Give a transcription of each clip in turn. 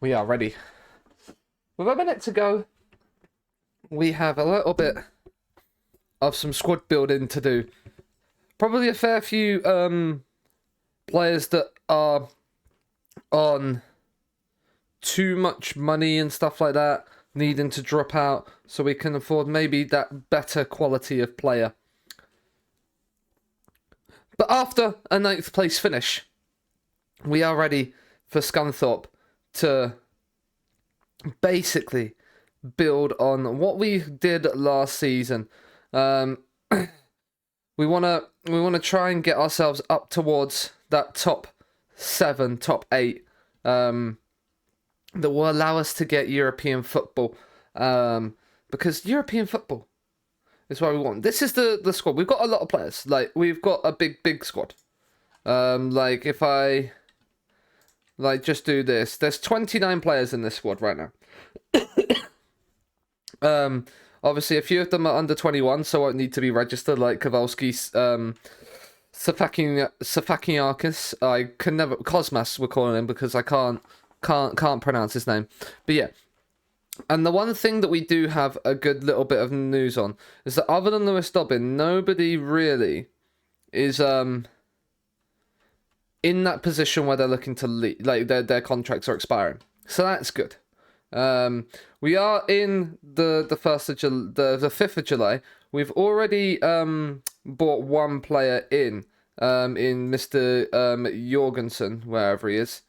We are ready. With a minute to go, we have a little bit of some squad building to do. Probably a fair few players that are on too much money and stuff like that, needing to drop out so we can afford maybe that better quality of player. But after a 9th place finish, we are ready for Scunthorpe to basically build on what we did last season. We wanna try and get ourselves up towards that top 7, top 8, that will allow us to get European football. Because European football is what we want. This is the squad. We've got a lot of players. Like, we've got a big squad. Like, if I just do this, there's 29 players in this squad right now. Obviously, a few of them are under 21, so won't need to be registered, like Kowalski, Safakiakis. I can never... Cosmas, we're calling him, because I can't pronounce his name. But yeah. And the one thing that we do have a good little bit of news on is that other than Lewis Dobbin, nobody really is in that position where they're looking to leave, like their contracts are expiring. So that's good. We are in the 1st of the 5th of July. We've already bought one player in Mr. Jorgensen, wherever he is.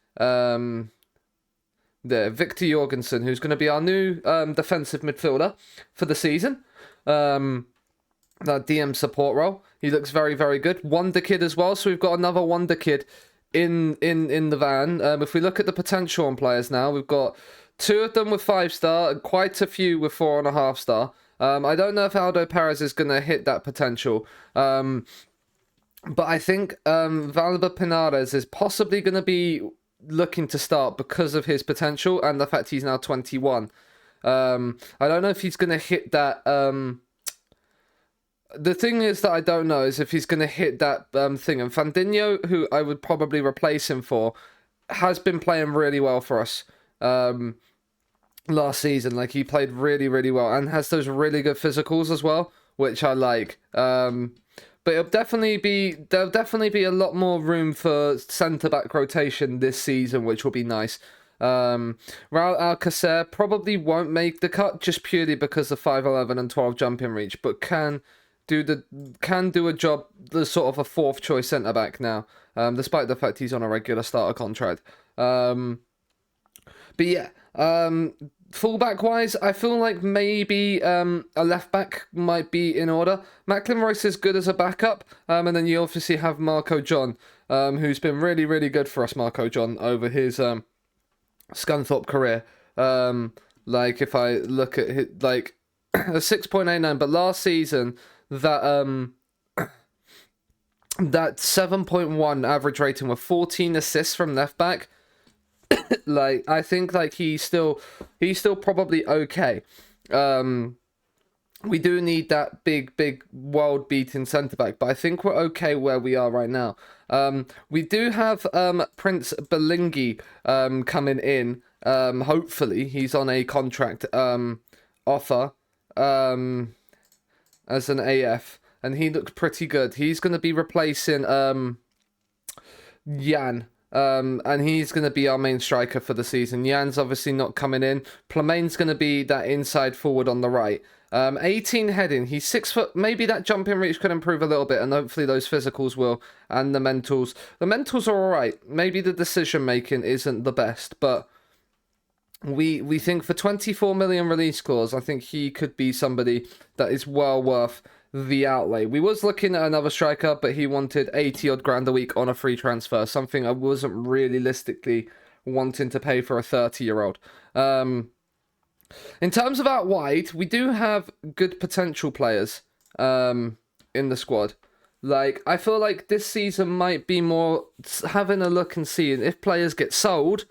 There, Victor Jorgensen, who's going to be our new defensive midfielder for the season. That DM support role. He looks very, very good. Wonder Kid as well. So we've got another Wonder Kid in the van. If we look at the potential on players now, we've got 2 of them with 5-star and quite a few with 4.5-star. I don't know if Aldo Perez is going to hit that potential. But I think Valber Pinares is possibly going to be looking to start because of his potential and the fact he's now 21. I don't know if he's going to hit that. The thing is that I don't know is if he's going to hit that thing. And Fandinho, who I would probably replace him for, has been playing really well for us last season. Like, he played really, really well and has those really good physicals as well, which I like. But there'll definitely be a lot more room for centre-back rotation this season, which will be nice. Raul Alcacer probably won't make the cut just purely because of 5'11" and 12 jumping reach, but can do a job, the sort of a 4th choice centre-back now, despite the fact he's on a regular starter contract. But yeah, fullback wise, I feel like maybe a left back might be in order. Macklin Royce is good as a backup, and then you obviously have Marco John, who's been really, really good for us. Marco John over his Scunthorpe career. Like, if I look at his, like, a 6.89, but last season that that 7.1 average rating with 14 assists from left back. Like, I think, like, he's still probably okay. We do need that big world beating centre back, but I think we're okay where we are right now. We do have Prince Belingi coming in. Hopefully he's on a contract offer as an AF, and he looks pretty good. He's going to be replacing Jan. And he's going to be our main striker for the season. Jan's obviously not coming in. Plamain's going to be that inside forward on the right. 18 heading. He's 6 foot. Maybe that jumping reach could improve a little bit, and hopefully those physicals will, and the mentals. The mentals are all right. Maybe the decision making isn't the best, but we think for 24 million release clause, I think he could be somebody that is well worth the outlay. We was looking at another striker, but he wanted 80 odd grand a week on a free transfer, something I wasn't realistically wanting to pay for a 30-year-old. In terms of out wide, we do have good potential players in the squad. Like, I feel like this season might be more having a look and seeing if players get sold,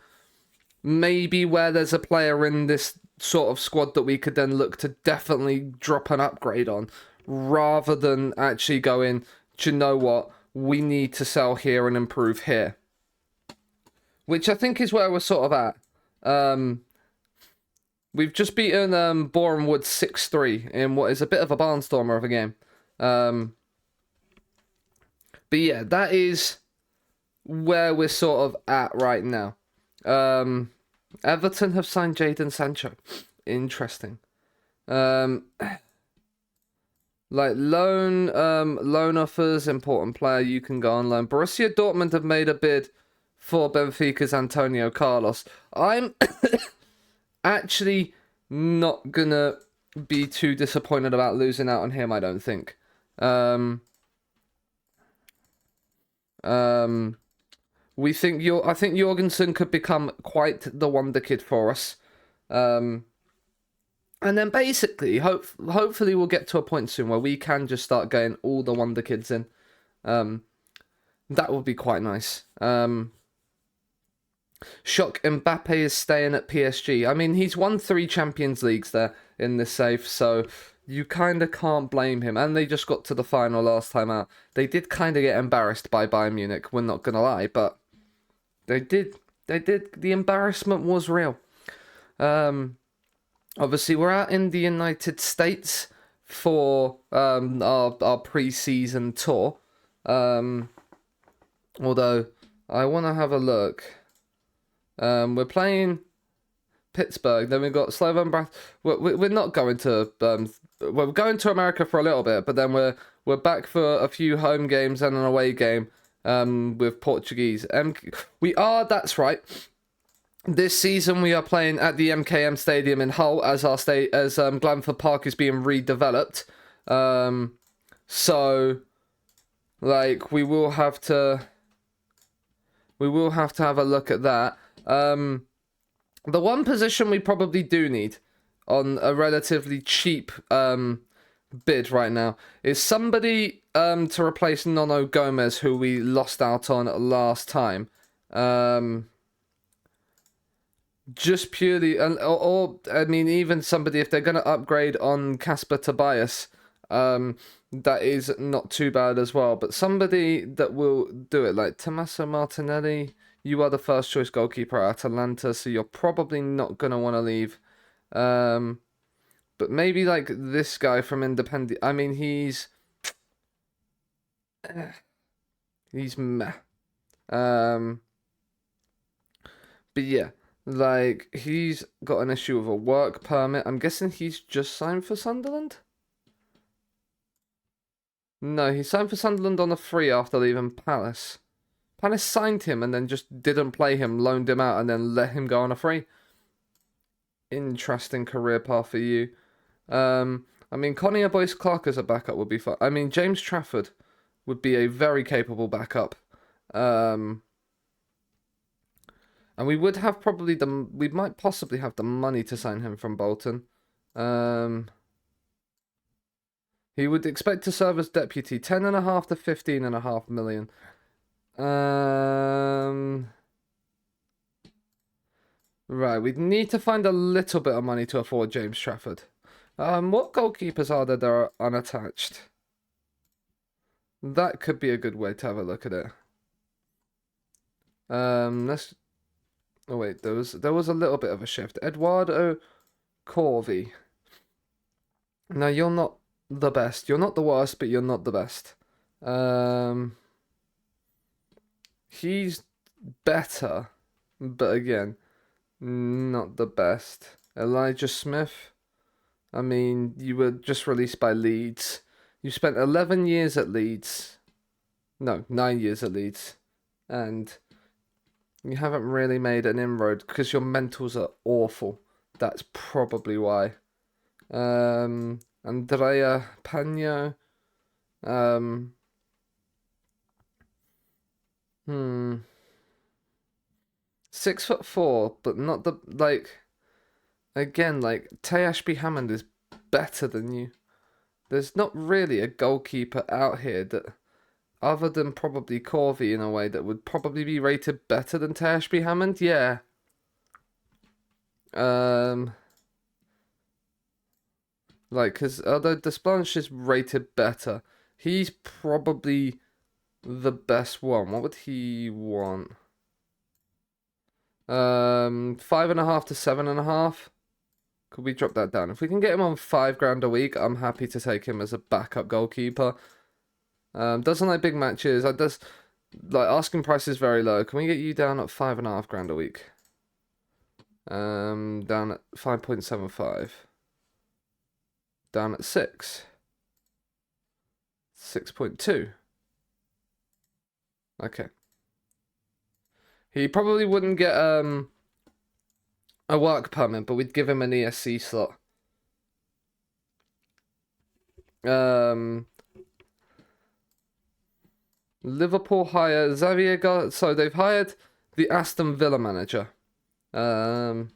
maybe where there's a player in this sort of squad that we could then look to definitely drop an upgrade on, rather than actually going, do you know what, we need to sell here and improve here. which I think is where we're sort of at. We've just beaten Boreham Wood 6-3 in what is a bit of a barnstormer of a game. But yeah, that is where we're sort of at right now. Everton have signed Jadon Sancho. Interesting. Like loan offers, important player, you can go on loan. Borussia Dortmund have made a bid for Benfica's Antonio Carlos. I'm actually not gonna be too disappointed about losing out on him, I don't think. I think Jorgensen could become quite the wonder kid for us. And then basically, hopefully we'll get to a point soon where we can just start getting all the wonder kids in. That would be quite nice. Shock Mbappe is staying at PSG. I mean, he's won 3 Champions Leagues there in this save, so you kind of can't blame him. And they just got to the final last time out. They did kind of get embarrassed by Bayern Munich, we're not going to lie, but they did. The embarrassment was real. Obviously, we're out in the United States for our pre-season tour. Although, I want to have a look. We're playing Pittsburgh, then we've got Slovan Brath. We're not going to... we're going to America for a little bit, but then we're back for a few home games and an away game with Portuguese. That's right. This season we are playing at the MKM Stadium in Hull as Glanford Park is being redeveloped. So like we will have to have a look at that. The one position we probably do need on a relatively cheap bid right now is somebody to replace Nono Gomez, who we lost out on last time. Just purely, or I mean, even somebody, if they're going to upgrade on Casper Tobias, that is not too bad as well. But somebody that will do it, like Tommaso Martinelli, you are the first choice goalkeeper at Atalanta, so you're probably not going to want to leave. But maybe like this guy from Independent, I mean, he's meh. But yeah. Like, he's got an issue with a work permit. I'm guessing he's just signed for Sunderland? No, he signed for Sunderland on a free after leaving Palace. Palace signed him and then just didn't play him, loaned him out, and then let him go on a free. Interesting career path for you. I mean, Connie Boyce Clark as a backup would be fun. I mean, James Trafford would be a very capable backup. And we would have we might possibly have the money to sign him from Bolton. He would expect to serve as deputy, 10.5 to 15.5 million. Right, we'd need to find a little bit of money to afford James Trafford. What goalkeepers are there that are unattached? That could be a good way to have a look at it. Let's... Oh wait, there was a little bit of a shift. Eduardo Corvi. No, you're not the best. You're not the worst, but you're not the best. He's better, but again, not the best. Elijah Smith. I mean, you were just released by Leeds. You spent 11 years at Leeds. No, 9 years at Leeds. And you haven't really made an inroad because your mentals are awful. That's probably why. Andrea Pagno. 6'4", but not the like. Again, like Ashby Hammond is better than you. There's not really a goalkeeper out here that, other than probably Corvi in a way, that would probably be rated better than Ashby Hammond. Yeah. Like, because although Desplanche is rated better, he's probably the best one. What would he want? 5.5 to 7.5. Could we drop that down? If we can get him on £5 a week, I'm happy to take him as a backup goalkeeper. Doesn't like big matches. I just like asking price is very low. Can we get you down at £5.5 a week? Down at 5.75. Down at 6. 6.2. Okay. He probably wouldn't get a work permit, but we'd give him an ESC slot. Liverpool hire Xavier so they've hired the Aston Villa manager. I'm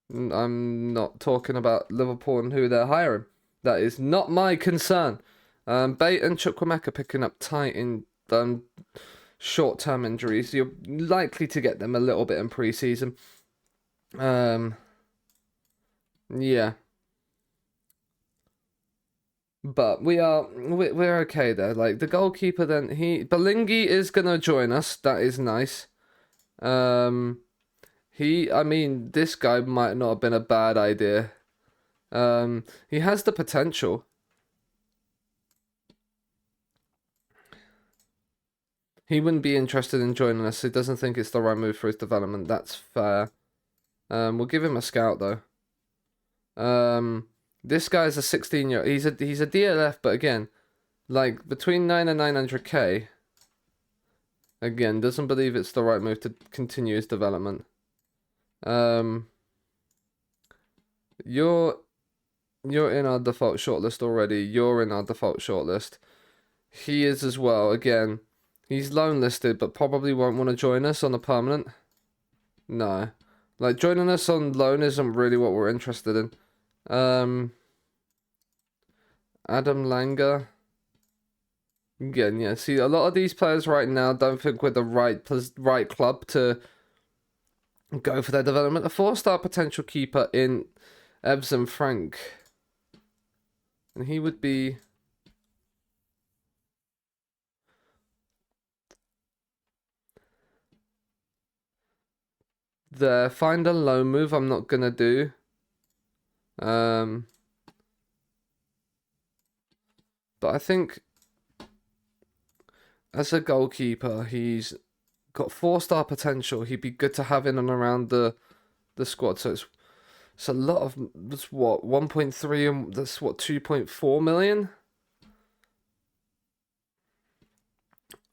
not talking about Liverpool and who they're hiring. That is not my concern. Bate and Chukwuemeka picking up tight in short-term injuries. You're likely to get them a little bit in pre-season. Yeah. But we're okay there. Like the goalkeeper, then Belingi is gonna join us. That is nice. I mean, this guy might not have been a bad idea. He has the potential. He wouldn't be interested in joining us. He doesn't think it's the right move for his development. That's fair. We'll give him a scout though. This guy's a 16-year. He's a DLF, but again, like between 9 and 900k. Again, doesn't believe it's the right move to continue his development. You're in our default shortlist already. You're in our default shortlist. He is as well. Again, he's loan listed, but probably won't want to join us on a permanent. No. Like, joining us on loan isn't really what we're interested in. Adam Langer. Again, yeah. See, a lot of these players right now don't think we're the right club to go for their development. A 4-star potential keeper in Ebs and Frank. And he would be... The find a low move I'm not gonna do. But I think as a goalkeeper, he's got 4-star potential. He'd be good to have in and around the squad. So it's a lot of, that's what, 1.3 and that's what, 2.4 million?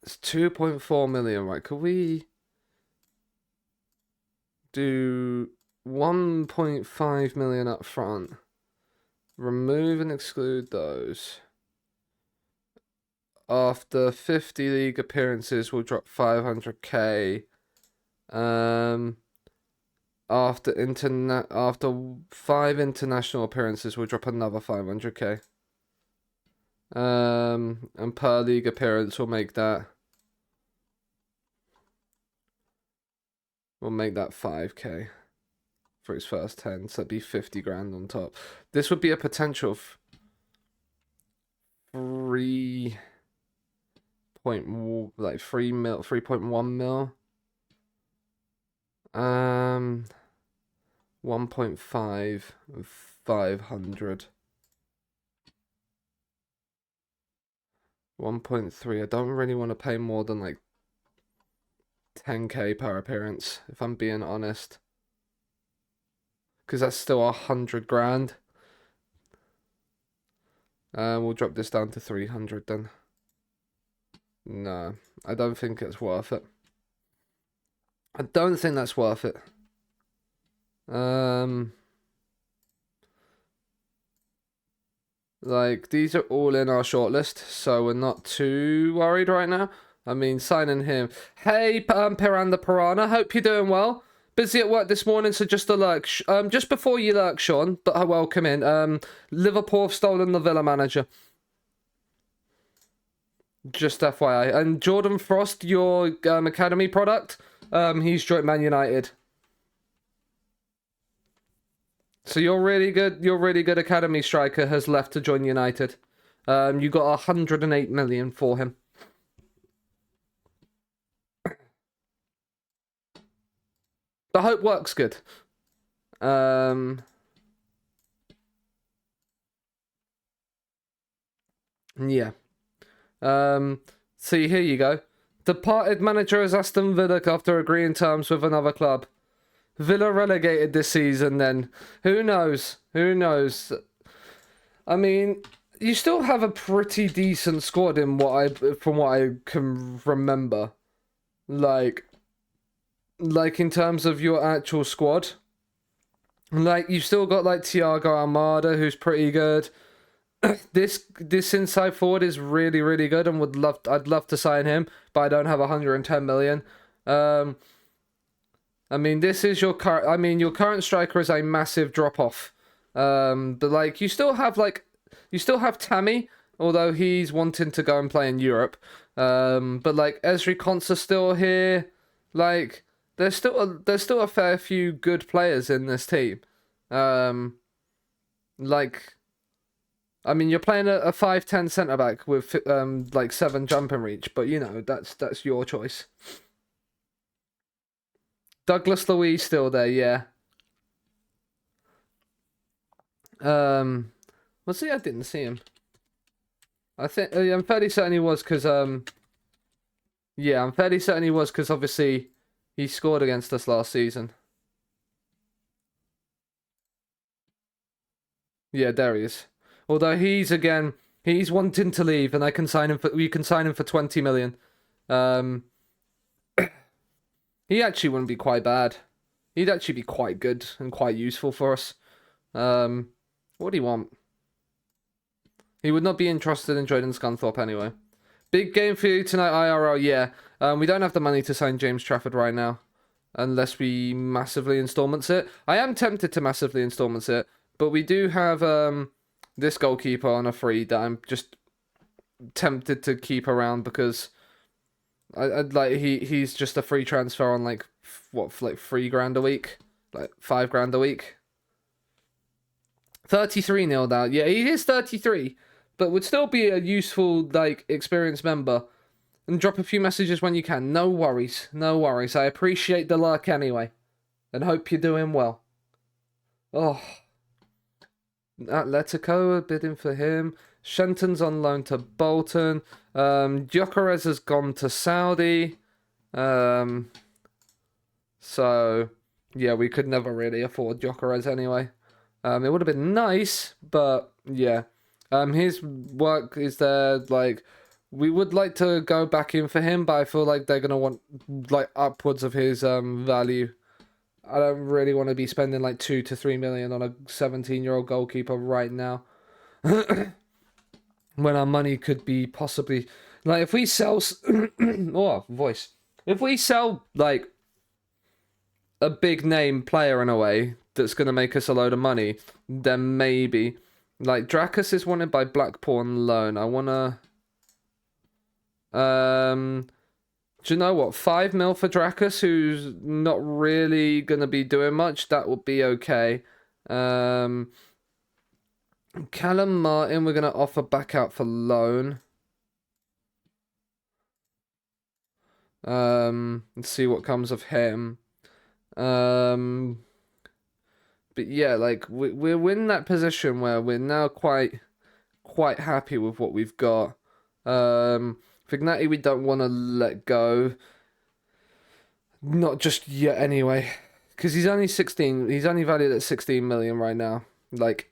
It's 2.4 million, right? Could we do 1.5 million up front? Remove and exclude those. After 50 league appearances, we'll drop 500k. After 5 international appearances, we'll drop another 500k. And per league appearance, we'll make that 5k for his first 10, so that'd be 50 grand on top. This would be a potential of 3.1 mil. 1.5 and 500. 1.3. I don't really want to pay more than like 10k per appearance, if I'm being honest. Because that's still 100 grand. We'll drop this down to 300 then. No, I don't think it's worth it. I don't think that's worth it. Like, these are all in our shortlist, so we're not too worried right now. I mean, signing him. Hey, Piranda Piranha, hope you're doing well. Busy at work this morning, so just a lurk. Just before you lurk, Sean, but welcome in. Liverpool have stolen the Villa manager. Just FYI. And Jordan Frost, your academy product, he's joined Man United. So your really good academy striker has left to join United. You got 108 million for him. The hope works good. Yeah. See, here you go. Departed manager as Aston Villa after agreeing terms with another club. Villa relegated this season then. Who knows? Who knows? I mean, you still have a pretty decent squad in from what I can remember. Like in terms of your actual squad. Like, you've still got, like, Thiago Almada, who's pretty good. This inside forward is really, really good, and I'd love to sign him, but I don't have 110 million. I mean, this is your current striker is a massive drop off. But like you still have Tammy, although he's wanting to go and play in Europe. But like Esri Konsa's still here. Like there's still a fair few good players in this team. Like I mean, you're playing a 5'10" centre back with like 7 jumping reach, but you know that's your choice. Douglas Luiz still there, yeah. Was he? I didn't see him. I think I'm fairly certain he was because yeah, I'm fairly certain he was because obviously he scored against us last season. Yeah, there he is. Although he's wanting to leave, and we can sign him for 20 million. He actually wouldn't be quite bad. He'd actually be quite good and quite useful for us. What do you want? He would not be interested in joining Scunthorpe anyway. Big game for you tonight, IRL, yeah. We don't have the money to sign James Trafford right now. Unless we massively installments it. I am tempted to massively installments it. But we do have this goalkeeper on a free that I'm just tempted to keep around because I'd like he's just a free transfer on like like $3,000 a week, like $5,000 a week. 33 nil out. Yeah, he is 33, but would still be a useful like experienced member. And drop a few messages when you can. No worries, no worries. I appreciate the luck anyway, and hope you're doing well. Oh. Atletico bidding for him. Shenton's on loan to Bolton. Gyökeres has gone to Saudi. So yeah, we could never really afford Gyökeres anyway. It would have been nice, but yeah. His work is there. Like, we would like to go back in for him, but I feel like they're gonna want like upwards of his value. I don't really want to be spending like 2 to 3 million on a 17-year-old goalkeeper right now. When our money could be possibly like if we sell if we sell like a big name player in a way that's going to make us a load of money, then maybe like Drakus is wanted by Blackpool on loan. I want to do you know what? 5 mil for Drakus, who's not really gonna be doing much. That would be okay. Callum Martin, we're gonna offer back out for loan. Let's see what comes of him. But yeah, like we're in that position where we're now quite happy with what we've got. Fignati we don't want to let go. Not just yet anyway. Because he's only 16. He's only valued at 16 million right now. Like,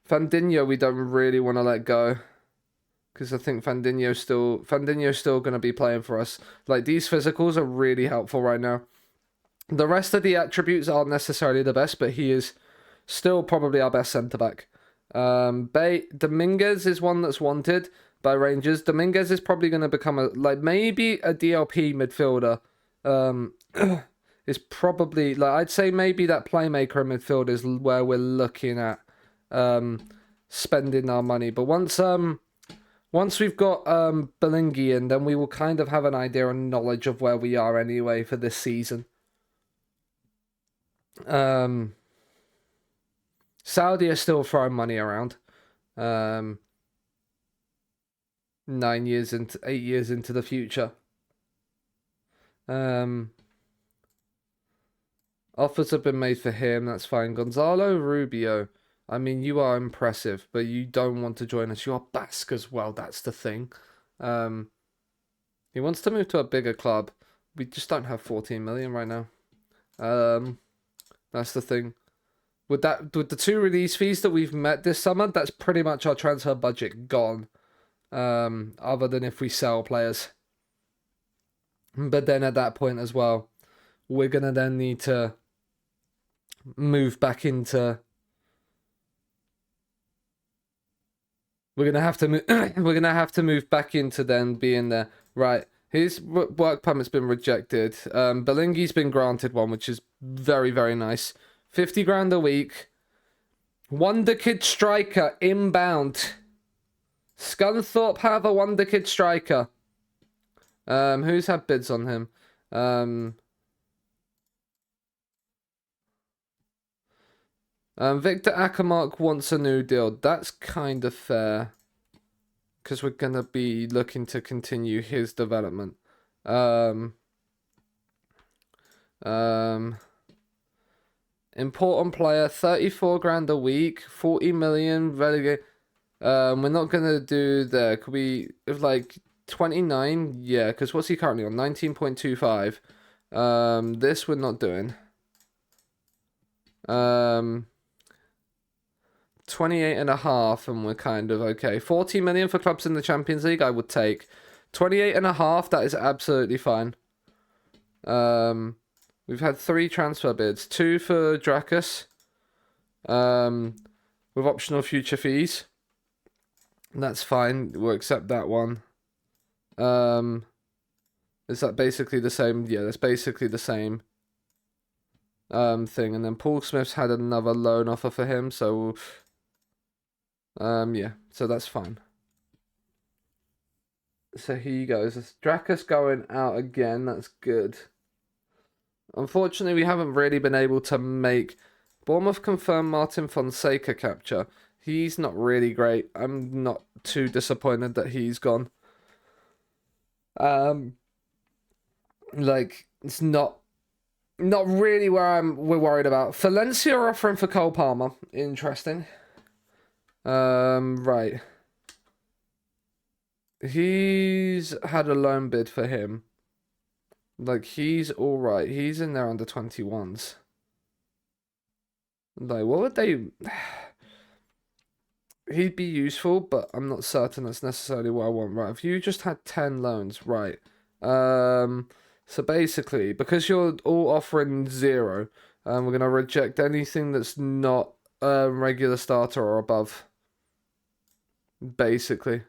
Fandinho we don't really want to let go. Because I think Fandinho's still going to be playing for us. Like, these physicals are really helpful right now. The rest of the attributes aren't necessarily the best, but he is still probably our best centre-back. Dominguez is one that's wanted by Rangers. Dominguez is probably going to become maybe a DLP midfielder. Is probably like I'd say maybe that playmaker in midfield is where we're looking at spending our money. But once we've got Belingi in, then we will kind of have an idea and knowledge of where we are anyway for this season. Saudi are still throwing money around. 8 years into the future. Offers have been made for him. That's fine. Gonzalo Rubio. I mean, you are impressive, but you don't want to join us. You are Basque as well. That's the thing. He wants to move to a bigger club. We just don't have 14 million right now. That's the thing. With the 2 release fees that we've met this summer, that's pretty much our transfer budget gone. Other than if we sell players. But then at that point as well, we're gonna then need to move back into. We're gonna have to we're gonna have to move back into then being there. Right, his work permit's been rejected. Belingi's been granted one, which is very, very nice. 50 grand a week. Wonder Kid striker inbound. Scunthorpe have a Wonder Kid striker. Who's had bids on him? Victor Ackermark wants a new deal. That's kind of fair. Because we're going to be looking to continue his development. Important player, 34 grand a week, 40 million, relegate. We're not going to do there. Could we, if like 29? Yeah, because what's he currently on? 19.25. This we're not doing. 28 and a half, and we're kind of okay. 40 million for clubs in the Champions League, I would take. 28 and a half, that is absolutely fine. We've had 3 transfer bids. 2 for Drakus. With optional future fees. That's fine. We'll accept that one. Is that basically the same? Yeah, that's basically the same thing. And then Paul Smith's had another loan offer for him, so yeah, so that's fine. So here you go. So Drakus going out again. That's good. Unfortunately, we haven't really been able to make Bournemouth confirm Martin Fonseca capture. He's not really great. I'm not too disappointed that he's gone. Like it's not really where we're worried about. Valencia are offering for Cole Palmer. Interesting. Right. He's had a loan bid for him. Like, he's alright. He's in there under 21s. Like, what would they... He'd be useful, but I'm not certain that's necessarily what I want. Right, if you just had 10 loans, right. So basically, because you're all offering 0, we're going to reject anything that's not a regular starter or above. Basically.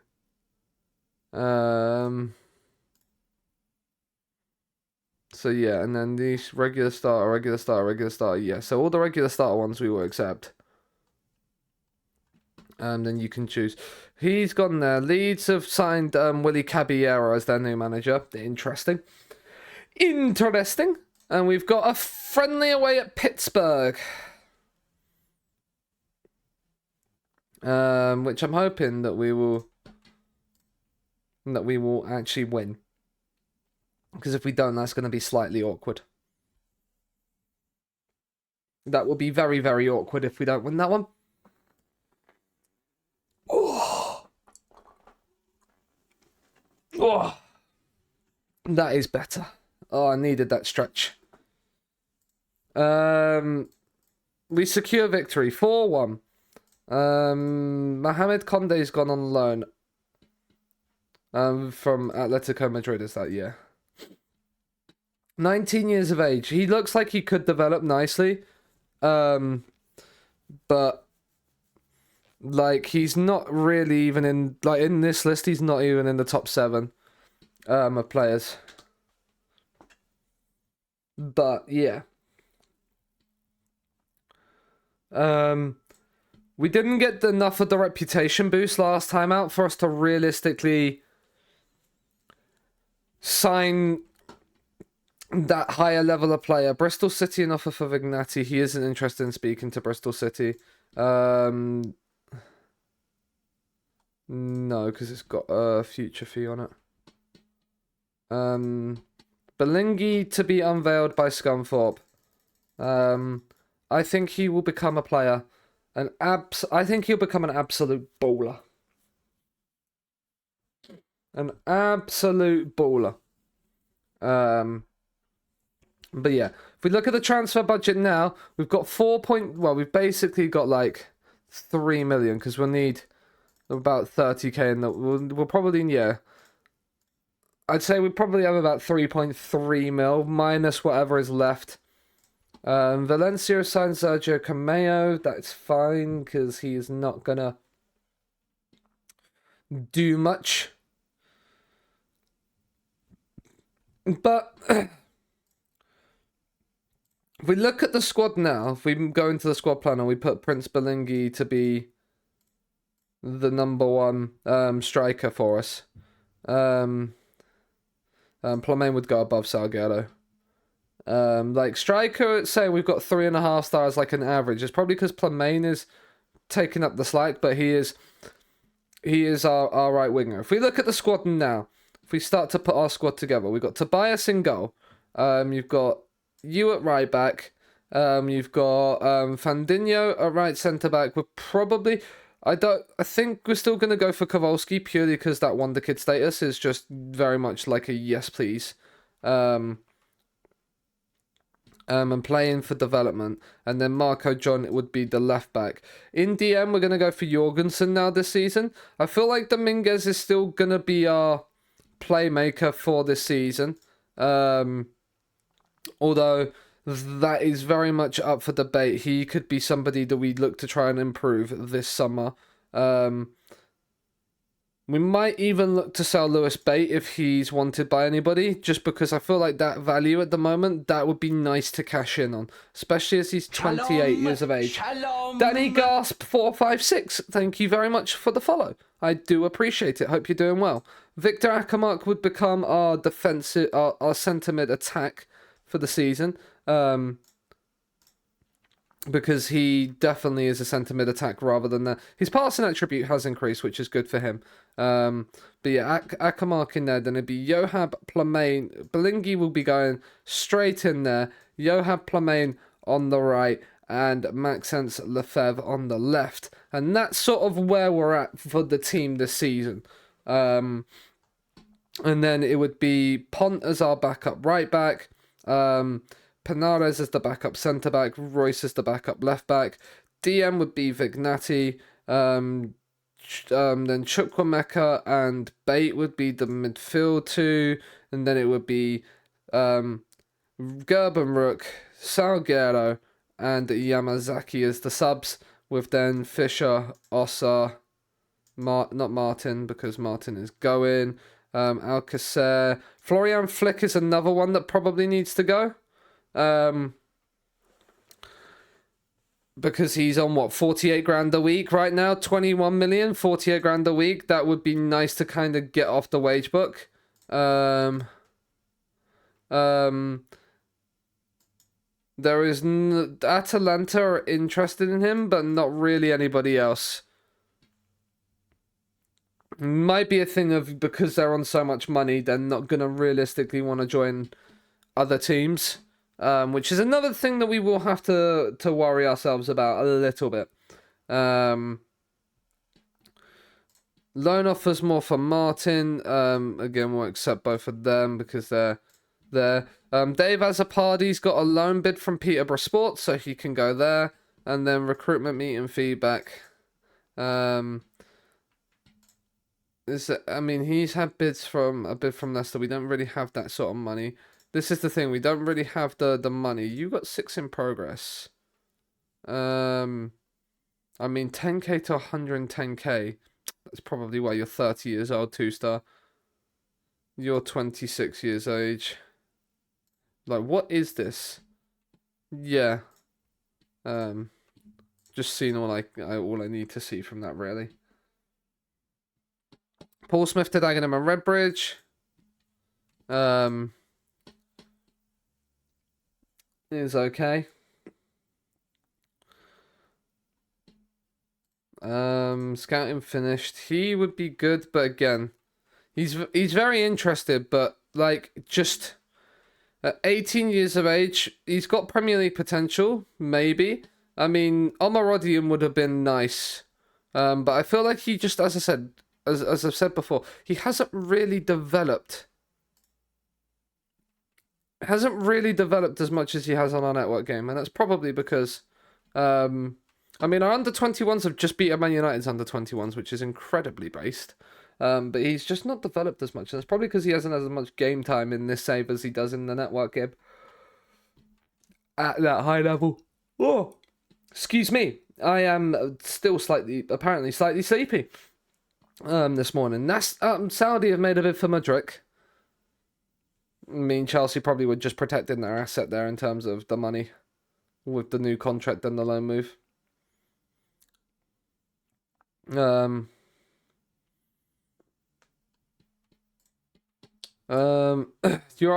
So yeah, and then these regular starter, yeah. So all the regular starter ones we will accept. And then you can choose. He's gone there. Leeds have signed Willie Caballero as their new manager. Interesting. And we've got a friendly away at Pittsburgh. Which I'm hoping that we will actually win. Because if we don't, that's going to be slightly awkward. That will be very, very awkward if we don't win that one. Oh. Oh. That is better. Oh, I needed that stretch. We secure victory. 4-1. Mohamed Conde's gone on loan. From Atletico Madrid, is that, yeah. 19 years of age. He looks like he could develop nicely. But like he's not really even in in this list, he's not even in the top 7 of players. But yeah. We didn't get enough of the reputation boost last time out for us to realistically sign that higher level of player. Bristol City an offer for Vignati. He isn't interested in speaking to Bristol City. No, because it's got a future fee on it. Belingi to be unveiled by Scunthorpe. I think he will become a player. I think he'll become an absolute baller. An absolute baller. But yeah, if we look at the transfer budget now, we've got we've basically got like 3 million because we'll need about 30k in we'll probably, yeah. I'd say we probably have about 3.3 mil minus whatever is left. Valencia signed Sergio Cameo. That's fine because he's not gonna do much. But if we look at the squad now, if we go into the squad planner, we put Prince Belingi to be the number one striker for us. Plamain would go above Salguero. Like striker, say we've got 3.5 stars, like an average. It's probably because Plamain is taking up the slack, but he is our right winger. If we look at the squad now, if we start to put our squad together, we've got Tobias in goal. You've got you at right back. You've got Fandinho at right centre back. We're probably I think we're still gonna go for Kowalski purely because that wonder kid status is just very much like a yes please. And playing for development, and then Marco John would be the left back. In DM, we're going to go for Jorgensen now this season. I feel like Dominguez is still going to be our playmaker for this season. Although that is very much up for debate. He could be somebody that we'd look to try and improve this summer. We might even look to sell Lewis Bate if he's wanted by anybody, just because I feel like that value at the moment, that would be nice to cash in on, especially as he's 28 years of age. Danny Gasp 456, thank you very much for the follow. I do appreciate it. Hope you're doing well. Victor Akamark would become our defensive, our centre mid attack for the season. Because he definitely is a centre mid attack rather than that. His passing attribute has increased, which is good for him. But yeah, Akamark in there, then it'd be Yohab, Plamain. Belingi will be going straight in there. Yohab, Plamain on the right, and Maxence Lefebvre on the left. And that's sort of where we're at for the team this season. And then it would be Pont as our backup right back. Panares as the backup centre back, Royce as the backup left back. DM would be Vignati. Then Chukwuemeka and Bate would be the midfield two, and then it would be Gerben Rook, Salguero, and Yamazaki as the subs, with then Fisher, Ossa, not Martin because Martin is going. Alcacer, Florian Flick is another one that probably needs to go. Because he's on 48 grand a week right now, 21 million, 48 grand a week. That would be nice to kind of get off the wage book. There is Atalanta are interested in him, but not really anybody else. Might be a thing of because they're on so much money, they're not gonna realistically want to join other teams. Which is another thing that we will have to worry ourselves about a little bit. Loan offers more for Martin. Again, we'll accept both of them because they're there. Dave Azzopardi's got a loan bid from Peterborough Sports, so he can go there. And then recruitment meeting feedback. He's had bids from Leicester. We don't really have that sort of money. This is the thing, we don't really have the money. You got 6 in progress. 10k to 110k. That's probably why you're 30 years old, 2-star. You're 26 years age. Like, what is this? Yeah. Just seeing all I need to see from that, really. Paul Smith to Dagenham and Redbridge. Is okay. Scouting finished. He would be good, but again, he's very interested, but like just At 18 years of age, he's got Premier League potential, maybe. I mean, Omarodian would have been nice. But I feel like he just, as I said, as I've said before, he hasn't really developed. Hasn't really developed as much as he has on our network game, and that's probably because, I mean, our under-21s have just beaten Man United's under-21s, which is incredibly based. But he's just not developed as much, and it's probably because he hasn't had as much game time in this save as he does in the network game at that high level. Oh, excuse me. I am still apparently slightly sleepy. This morning. Saudi have made a bid for Mudryk. I mean, Chelsea probably were just protecting their asset there in terms of the money with the new contract and the loan move. You're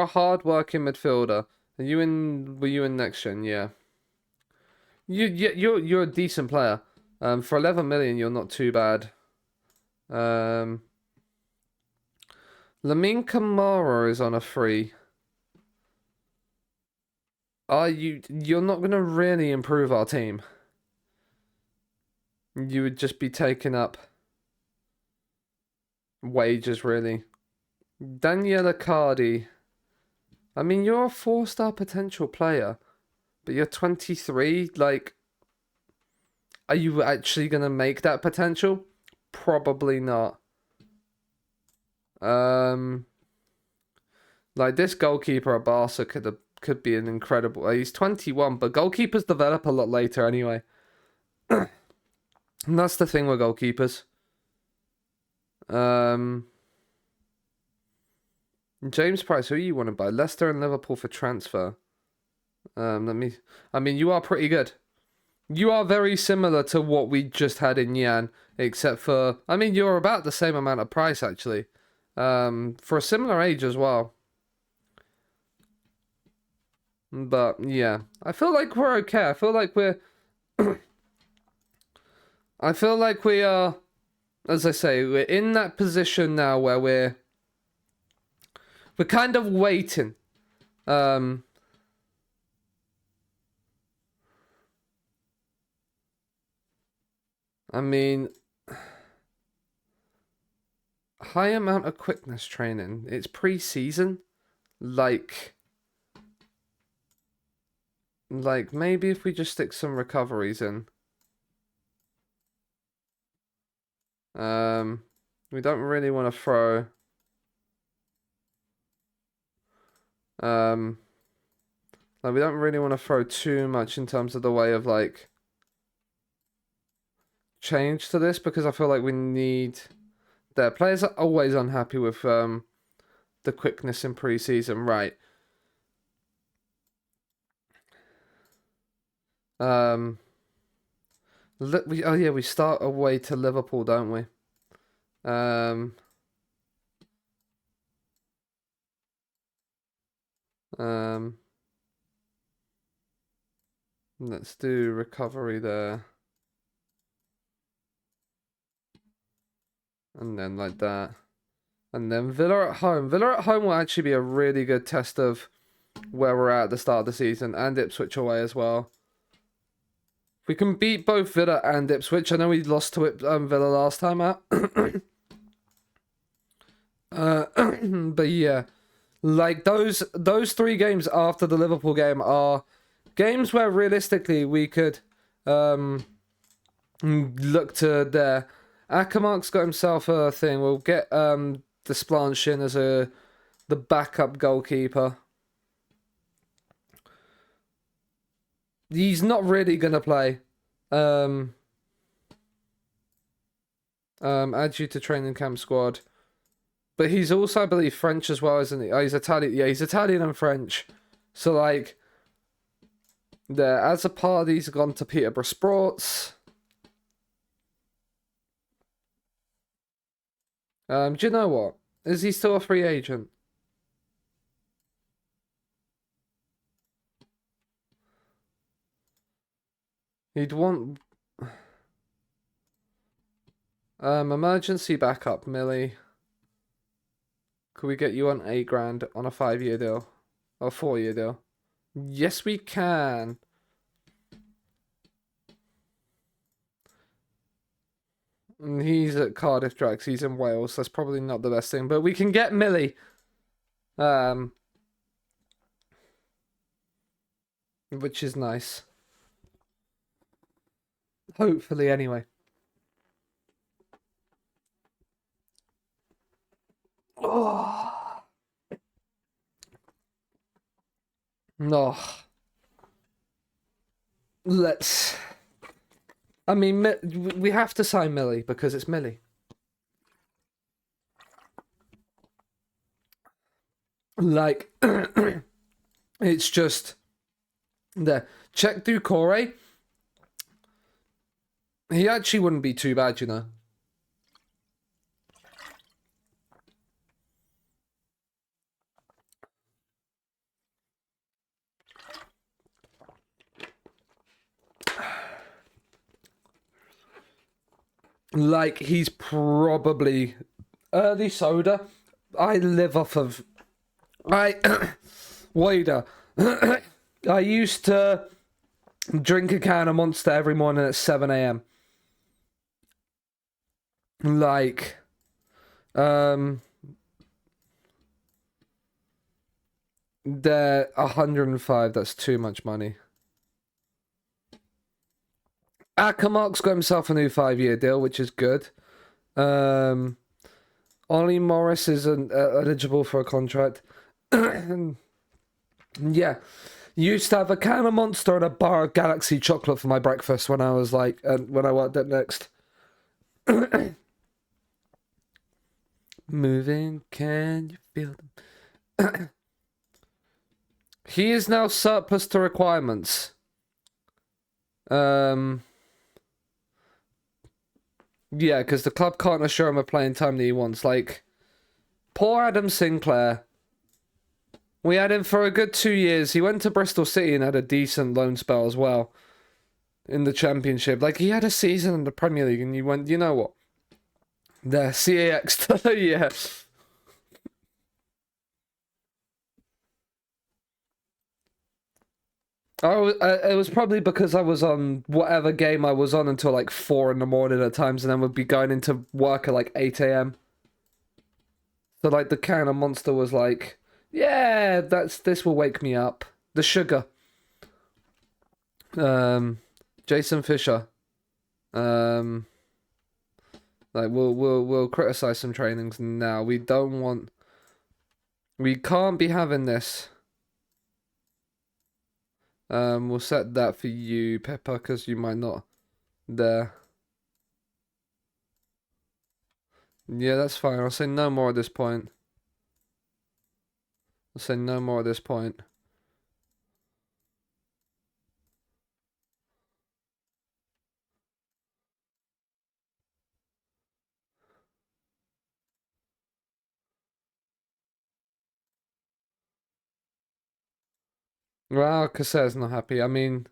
a hard-working midfielder. Were you in next gen? Yeah. You're a decent player. For 11 million, you're not too bad. Lamine Kamara is on a free. You're not gonna really improve our team. You would just be taking up wages, really. Daniel Icardi. I mean, you're a 4-star potential player, but you're 23. Like, are you actually gonna make that potential? Probably not. Like this goalkeeper at Barca could be an incredible. He's 21, but goalkeepers develop a lot later anyway. And that's the thing with goalkeepers. James Price, who you want to buy? Leicester and Liverpool for transfer. I mean, you are pretty good. You are very similar to what we just had in Yan, except for, I mean, you're about the same amount of price actually. For a similar age as well. But yeah, I feel like we're okay. I feel like we're I feel like we are, as I say, we're in that position now where we're kind of waiting. I mean, high amount of quickness training. It's pre-season. Like maybe if we just stick some recoveries in. We don't really want to throw. Like we don't really want to throw too much in terms of the way of like change to this because I feel like we need. Their players are always unhappy with the quickness in pre-season, right? We start away to Liverpool, don't we? Let's do recovery there. And then like that. And then Villa at home. Villa at home will actually be a really good test of where we're at the start of the season. And Ipswich away as well. If we can beat both Villa and Ipswich. I know we lost to Villa last time out. But yeah. Like those 3 games after the Liverpool game are games where realistically we could look to there. Akamark's got himself a thing. We'll get Desplanche in as the backup goalkeeper. He's not really gonna play. Add you to training camp squad. But he's also, I believe, French as well, isn't he? Oh, he's Italian. Yeah, he's Italian and French. So, like, there, as a part, he's gone to Peterborough Sports. Do you know what? Is he still a free agent? He'd want... emergency backup, Millie. Could we get you on 8 grand on a 5-year deal? A 4-year deal. Yes, we can. And he's at Cardiff Drax. He's in Wales. That's probably not the best thing, but we can get Millie. Which is nice. Hopefully, anyway. Oh. No. Let's. I mean, we have to sign Millie because it's Millie. Like, it's just there. Check Doucouré. He actually wouldn't be too bad, you know. Like, he's probably early soda. I live off of waiter. I used to drink a can of Monster every morning at 7 a.m. Like, they're 105. That's too much money. Akamark's got himself a new 5-year deal, which is good. Ollie Morris isn't eligible for a contract. Yeah. Used to have a can of Monster and a bar of Galaxy chocolate for my breakfast when I was like, when I worked at Next. Moving, can you feel them? He is now surplus to requirements. Yeah, because the club can't assure him a playing time that he wants. Like, poor Adam Sinclair. We had him for a good 2 years. He went to Bristol City and had a decent loan spell as well in the Championship. Like, he had a season in the Premier League and you went, you know what? There, CAX, yeah. It was probably because I was on whatever game I was on until like 4 in the morning at times, and then would be going into work at like 8 a.m. So like the can of Monster was like, yeah, this will wake me up. The sugar. Jason Fisher. Like we'll criticize some trainings now. We can't be having this. We'll set that for you, Pepper, because you might not there. Yeah, that's fine. I'll say no more at this point. I'll say no more at this point. Well, Cassai's not happy. I mean,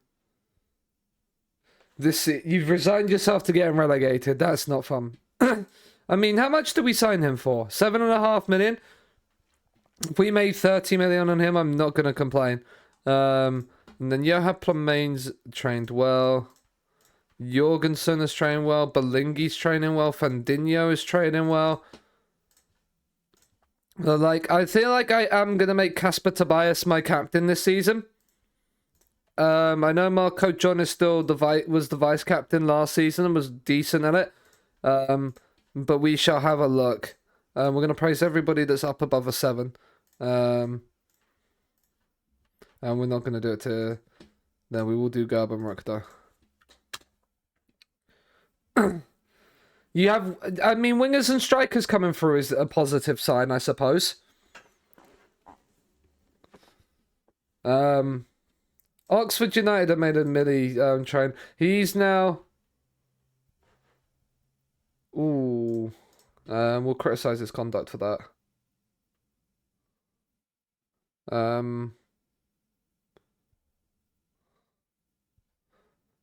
you've resigned yourself to getting relegated. That's not fun. I mean, how much did we sign him for? 7.5 million? If we made 30 million on him, I'm not gonna complain. And then Johan Plummane's trained well. Jorgensen is training well. Belingi's training well. Fandinho is training well. Like, I feel like I am gonna make Casper Tobias my captain this season. I know Marco John is still was the vice captain last season and was decent at it. But we shall have a look. We're gonna praise everybody that's up above a 7. And we're not gonna do it to. No, we will do Garb and Rook though. You have, I mean, wingers and strikers coming through is a positive sign, I suppose. Oxford United have made a Millie train. He's now. Ooh. We'll criticize his conduct for that.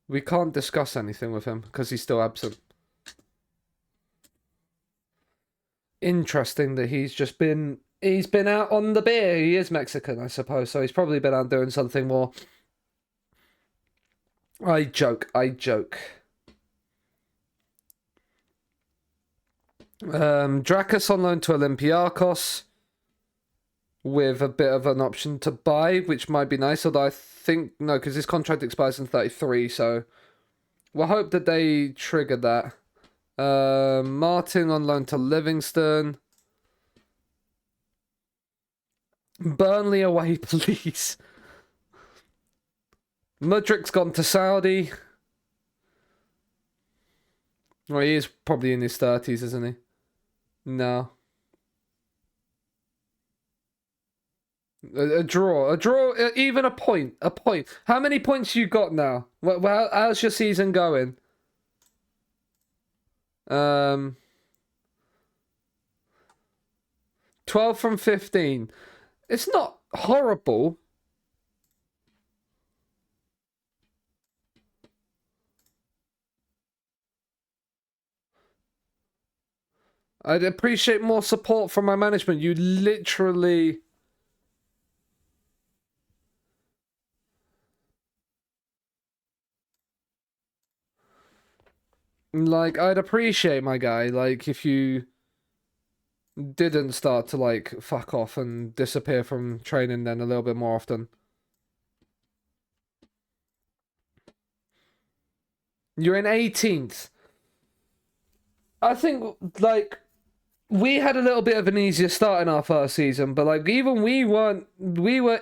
We can't discuss anything with him because he's still absent. Interesting that he's just been He's been out on the beer. He is Mexican, I suppose, so he's probably been out doing something more. I joke. Drakus on loan to Olympiacos with a bit of an option to buy, which might be nice, although I think, no, because his contract expires in 33, so we'll hope that they trigger that. Martin on loan to Livingston. Burnley away, please. Mudrik's gone to Saudi. Well, he is probably in his 30s, isn't he? No. A draw, even a point. How many points you got now? Well, how's your season going? 12 from 15. It's not horrible. I'd appreciate more support from my management. You literally... Like, I'd appreciate, my guy, like, if you didn't start to, like, fuck off and disappear from training then a little bit more often. You're in 18th. I think, like, we had a little bit of an easier start in our first season, but, like, even we were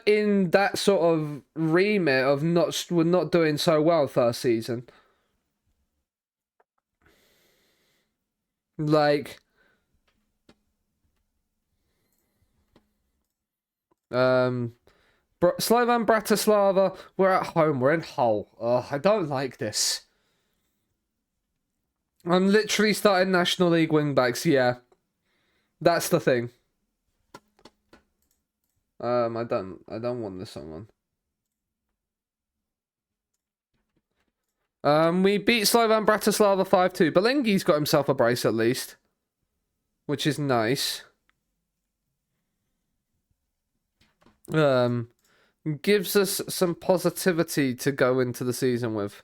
in that sort of remit of we're not doing so well first season. Like, Slovan Bratislava, we're at home, we're in Hull. I don't like this. I'm literally starting National League wingbacks, yeah. That's the thing. I don't want this one. We beat Slovan Bratislava 5-2. Belengi's got himself a brace at least, which is nice. Gives us some positivity to go into the season with.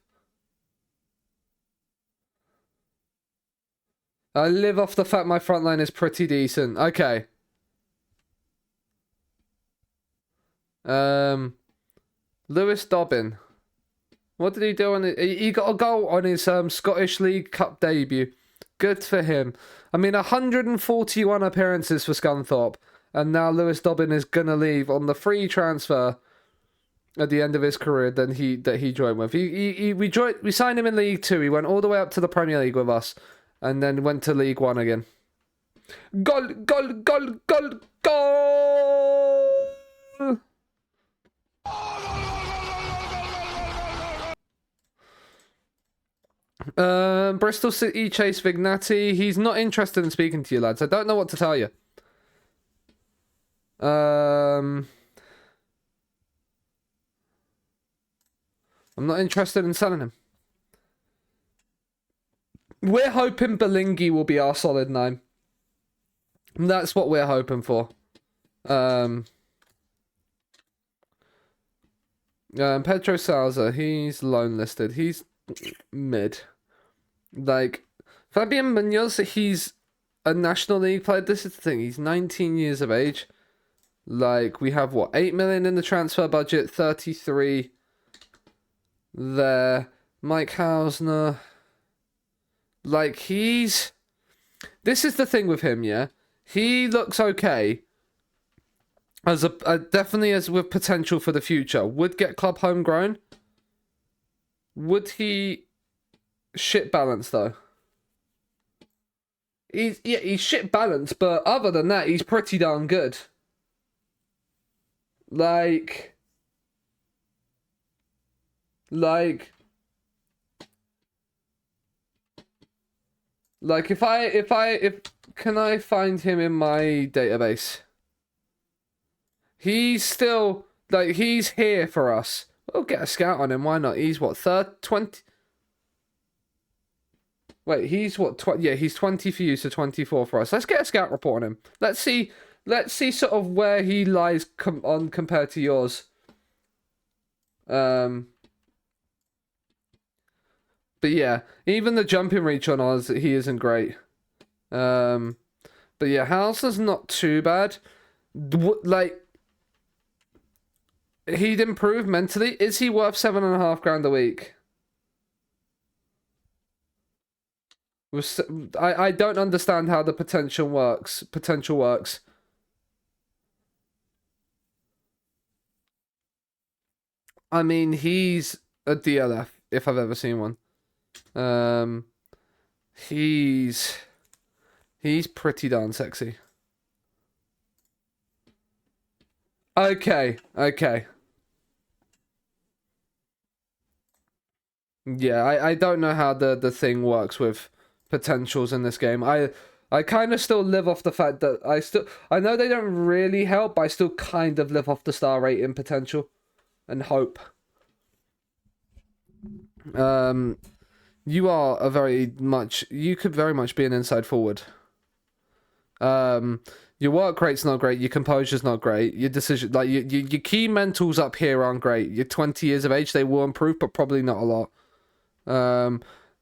I live off the fact my front line is pretty decent. Okay. Lewis Dobbin. What did he do on it? He got a goal on his Scottish League Cup debut. Good for him. I mean, 141 appearances for Scunthorpe, and now Lewis Dobbin is gonna leave on the free transfer at the end of his career that he joined with. We signed him in League 2. He went all the way up to the Premier League with us, and then went to League 1 again. Goal! Bristol City Chase Vignati. He's not interested in speaking to you, lads. I don't know what to tell you. I'm not interested in selling him. We're hoping Belingi will be our solid 9. That's what we're hoping for. Pedro Sousa, he's loan listed. He's mid. Like, Fabian Munoz, he's a National League player. This is the thing. He's 19 years of age. Like, we have, what, 8 million in the transfer budget, 33 there. Mike Hausner. Like, this is the thing with him, yeah? He looks okay. As definitely as with potential for the future. Would get club homegrown. Would he shit balance though? He's shit balanced, but other than that, he's pretty darn good. Like if can I find him in my database? He's still, like, he's here for us. We'll get a scout on him, why not? He's what, 20? Wait, he's what, yeah, he's 20 for you, so 24 for us. Let's get a scout report on him. Let's see let's see sort of where he lies on compared to yours. But yeah, even the jumping reach on ours, he isn't great. But yeah, House's not too bad. Like, he'd improve mentally. Is he worth £7.5 grand a week? I don't understand how the potential works. I mean, he's a DLF if I've ever seen one. Um, he's pretty darn sexy. Okay. Yeah, I don't know how the thing works with potentials in this game. I kind of still live off the fact that I know they don't really help, but I still kind of live off the star rating potential and hope. You are you could very much be an inside forward. Your work rate's not great. Your composure's not great. Your decision, like your key mentals up here aren't great. You're 20 years of age. They will improve, but probably not a lot.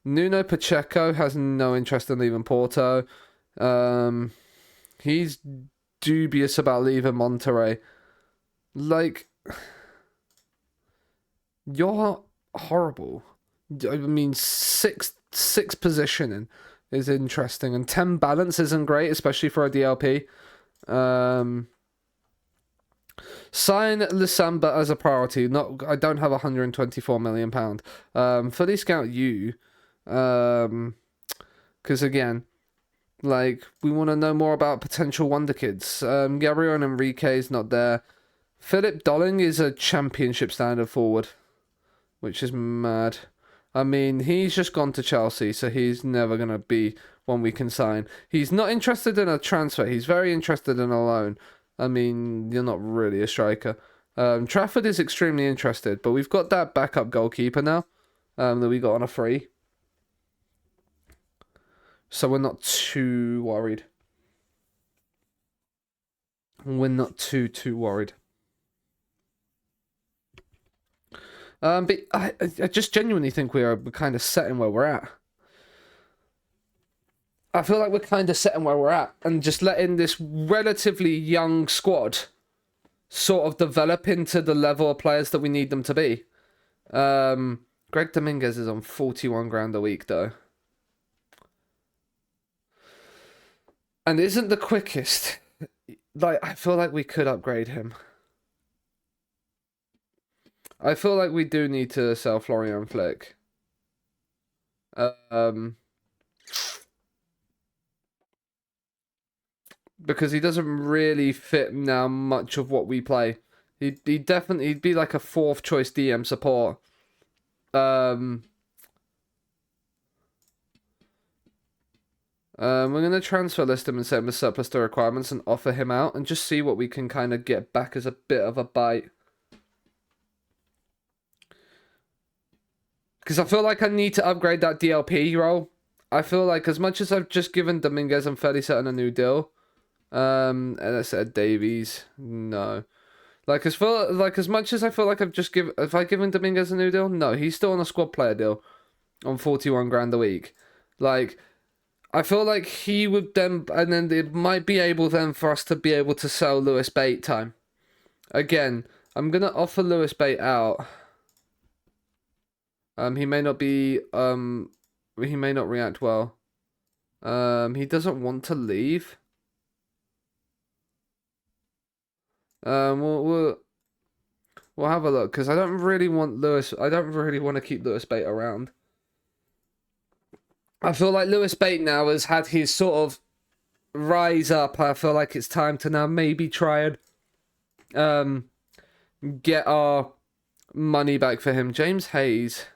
Nuno Pacheco has no interest in leaving Porto. He's dubious about leaving Monterrey. Like, you're horrible. I mean, six positioning is interesting, and 10 balance isn't great, especially for a DLP. Sign Lissamba as a priority. I don't have £124 million. Fully scout you, because again, like, we want to know more about potential wonder kids. Gabriel Enrique is not there. Philip Dolling is a championship standard forward, which is mad. I mean, he's just gone to Chelsea, so he's never going to be one we can sign. He's not interested in a transfer. He's very interested in a loan. I mean, you're not really a striker. Trafford is extremely interested, but we've got that backup goalkeeper now that we got on a free. So we're not too worried. We're not too worried. But I just genuinely think we're kind of setting where we're at. I feel like we're kind of setting where we're at and just letting this relatively young squad sort of develop into the level of players that we need them to be. Greg Dominguez is on 41 grand a week though. And isn't the quickest. Like, I feel like we could upgrade him. I feel like we do need to sell Florian Flick. Because he doesn't really fit now much of what we play. He'd be like a fourth choice DM support. We're gonna transfer list him and set him a surplus to requirements and offer him out and just see what we can kind of get back as a bit of a bite. Because I feel like I need to upgrade that DLP role. I feel like as much as I've just given Dominguez and Ferdy Sutton a new deal, and I said Davies, no. Like as much as I feel like have I given Dominguez a new deal? No, he's still on a squad player deal, on 41 grand a week. Like, I feel like he would then, and then it might be able then for us to be able to sell Lewis Bate time. Again, I'm gonna offer Lewis Bate out. He may not be, he may not react well. He doesn't want to leave. We'll have a look because I don't really want to keep Lewis Bate around. I feel like Lewis Bate now has had his sort of rise up. I feel like it's time to now maybe try and get our money back for him. James Hayes.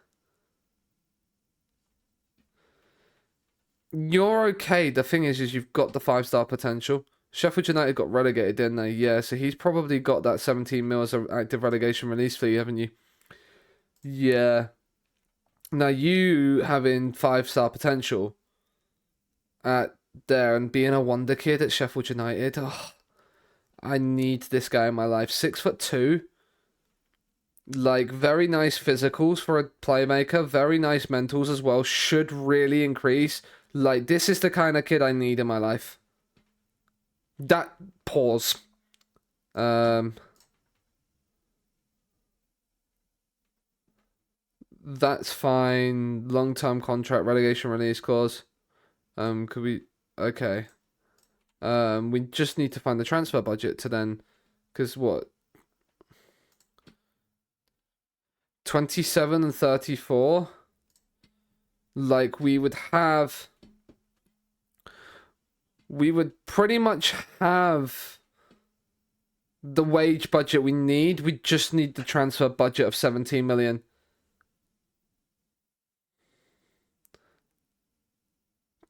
You're okay. The thing is you've got the 5-star potential. Sheffield United got relegated, didn't they? Yeah, so he's probably got that 17 mil as an active relegation release fee, haven't you? Yeah. Now, you having 5-star potential at there and being a wonder kid at Sheffield United, I need this guy in my life. 6'2". Like, very nice physicals for a playmaker. Very nice mentals as well. Should really increase. Like, this is the kind of kid I need in my life. That... Pause. That's fine. Long-term contract, relegation release clause. Could we... Okay. We just need to find the transfer budget to then... Because what? 27 and 34? Like, we would have... We would pretty much have the wage budget we need. We just need the transfer budget of 17 million.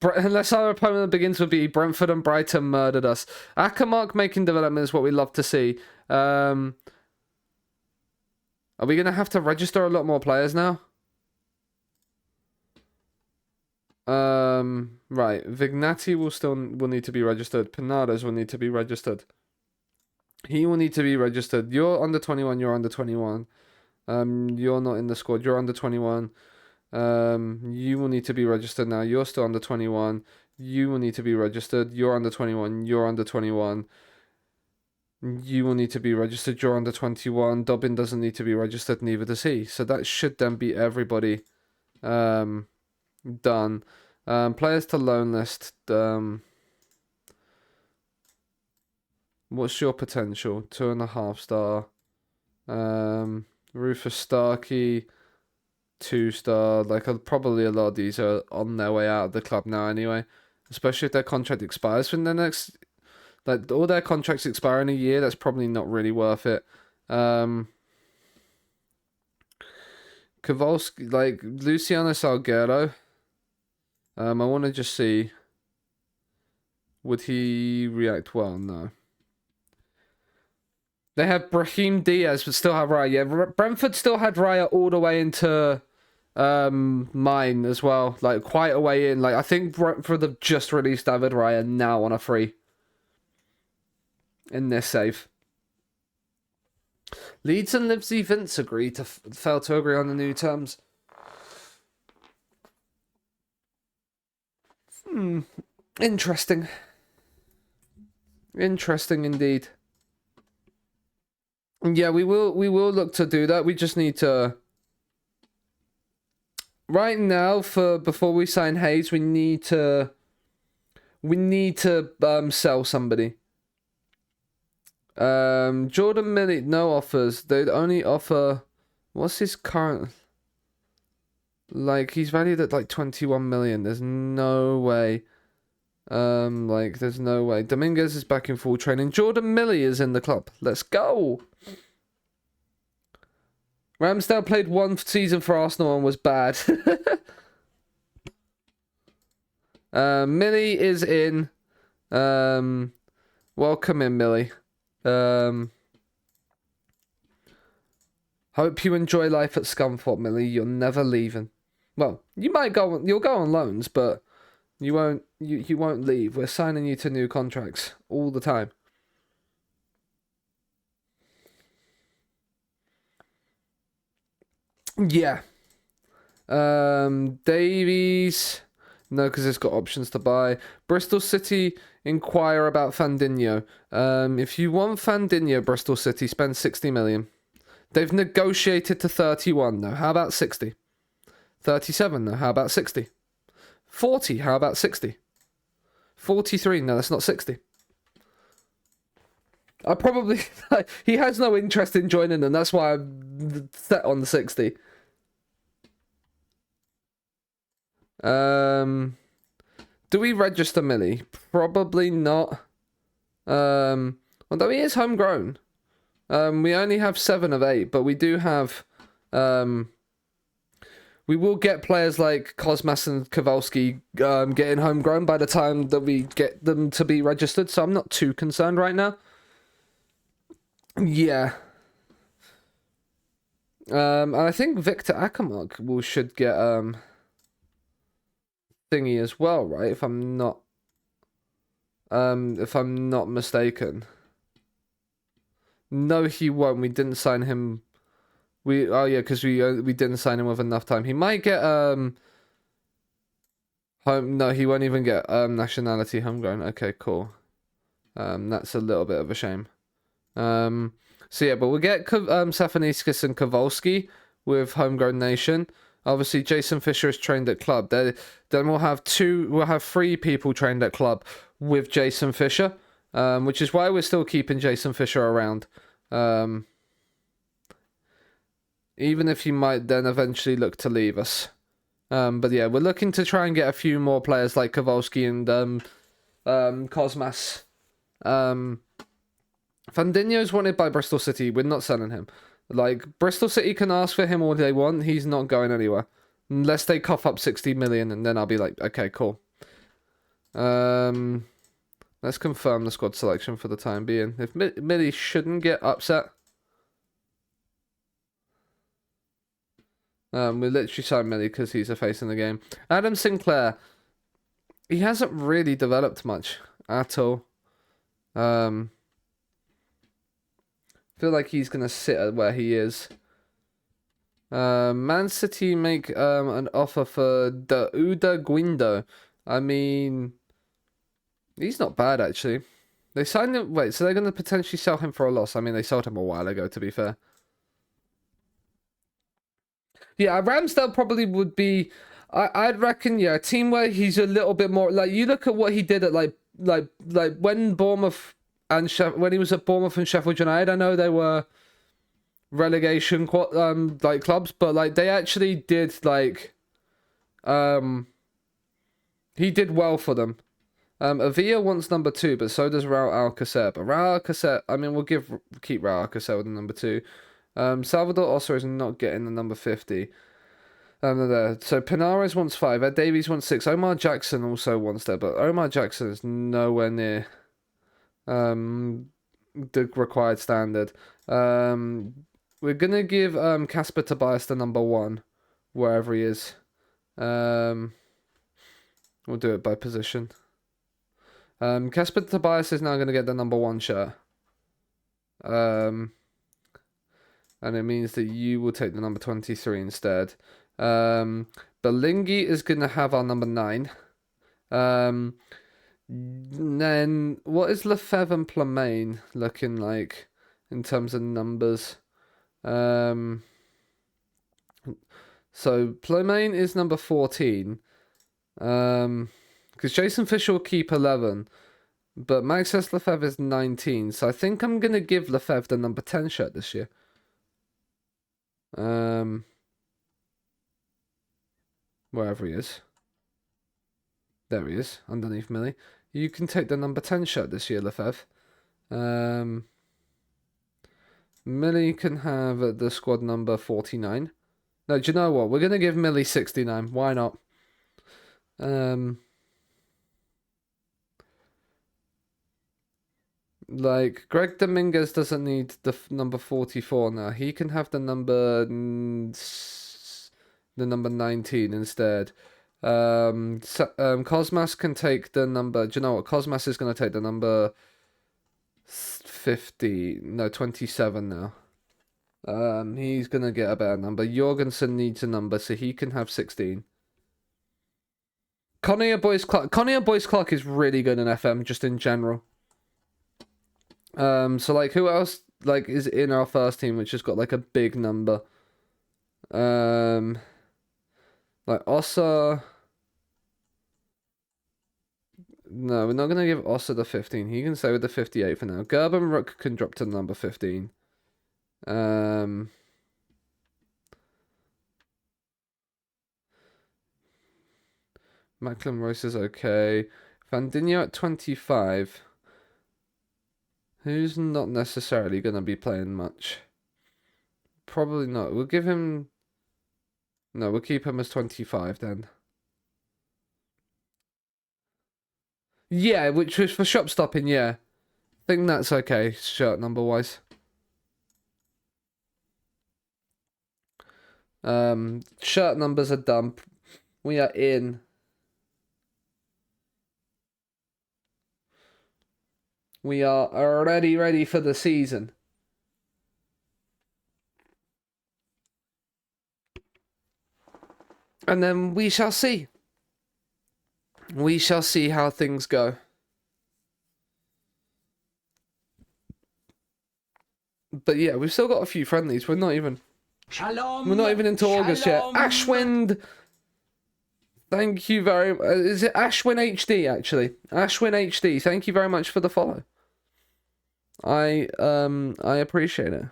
Unless our opponent begins with B, Brentford and Brighton murdered us. Akamark making development is what we love to see. Are we going to have to register a lot more players now? Right. Vignati will need to be registered. Pinadas will need to be registered. He will need to be registered. You're under 21, you're under 21. You're not in the squad, you're under 21. You will need to be registered now. You're still under 21. You will need to be registered. You're under 21. You're under 21. You will need to be registered. You're under 21. Dobbin doesn't need to be registered, neither does he. So that should then be everybody done. Players to loan list. What's your potential? 2.5 star. Rufus Starkey. 2-star. Like, probably a lot of these are on their way out of the club now anyway. Especially if their contract expires in the next... Like, all their contracts expire in a year. That's probably not really worth it. Kowalski, like, Luciano Salguero. I want to just see... Would he react well? No. They have Brahim Diaz, but still have Raya. Yeah, Brentford still had Raya all the way into mine as well. Like, quite a way in. Like, I think Brentford have just released David Raya now on a free. In this save. Leeds and Livesey Vince fail to agree on the new terms. Interesting. Interesting indeed. Yeah, we will look to do that. We just need to... Right now, before we sign Hayes, we need to sell somebody. Jordan Milley, no offers. They'd only offer... What's his current... Like, he's valued at like 21 million. There's no way. Like, there's no way. Dominguez is back in full training. Jordan Milley is in the club. Let's go! Ramsdale played one season for Arsenal and was bad. Millie is in. Welcome in, Millie. Hope you enjoy life at Scunthorpe, Millie. You're never leaving. Well, you'll go on loans, but you won't leave. We're signing you to new contracts all the time. Yeah. Davies. No, because it's got options to buy. Bristol City inquire about Fandinho. If you want Fandinho, Bristol City, spend 60 million. They've negotiated to 31 though. How about 60? 37 though. How about 60? 40. How about 60? 43. No, that's not 60. I probably... he has no interest in joining them. That's why I'm set on the 60. Do we register Millie? Probably not. Although he is homegrown. We only have 7 of 8, but we do have... we will get players like Kosmas and Kowalski getting homegrown by the time that we get them to be registered, so I'm not too concerned right now. Yeah. And I think Victor Akamark should get thingy as well, right? If I'm not mistaken. No, he won't. We didn't sign him. Oh yeah, because we didn't sign him with enough time. He might get home. No, he won't even get nationality homegrown. Okay, cool. That's a little bit of a shame. So yeah, but we'll get Safaniskas and Kowalski with homegrown nation. Obviously, Jason Fisher is trained at club. Then we'll have three people trained at club with Jason Fisher, which is why we're still keeping Jason Fisher around. Even if he might then eventually look to leave us. But yeah, we're looking to try and get a few more players like Kowalski and Cosmas. Fandinho's wanted by Bristol City. We're not selling him. Like, Bristol City can ask for him all they want. He's not going anywhere. Unless they cough up 60 million, and then I'll be like, okay, cool. Let's confirm the squad selection for the time being. If Millie shouldn't get upset. We literally signed Millie because he's a face in the game. Adam Sinclair. He hasn't really developed much at all. Feel like he's gonna sit at where he is. Man City make an offer for Uda Guindo. I mean, he's not bad actually. They signed him. Wait, so they're gonna potentially sell him for a loss? I mean, they sold him a while ago, to be fair. Yeah, Ramsdale probably would be. I'd reckon, yeah, a team where he's a little bit more like, you look at what he did at like when Bournemouth and when he was at Bournemouth and Sheffield United. I know they were relegation like clubs, but like they actually did like he did well for them. Avila wants number 2, but so does Raul Alcacer. But Raul Alcacer, I mean, we'll keep Raul Alcacer with the number 2. Salvador Ossa is not getting the number 50. There. So Pinares wants 5. Ed Davies wants 6. Omar Jackson also wants that, but Omar Jackson is nowhere near the required standard. We're gonna give Casper Tobias the number 1, wherever he is. We'll do it by position. Casper Tobias is now gonna get the number 1 shirt. And it means that you will take the number 23 instead. Belingi is gonna have our number 9. Then what is Lefebvre and Plamain looking like in terms of numbers? So Plamain is number 14. Because Jason Fisher will keep 11. But Maxence Lefebvre is 19. So I think I'm gonna give Lefebvre the number 10 shirt this year. Wherever he is. There he is, underneath Millie. You can take the number 10 shirt this year, Lefebvre. Millie can have the squad number 49. No, do you know what? We're going to give Millie 69. Why not? Like, Greg Dominguez doesn't need the number 44 now. He can have the number 19 instead. Cosmas can take the number. Do you know what? Cosmas is going to take the number 50. No, 27 now. He's going to get a better number. Jorgensen needs a number, so he can have 16. Connie Boyce Clark is really good in FM, just in general. So like, who else like is in our first team, which has got like a big number? Like Ossa. No, we're not gonna give Ossa the 15. He can stay with the 58 for now. Gerben Rook can drop to number 15. Macklin Royce is okay. Fandinho at 25. Who's not necessarily gonna be playing much. Probably not. We'll give him. No, we'll keep him as 25 then. Yeah, which was for shop stopping, yeah. I think that's okay, shirt number wise. Shirt numbers are done. We are in. We are already ready for the season. And then we shall see. We shall see how things go. But yeah, we've still got a few friendlies. We're not even into August yet. Ashwind, thank you very much. Is it Ashwin HD actually? Ashwin HD, thank you very much for the follow. I appreciate it.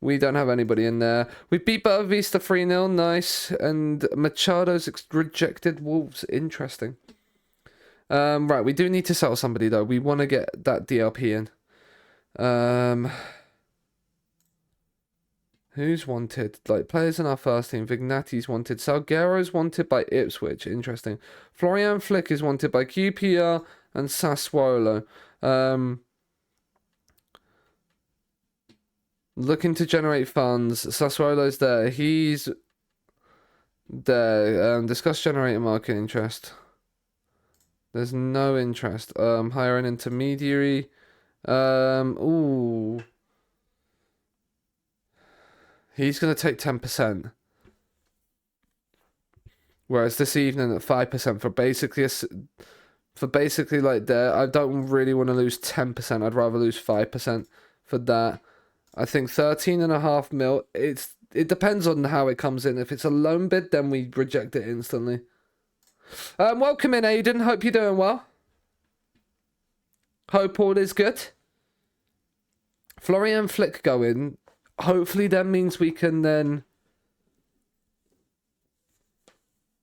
We don't have anybody in there. We beat Bella Vista 3-0, nice. And Machado's rejected Wolves, interesting. Right, we do need to sell somebody though. We want to get that DLP in. Who's wanted? Like, players in our first team. Vignati's wanted. Salguero's wanted by Ipswich, interesting. Florian Flick is wanted by QPR and Sassuolo. Looking to generate funds. Sassuolo's there. He's there. Discuss generating market interest. There's no interest. Hire an intermediary. Ooh. He's going to take 10%. Whereas this evening at 5% for basically like there, I don't really want to lose 10%. I'd rather lose 5% for that. I think 13.5 mil. It depends on how it comes in. If it's a loan bid, then we reject it instantly. Welcome in, Aiden. Hope you're doing well. Hope all is good. Florian Flick going. Hopefully that means we can then...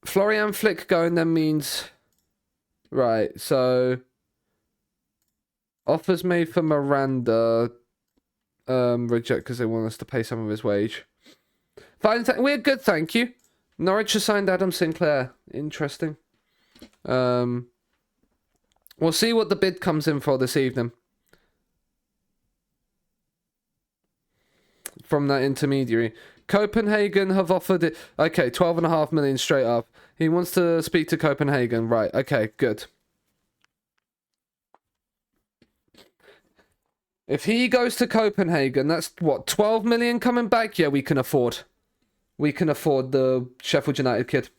Florian Flick going then means... Right, so... Offers made for Miranda... reject because they want us to pay some of his wage. Fine, we're good, thank you. Norwich has signed Adam Sinclair. Interesting. We'll see what the bid comes in for this evening. From that intermediary. Copenhagen have offered it. Okay, 12.5 million straight up. He wants to speak to Copenhagen. Right, okay, good. If he goes to Copenhagen, that's what, 12 million coming back? Yeah, we can afford. We can afford the Sheffield United kid.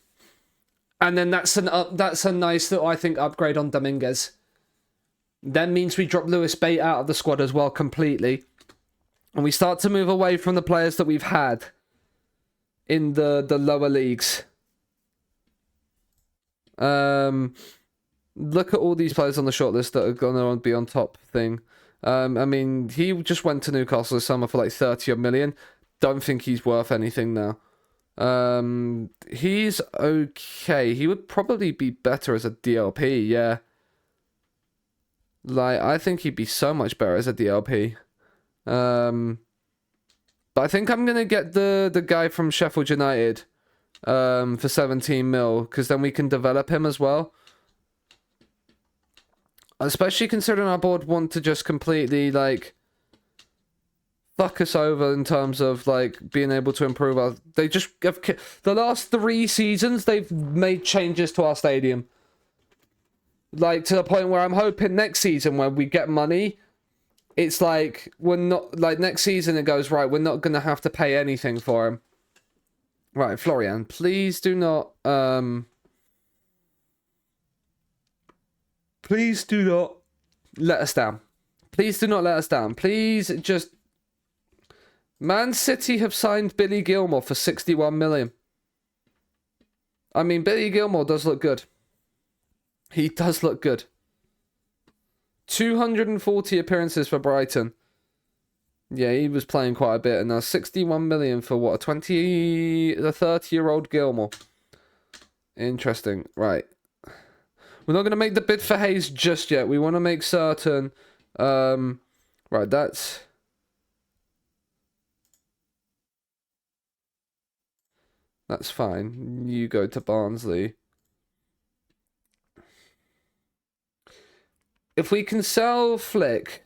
And then that's a nice little, I think, upgrade on Dominguez. That means we drop Lewis Bate out of the squad as well completely. And we start to move away from the players that we've had in the lower leagues. Look at all these players on the shortlist that are going to be on top thing. I mean, he just went to Newcastle this summer for like 30 million. Don't think he's worth anything now. He's okay. He would probably be better as a DLP, yeah. Like, I think he'd be so much better as a DLP. But I think I'm going to get the guy from Sheffield United for 17 mil, because then we can develop him as well. Especially considering our board want to just completely, like, fuck us over in terms of, like, being able to improve our... They just have... The last 3 seasons, they've made changes to our stadium. Like, to the point where I'm hoping next season when we get money, it's like, we're not... Like, next season it goes, right, we're not going to have to pay anything for him. Right, Florian, please do not... Please do not let us down. Please do not let us down. Please just... Man City have signed Billy Gilmore for 61 million. I mean, Billy Gilmore does look good. He does look good. 240 appearances for Brighton. Yeah, he was playing quite a bit. And now 61 million for what? A 30-year-old Gilmore. Interesting. Right. We're not going to make the bid for Hayes just yet. We want to make certain... right, that's... That's fine. You go to Barnsley. If we can sell Flick...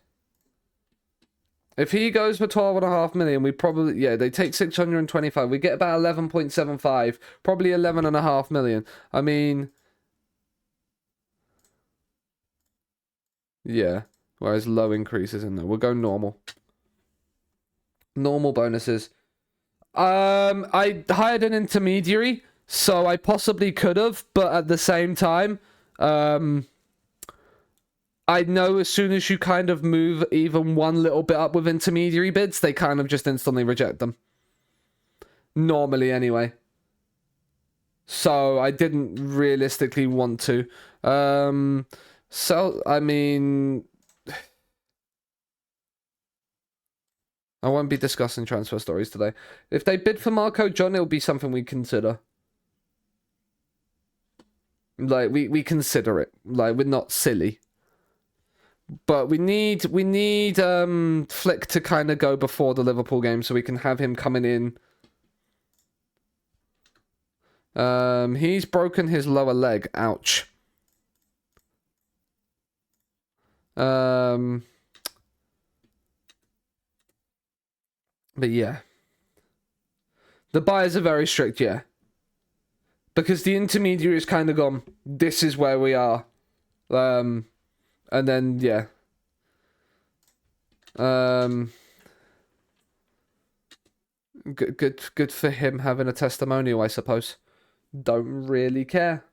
If he goes for 12.5 million, we probably... Yeah, they take 625. We get about 11.75. Probably 11.5 million. I mean... Yeah. Whereas low increases in there. We'll go normal. Normal bonuses. I hired an intermediary, so I possibly could have, but at the same time, I know as soon as you kind of move even one little bit up with intermediary bids, they kind of just instantly reject them. Normally, anyway. So I didn't realistically want to. So, I mean, I won't be discussing transfer stories today. If they bid for Marco John, it'll be something we consider. Like, we consider it. Like, we're not silly. But we need Flick to kind of go before the Liverpool game so we can have him coming in. He's broken his lower leg. Ouch. But yeah. The buyers are very strict, yeah. Because the intermediary has kind of gone, this is where we are. And then, yeah. Good for him having a testimonial, I suppose. Don't really care.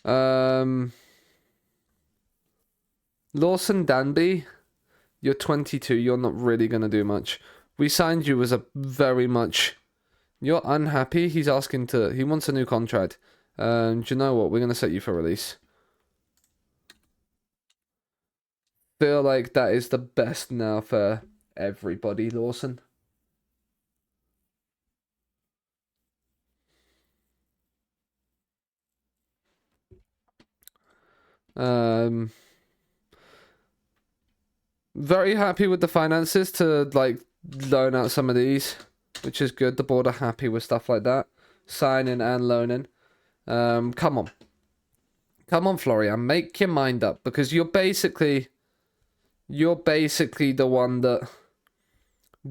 Lawson Danby, you're 22. You're not really gonna do much. We signed you as a very much. You're unhappy. He's asking to. He wants a new contract. Do you know what? We're gonna set you for release. Feel like that is the best now for everybody, Lawson. Very happy with the finances to like loan out some of these, which is good. The board are happy with stuff like that, signing and loaning. Come on, Florian, make your mind up because you're basically the one that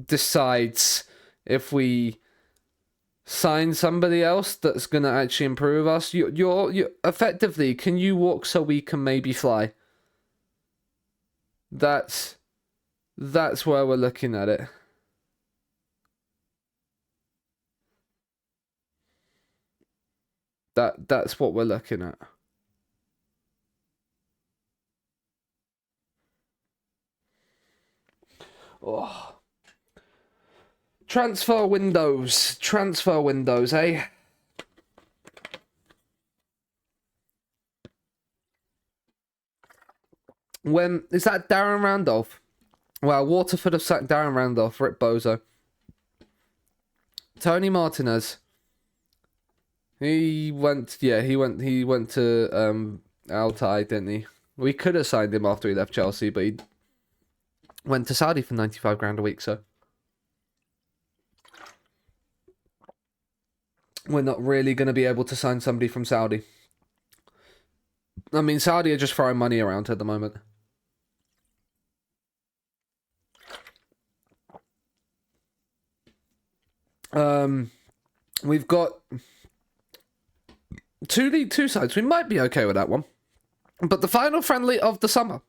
decides if we sign somebody else that's gonna actually improve us. You're effectively, can you walk so we can maybe fly? That's where we're looking at it. That's what we're looking at. Oh. Transfer windows, eh? When is that Darren Randolph? Well, Waterford have sacked Darren Randolph, Rip Bozo. Tony Martinez. He went to Altai, didn't he? We could have signed him after he left Chelsea, but he went to Saudi for 95 grand a week, so we're not really going to be able to sign somebody from Saudi. I mean, Saudi are just throwing money around at the moment. We've got two sides. We might be okay with that one. But the final friendly of the summer.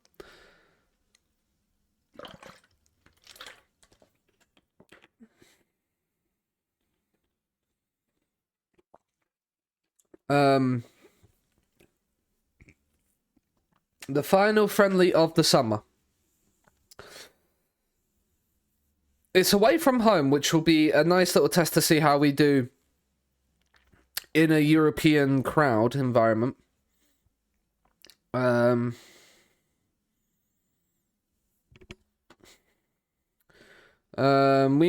The final friendly of the summer. It's away from home, which will be a nice little test to see how we do in a European crowd environment. We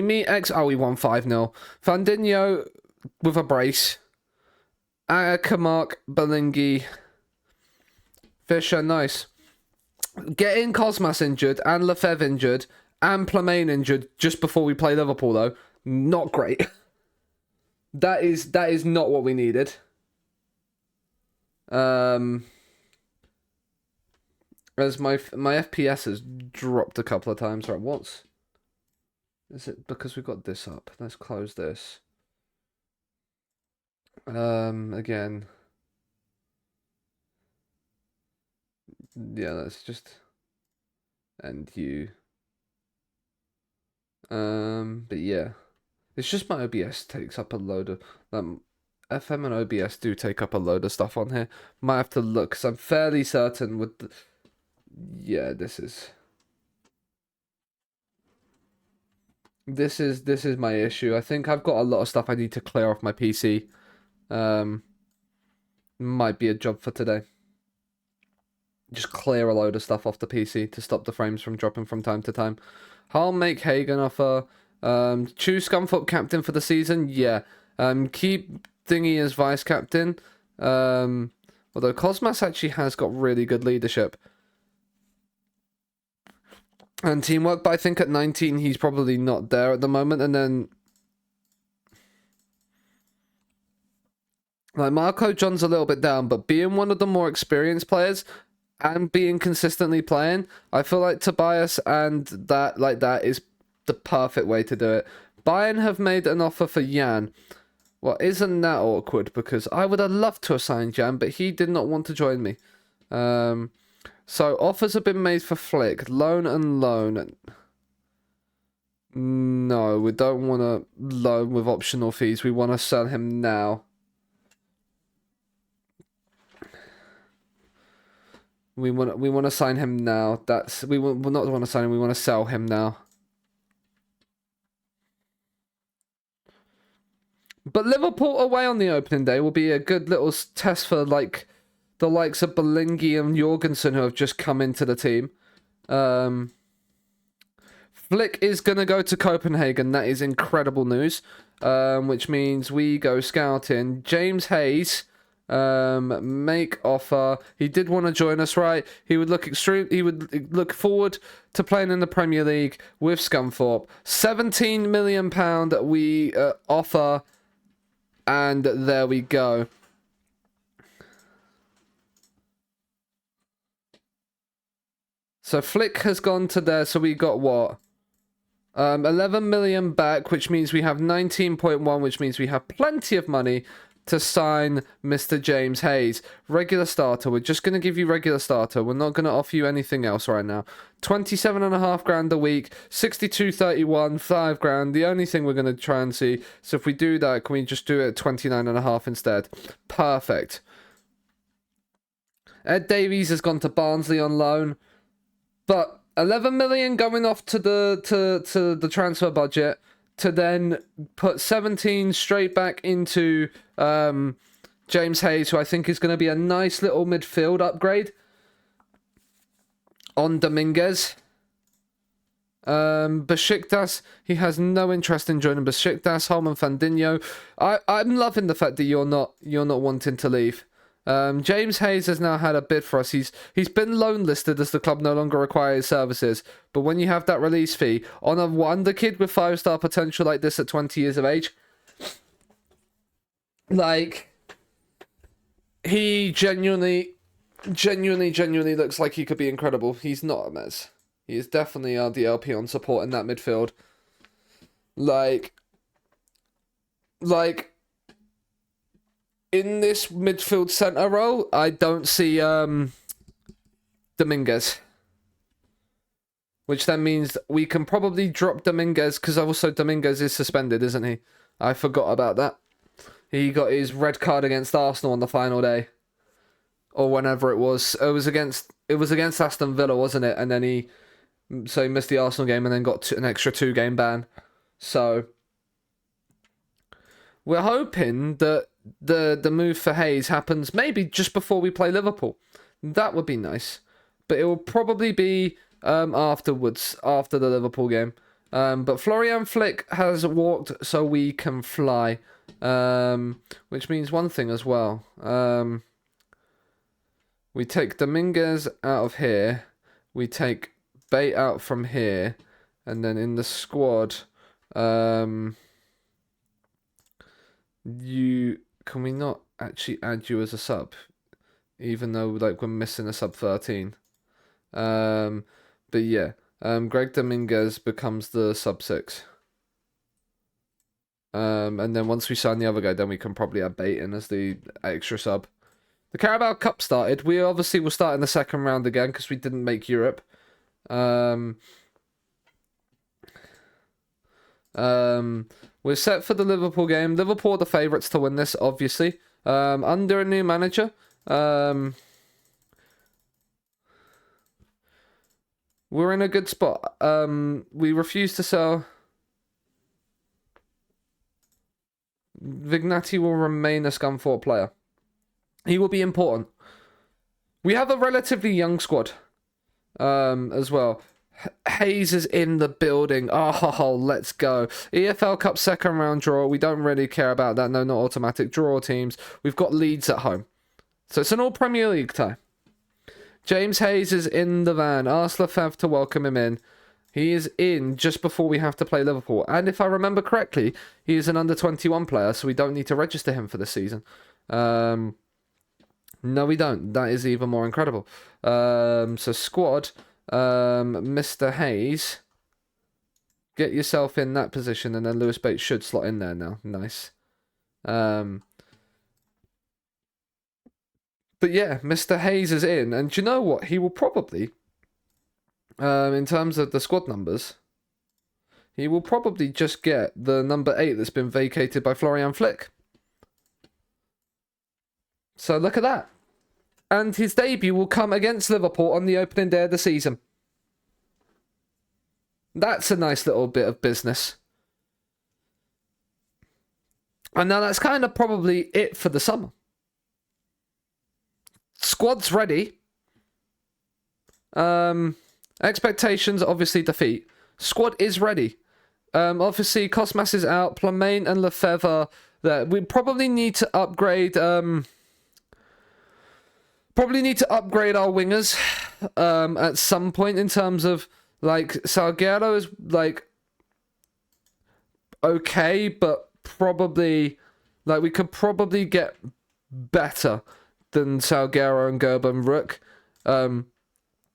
meet we won 5-0. Fandinho with a brace. Kamark, Belingi, Fisher, nice. Getting Cosmas injured and Lefebvre injured and Plamain injured just before we play Liverpool, though, not great. That is not what we needed. As my FPS has dropped a couple of times. Right, what's... Is it because we've got this up? Let's close this. Again. Yeah, let's just end you. But yeah, it's just my OBS takes up a load of FM and OBS do take up a load of stuff on here. Might have to look because I'm fairly certain with yeah, this is my issue. I think I've got a lot of stuff I need to clear off my PC. Might be a job for today. Just clear a load of stuff off the PC to stop the frames from dropping from time to time. I'll make Hagen offer. Choose Scunthorpe captain for the season. Yeah. Keep Thingy as vice captain. Although Cosmas actually has got really good leadership and teamwork, but I think at 19 he's probably not there at the moment. And then like Marco John's a little bit down, but being one of the more experienced players and being consistently playing, I feel like Tobias and that is the perfect way to do it. Bayern have made an offer for Jan. Well, isn't that awkward? Because I would have loved to have signed Jan, but he did not want to join me. So offers have been made for Flick, loan and loan. No, we don't want to loan with optional fees. We want to sell him now. We want to sign him now. We not want to sign him. We want to sell him now. But Liverpool away on the opening day will be a good little test for like the likes of Belingi and Jorgensen who have just come into the team. Flick is going to go to Copenhagen. That is incredible news. Which means we go scouting. James Hayes, make offer. He did want to join us, right? He would look forward to playing in the Premier League with Scunthorpe. £17 million we offer, and there we go. So Flick has gone to there. So we got what? 11 million back, which means we have 19.1, which means we have plenty of money to sign Mr. James Hayes. Regular starter. We're just going to give you regular starter. We're not going to offer you anything else right now. 27.5 grand a week, 62.31, 5 grand. The only thing we're going to try and see. So if we do that, can we just do it at 29.5 instead? Perfect. Ed Davies has gone to Barnsley on loan. But 11 million going off to the transfer budget to then put 17 straight back into James Hayes, who I think is going to be a nice little midfield upgrade on Dominguez. Besiktas, he has no interest in joining Besiktas. Holman Fandinho, I'm loving the fact that you're not wanting to leave. James Hayes has now had a bid for us. He's been loan listed as the club no longer requires services. But when you have that release fee on a wonder kid with 5-star potential like this at 20 years of age, like he genuinely looks like he could be incredible. He's not a mess. He is definitely our DLP on support in that midfield. Like in this midfield centre role, I don't see Dominguez. Which then means we can probably drop Dominguez, because also Dominguez is suspended, isn't he? I forgot about that. He got his red card against Arsenal on the final day. Or whenever it was. It was against Aston Villa, wasn't it? And then he missed the Arsenal game and then got an extra 2-game ban. So we're hoping that the move for Hayes happens maybe just before we play Liverpool. That would be nice. But it will probably be afterwards, after the Liverpool game. But Florian Flick has walked so we can fly. Which means one thing as well. We take Dominguez out of here. We take Bate out from here. And then in the squad, can we not actually add you as a sub? Even though we're missing a sub 13. But yeah. Greg Dominguez becomes the sub 6. And then once we sign the other guy, then we can probably add Bate in as the extra sub. The Carabao Cup started. We obviously will start in the second round again because we didn't make Europe. We're set for the Liverpool game. Liverpool are the favourites to win this, obviously. Under a new manager. We're in a good spot. We refuse to sell. Vignati will remain a Scunthorpe player. He will be important. We have a relatively young squad as well. Hayes is in the building. Oh, let's go. EFL Cup second round draw. We don't really care about that. No, not automatic draw teams. We've got Leeds at home. So it's an all Premier League tie. James Hayes is in the van. Ask Lefebvre to welcome him in. He is in just before we have to play Liverpool. And if I remember correctly, he is an under-21 player, so we don't need to register him for this season. No, we don't. That is even more incredible. So squad, Mr. Hayes, get yourself in that position, and then Lewis Bates should slot in there now. Nice. But yeah, Mr. Hayes is in, and do you know what? He will probably, in terms of the squad numbers, he will probably just get the number 8 that's been vacated by Florian Flick. So look at that. And his debut will come against Liverpool on the opening day of the season. That's a nice little bit of business. And now that's kind of probably it for the summer. Squad's ready. Expectations, obviously defeat. Squad is ready. Obviously, Cosmas is out. Plamain and Lefebvre there. We probably need to upgrade. Probably need to upgrade our wingers. At some point in terms of like Salguero is like okay, but probably like we could probably get better than Salguero and Gerben Rook.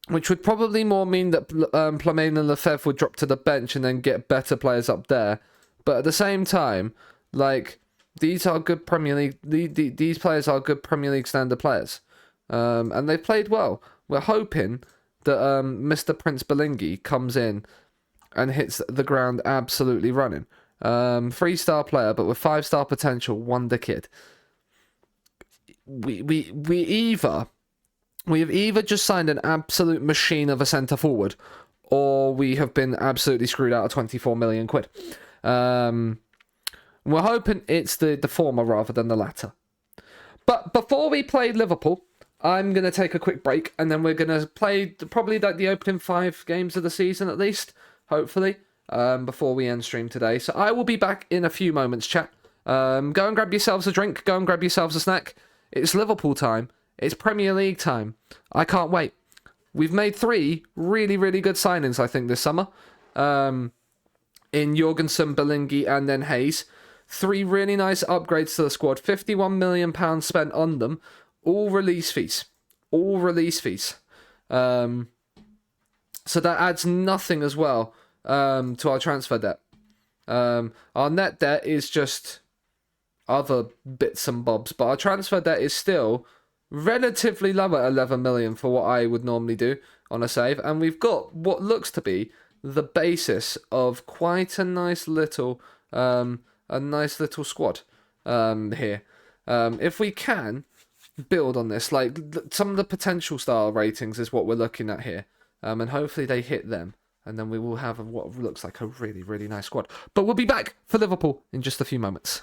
Which would probably more mean that Plamain and Lefebvre would drop to the bench and then get better players up there. But at the same time, like, these are good Premier League... These players are good Premier League standard players. And they've played well. We're hoping that Mr. Prince Bellingi comes in and hits the ground absolutely running. 3-star player, but with 5-star potential, wonder kid. We have either just signed an absolute machine of a centre forward, or we have been absolutely screwed out of 24 million quid. We're hoping it's the former rather than the latter. But before we play Liverpool, I'm going to take a quick break, and then we're going to play probably like the opening 5 games of the season at least, hopefully, before we end stream today. So I will be back in a few moments, chat. Go and grab yourselves a drink, go and grab yourselves a snack. It's Liverpool time. It's Premier League time. I can't wait. We've made 3 really, really good signings, I think, this summer. In Jorgensen, Bellingi, and then Hayes. 3 really nice upgrades to the squad. £51 million spent on them. All release fees. All release fees. So that adds nothing as well to our transfer debt. Our net debt is just other bits and bobs. But our transfer debt is still relatively low at 11 million for what I would normally do on a save, and we've got what looks to be the basis of quite a nice little squad here. If we can build on this, like some of the potential star ratings is what we're looking at here, and hopefully they hit them, and then we will have what looks like a really, really nice squad. But we'll be back for Liverpool in just a few moments.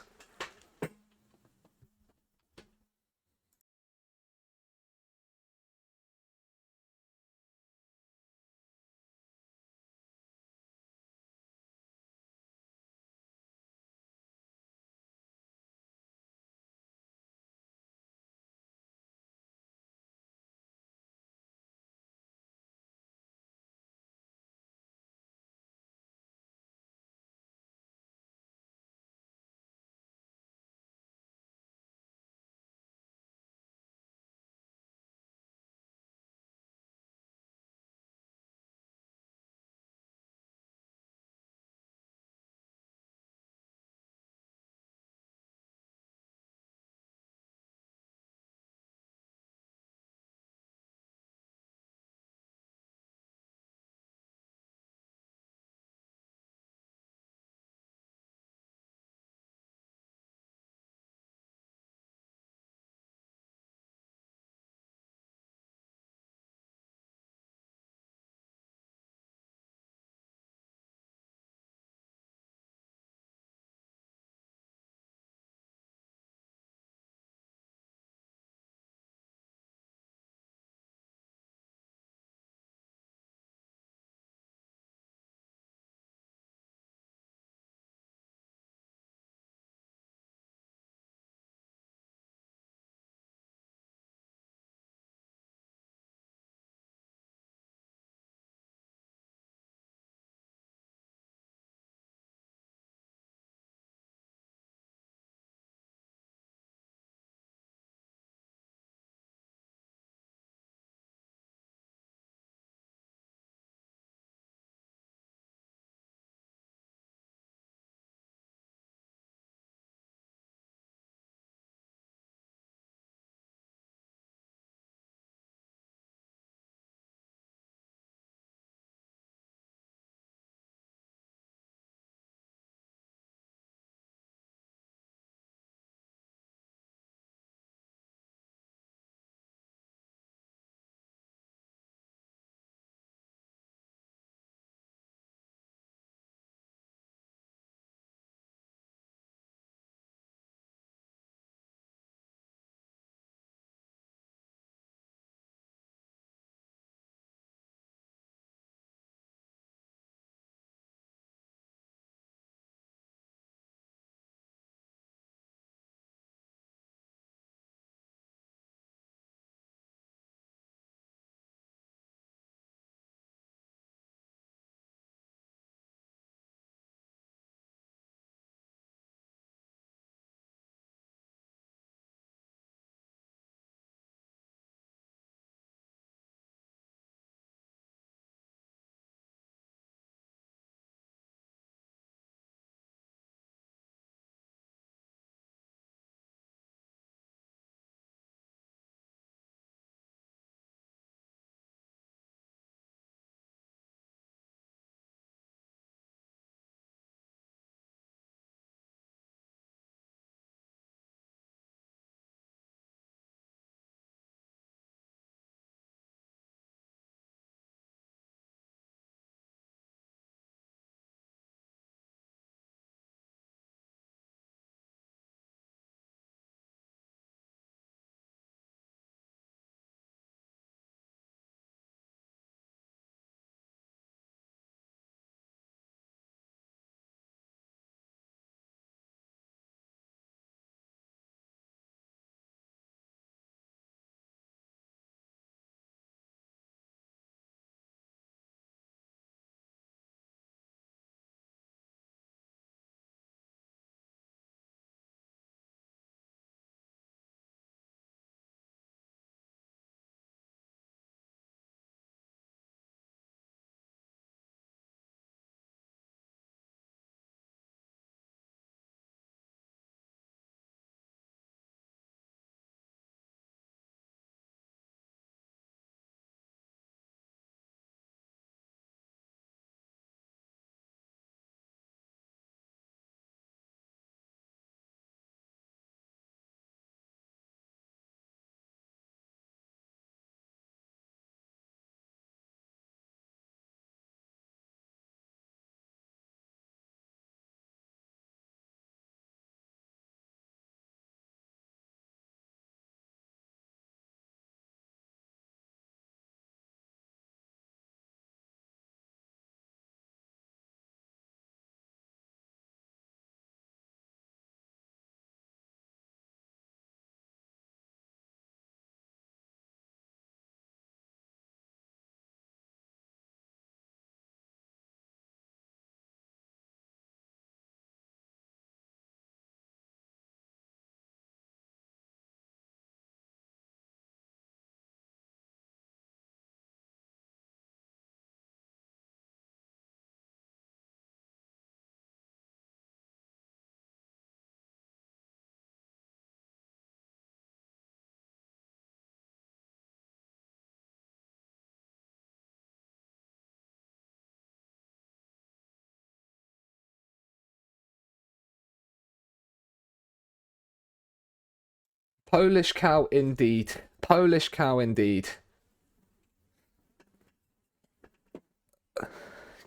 Polish cow indeed. Polish cow indeed.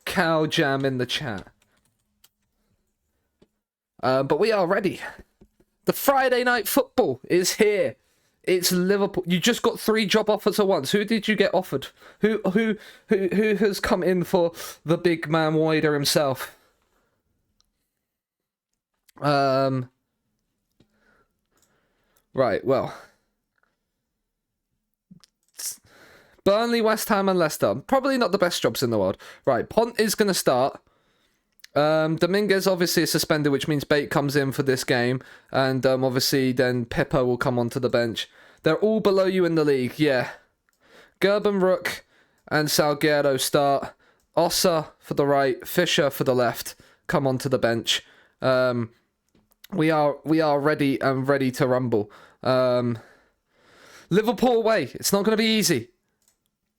Cow jam in the chat. But we are ready. The Friday night football is here. It's Liverpool. You just got 3 job offers at once. Who did you get offered? Who has come in for the big man wider himself? Right, well. Burnley, West Ham and Leicester. Probably not the best jobs in the world. Right, Pont is going to start. Dominguez obviously is suspended, which means Bate comes in for this game. And obviously then Pippa will come onto the bench. They're all below you in the league, yeah. Gerben Rook and Salguero start. Ossa for the right, Fisher for the left. Come onto the bench. We are ready and ready to rumble. Liverpool away. It's not going to be easy.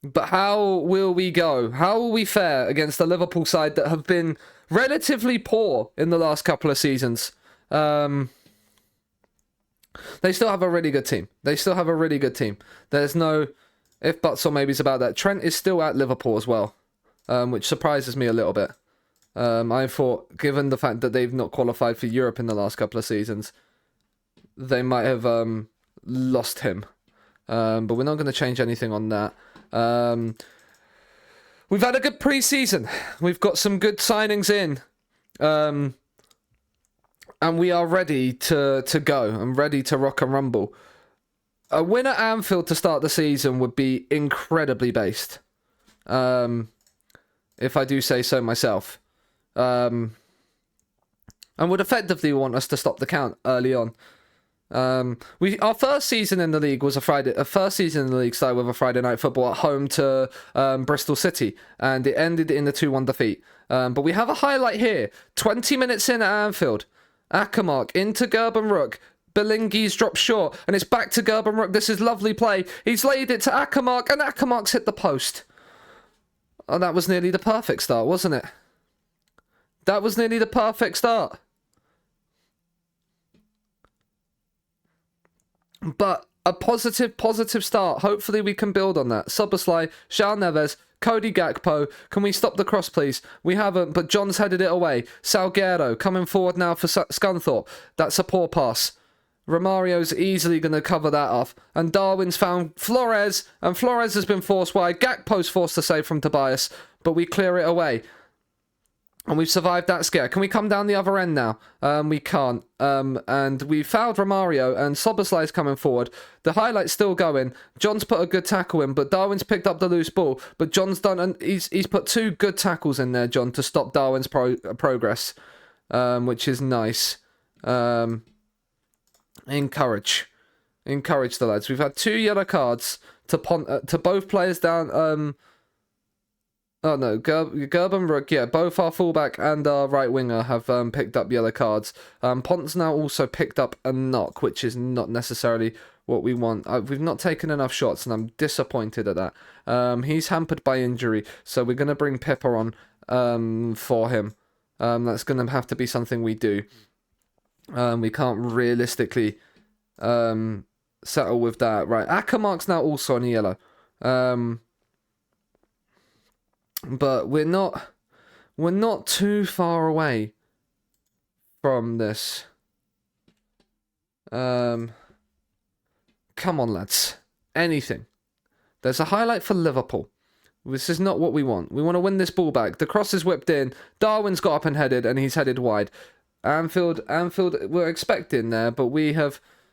But how will we go? How will we fare against the Liverpool side that have been relatively poor in the last couple of seasons? They still have a really good team. There's no if, buts, or maybes about that. Trent is still at Liverpool as well, which surprises me a little bit. I thought, given the fact that they've not qualified for Europe in the last couple of seasons, they might have lost him. But we're not going to change anything on that. We've had a good pre-season. We've got some good signings in. And we are ready to go and ready to rock and rumble. A win at Anfield to start the season would be incredibly based. If I do say so myself. And would effectively want us to stop the count early on. Our first season in the league was first season in the league started with a Friday night football at home to Bristol City, and it ended in a 2-1 defeat. But we have a highlight here. 20 minutes in at Anfield. Akamark into Gerben Rook. Belingi's dropped short, and it's back to Gerben Rook. This is lovely play. He's laid it to Akamark, and Akamark's hit the post. Oh, that was nearly the perfect start, wasn't it? That was nearly the perfect start. But a positive start. Hopefully we can build on that. Soboslai, João Neves, Cody Gakpo. Can we stop the cross, please? We haven't, but John's headed it away. Salguero coming forward now for Scunthorpe. That's a poor pass. Romario's easily going to cover that off. And Darwin's found Flores, and Flores has been forced wide. Gakpo's forced to save from Tobias, but we clear it away. And we've survived that scare. Can we come down the other end now? We can't. And we fouled Romario, and Soboslai's coming forward. The highlight's still going. John's put a good tackle in, but Darwin's picked up the loose ball. But John's done, and he's put 2 good tackles in there, John, to stop Darwin's progress, which is nice. Encourage the lads. We've had 2 yellow cards to both players down. Oh no, Gerben Rook, yeah, both our fullback and our right winger have picked up yellow cards. Pont's now also picked up a knock, which is not necessarily what we want. We've not taken enough shots, and I'm disappointed at that. He's hampered by injury, so we're going to bring Pippa on for him. That's going to have to be something we do. We can't realistically settle with that. Right, Akamark's now also on yellow. But we're not too far away from this. Come on, lads. Anything. There's a highlight for Liverpool. This is not what we want. We want to win this ball back. The cross is whipped in. Darwin's got up and headed, and he's headed wide. Anfield, we're expecting there, but we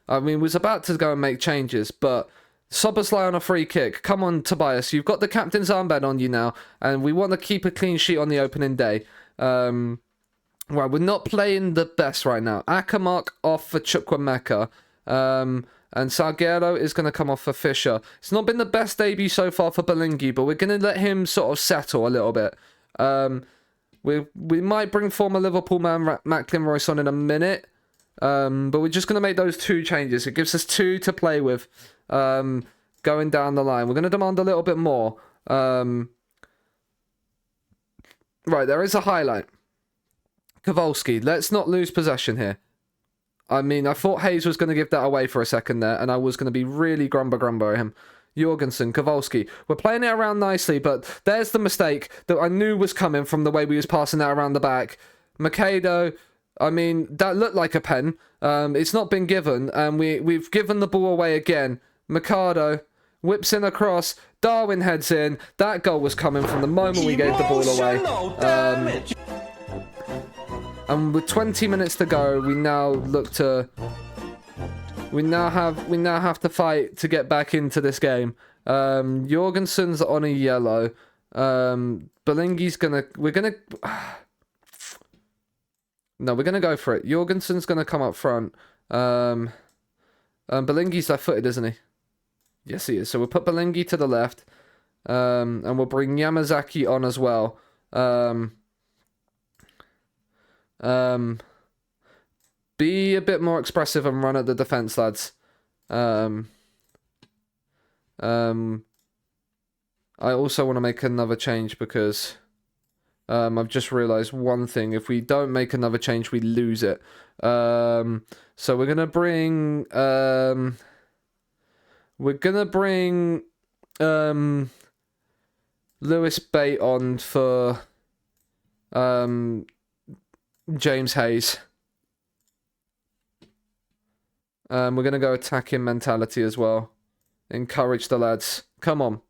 was about to go and make changes, but Soboslai on a free kick. Come on, Tobias. You've got the captain's armband on you now, and we want to keep a clean sheet on the opening day. Right, we're not playing the best right now. Akamark off for Chukwuemeka. And Salguero is going to come off for Fisher. It's not been the best debut so far for Belingi, but we're going to let him sort of settle a little bit. We might bring former Liverpool man Macklin Royce on in a minute. But we're just going to make those 2 changes. It gives us 2 to play with. Going down the line, we're going to demand a little bit more. Right, there is a highlight. Kowalski, let's not lose possession here. I mean, I thought Hayes was going to give that away for a second there, and I was going to be really grumbo at him. Jorgensen, Kowalski. We're playing it around nicely, but there's the mistake that I knew was coming from the way we was passing that around the back. Makado, I mean, that looked like a pen. It's not been given, and we've given the ball away again. Mikado whips in across. Darwin heads in. That goal was coming from the moment we gave the ball away. And with 20 minutes to go, we now look to... We now have to fight to get back into this game. Jorgensen's on a yellow. Belingi's gonna... We're gonna... No, we're gonna go for it. Jorgensen's gonna come up front. Belingi's left-footed, isn't he? Yes, he is. So we'll put Belingi to the left. And we'll bring Yamazaki on as well. Be a bit more expressive and run at the defense, lads. I also want to make another change because I've just realized one thing. If we don't make another change, we lose it. So we're gonna bring Lewis Bate on for James Hayes. We're going to go attacking mentality as well. Encourage the lads. Come on.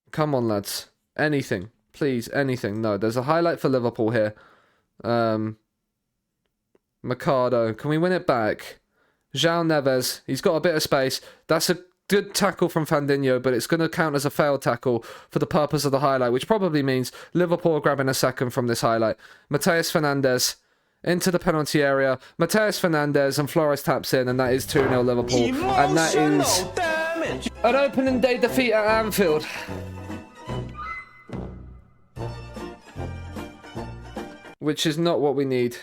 Come on, lads. Anything. Please, anything. No, there's a highlight for Liverpool here. Mikado. Can we win it back? João Neves. He's got a bit of space. That's a good tackle from Fandinho, but it's going to count as a failed tackle for the purpose of the highlight, which probably means Liverpool are grabbing a second from this highlight. Mateus Fernandes into the penalty area. Mateus Fernandes and Flores taps in, and that is 2-0 Liverpool. And that is an opening day defeat at Anfield. Which is not what we need.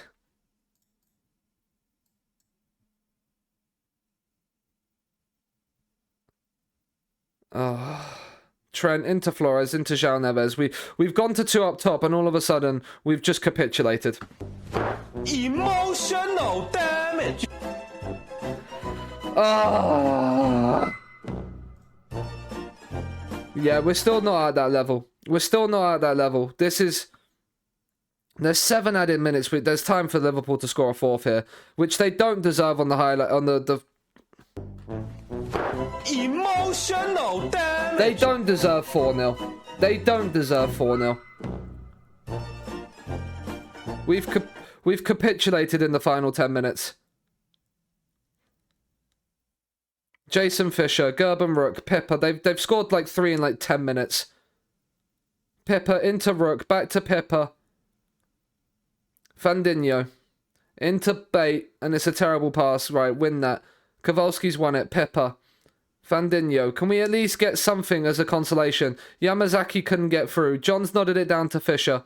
Trent into Flores, into João Neves. We've gone to 2 up top, and all of a sudden, we've just capitulated. Emotional damage. Yeah, we're still not at that level. We're still not at that level. There's 7 added minutes. There's time for Liverpool to score a 4th here, which they don't deserve on the highlight on the emotional damage. They don't deserve 4-0. They don't deserve 4-0. We've capitulated in the final 10 minutes. Jason Fisher, Gerben Rook, Pippa. They've scored like 3 in like 10 minutes. Pippa into Rook, back to Pippa. Fandinho into Bate, and it's a terrible pass. Right, win that. Kowalski's won it. Pippa. Fandinho. Can we at least get something as a consolation? Yamazaki couldn't get through. John's nodded it down to Fisher.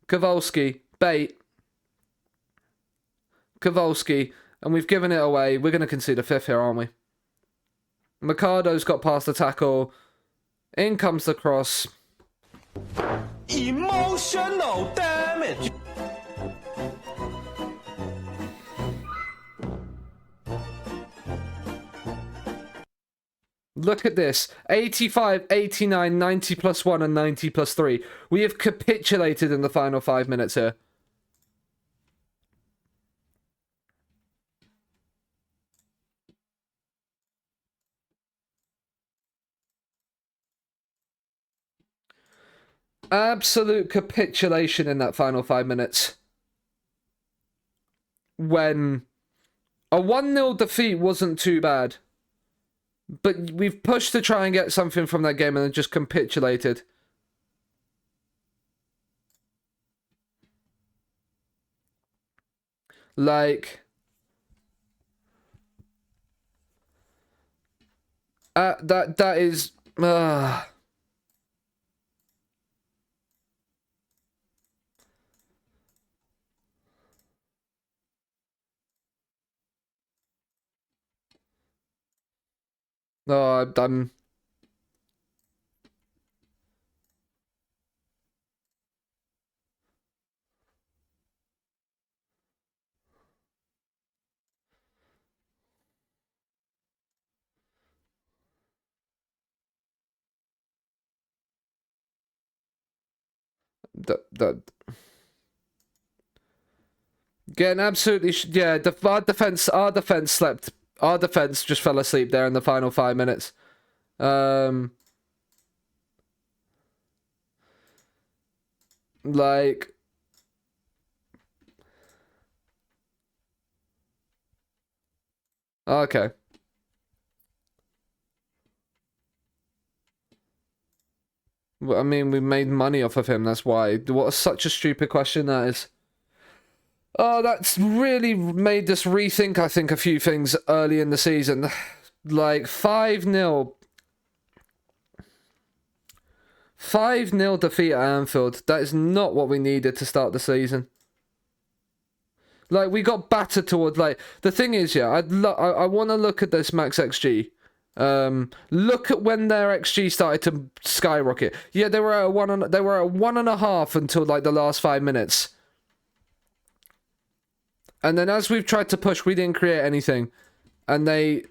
Kowalski. Bate. Kowalski. And we've given it away. We're going to concede a 5th here, aren't we? Mikado's got past the tackle. In comes the cross. Emotional damage. Look at this. 85, 89, 90 plus 1 and 90 plus 3. We have capitulated in the final 5 minutes here. Absolute capitulation in that final 5 minutes. When a 1-0 defeat wasn't too bad. But we've pushed to try and get something from that game and then just capitulated. Like... that is... No, I'm... that getting absolutely yeah. Our defense slept. Our defense just fell asleep there in the final 5 minutes. Like. Okay. Well, I mean, we made money off of him. That's why. What such a stupid question that is. Oh, that's really made us rethink, I think, a few things early in the season. Like 5-0. 5-0 defeat at Anfield. That is not what we needed to start the season. Like, we got battered toward, like, the thing is, yeah, I want to look at this max XG. Look at when their XG started to skyrocket. Yeah, they were at 1.5 until, like, the last 5 minutes. And then as we've tried to push, we didn't create anything. And they...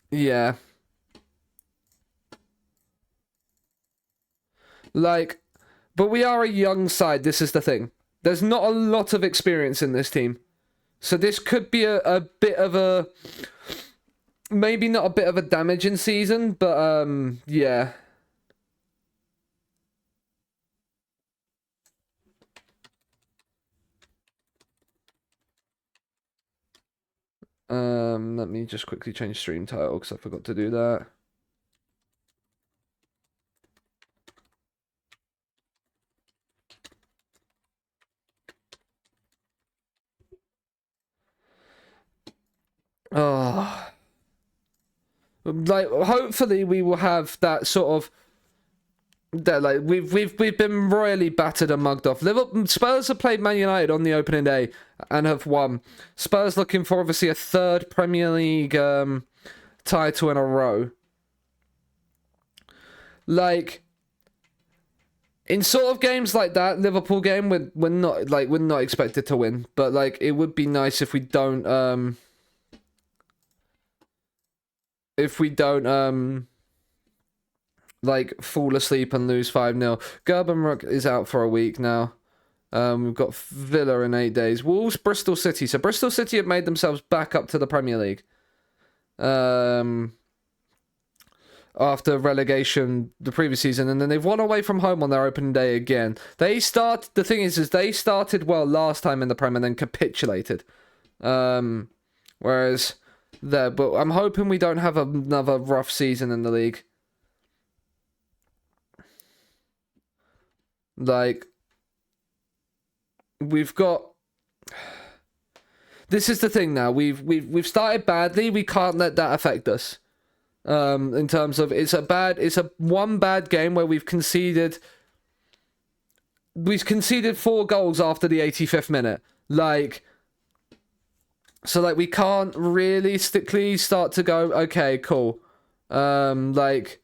Yeah. Like, but we are a young side, this is the thing. There's not a lot of experience in this team. So this could be a bit of a... Maybe not a bit of a damaging season, but, yeah. Let me just quickly change stream title, because I forgot to do that. Oh... Like, hopefully we will have that sort of that, like, we've been royally battered and mugged off. Liverpool, Spurs have played Man United on the opening day and have won. Spurs looking for obviously a third Premier League title in a row. Like, in sort of games like that, Liverpool game, we're not expected to win, but like it would be nice if we don't like fall asleep and lose 5-0. Gerbenrock is out for a week now. We've got Villa in 8 days. Wolves, Bristol City. So Bristol City have made themselves back up to the Premier League. After relegation the previous season, and then they've won away from home on their opening day again. The thing is they started well last time in the Prem and then capitulated. Whereas but I'm hoping we don't have another rough season in the league. Like, we've got... This is the thing now. We've started badly. We can't let that affect us. In terms of it's a one bad game where we've conceded 4 goals after the 85th minute. Like, so like we can't realistically start to go, okay, cool. Like,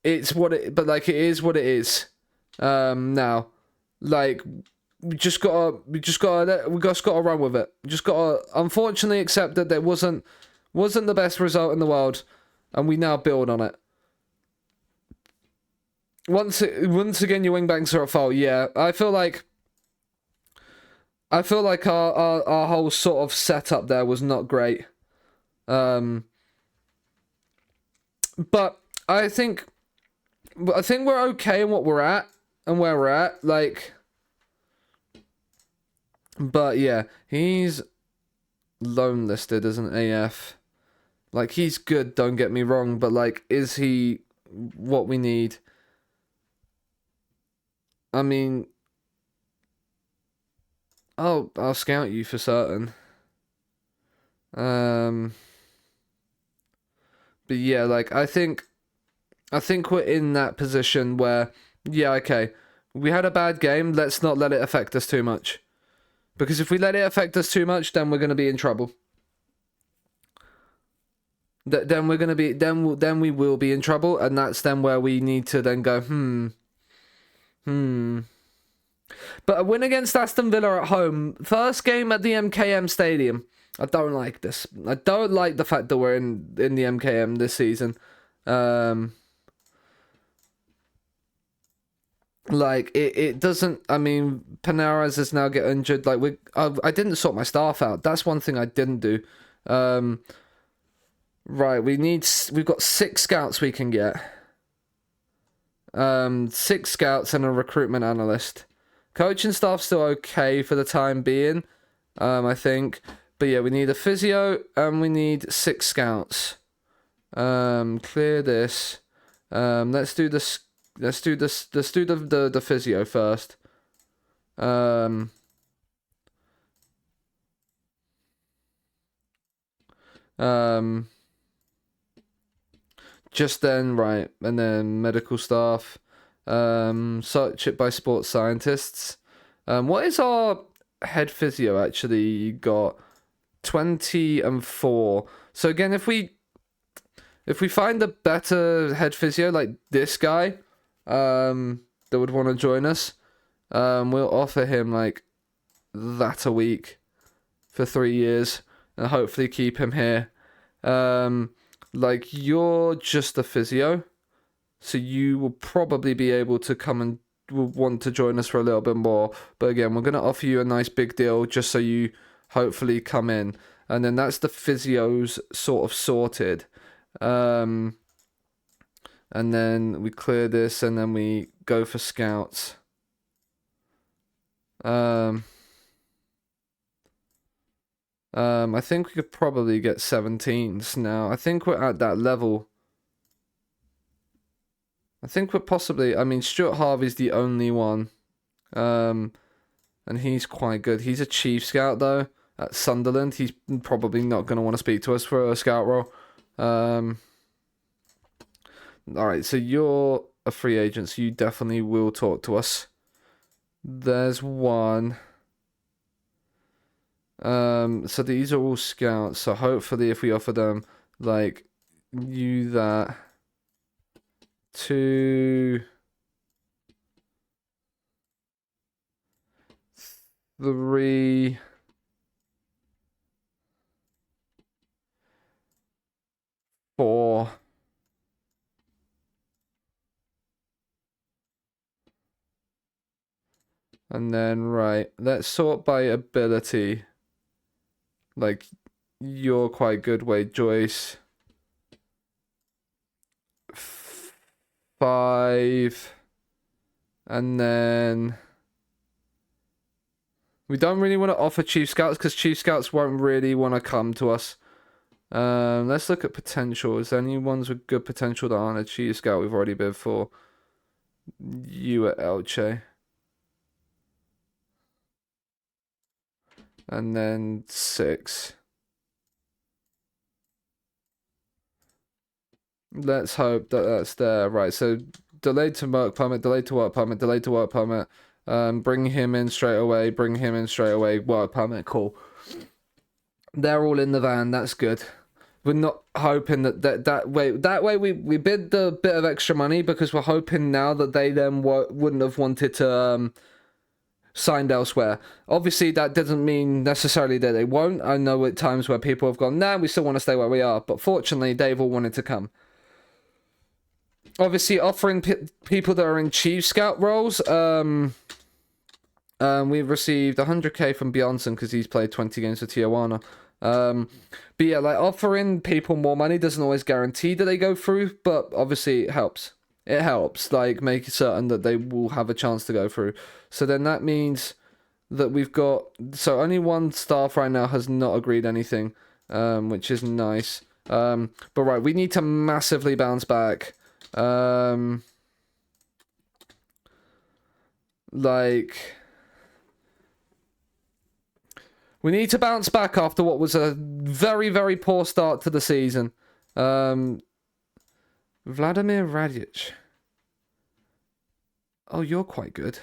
it's what it, but like it is what it is. Now, like we just gotta run with it. We just gotta unfortunately accept that there wasn't the best result in the world, and we now build on it. Once again, your wingbacks are at fault. Yeah, I feel like our whole sort of setup there was not great. But I think we're okay in what we're at and where we're at. Like, but yeah, he's loan listed as an AF. Like, he's good, don't get me wrong, but like, is he what we need? I mean, I'll scout you for certain. But yeah, like I think we're in that position where, yeah, okay, we had a bad game. Let's not let it affect us too much, because if we let it affect us too much, then we're gonna be in trouble. Then we will be in trouble, and that's then where we need to then go, But a win against Aston Villa at home, first game at the MKM Stadium. I don't like this. I don't like the fact that we're in the MKM this season. Like it doesn't. I mean, Panares is now get injured. Like I didn't sort my staff out. That's one thing I didn't do. Right, we've got 6 scouts we can get. 6 scouts and a recruitment analyst. Coaching staff's still okay for the time being, I think. But yeah, we need a physio and we need 6 scouts. Clear this. Let's do this. Let's do this. Let's do the physio first. Just then, right, and then medical staff. Search it by sports scientists. What is our head physio actually got? 20 and 4. So again, if we find a better head physio like this guy, that would want to join us, we'll offer him like that a week for 3 years and hopefully keep him here. Like you're just a physio, so you will probably be able to come and will want to join us for a little bit more. But again, we're gonna offer you a nice big deal just so you hopefully come in, and then that's the physios sort of sorted. And then we clear this, and then we go for scouts. I think we could probably get 17s now. I think we're at that level. I think we're possibly. I mean, Stuart Harvey's the only one. And he's quite good. He's a chief scout though at Sunderland. He's probably not going to want to speak to us for a scout role. All right, so you're a free agent, so you definitely will talk to us. There's one. So these are all scouts. So hopefully, if we offer them like you that 2, 3, 4. And then, right, let's sort by ability. Like, you're quite good, Wade Joyce. 5. And then we don't really want to offer Chief Scouts because Chief Scouts won't really want to come to us. Let's look at potential. Is there any ones with good potential that aren't a Chief Scout we've already bid for? You at Elche. And then 6. Let's hope that that's there. Right, so delayed to work permit, delayed to work permit, delayed to work permit. Bring him in straight away, bring him in straight away, work permit, cool. They're all in the van, that's good. We're not hoping that way we bid the bit of extra money because we're hoping now that they then wouldn't have wanted to signed elsewhere. Obviously, that doesn't mean necessarily that they won't. I know at times where people have gone, nah, we still want to stay where we are. But fortunately, they've all wanted to come. Obviously, offering people that are in Chief Scout roles, we've received 100k from Bjornsson because he's played 20 games for Tijuana. But yeah, like offering people more money doesn't always guarantee that they go through, but obviously it helps. It helps, like, make certain that they will have a chance to go through. So then that means that we've got... So only one staff right now has not agreed anything, which is nice. But right, we need to massively bounce back. Like... We need to bounce back after what was a very, very poor start to the season. Vladimir Radic. Oh, you're quite good.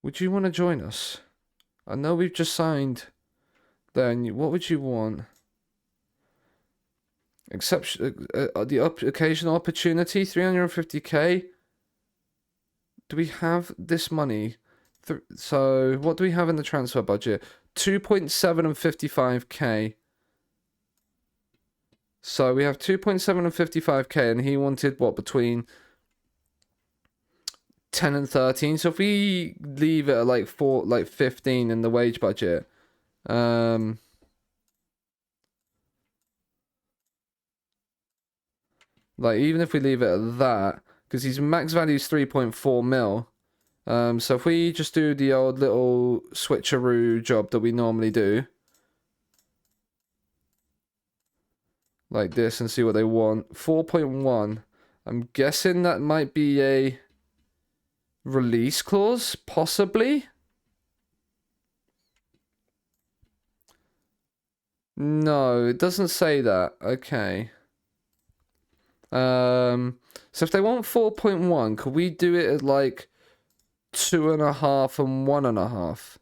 Would you want to join us? I know we've just signed. Then what would you want? The occasional opportunity, 350k. Do we have this money? So what do we have in the transfer budget? 2.7 and 55k. So we have 2.7 and 55k, and he wanted what, between 10 and 13. So if we leave it at like 15 in the wage budget, like even if we leave it at that, because his max value is 3.4 mil. So if we just do the old little switcheroo job that we normally do, like this, and see what they want. 4.1. I'm guessing that might be a release clause, possibly. No, it doesn't say that. Okay. So if they want 4.1, could we do it at like 2.5 and 1.5?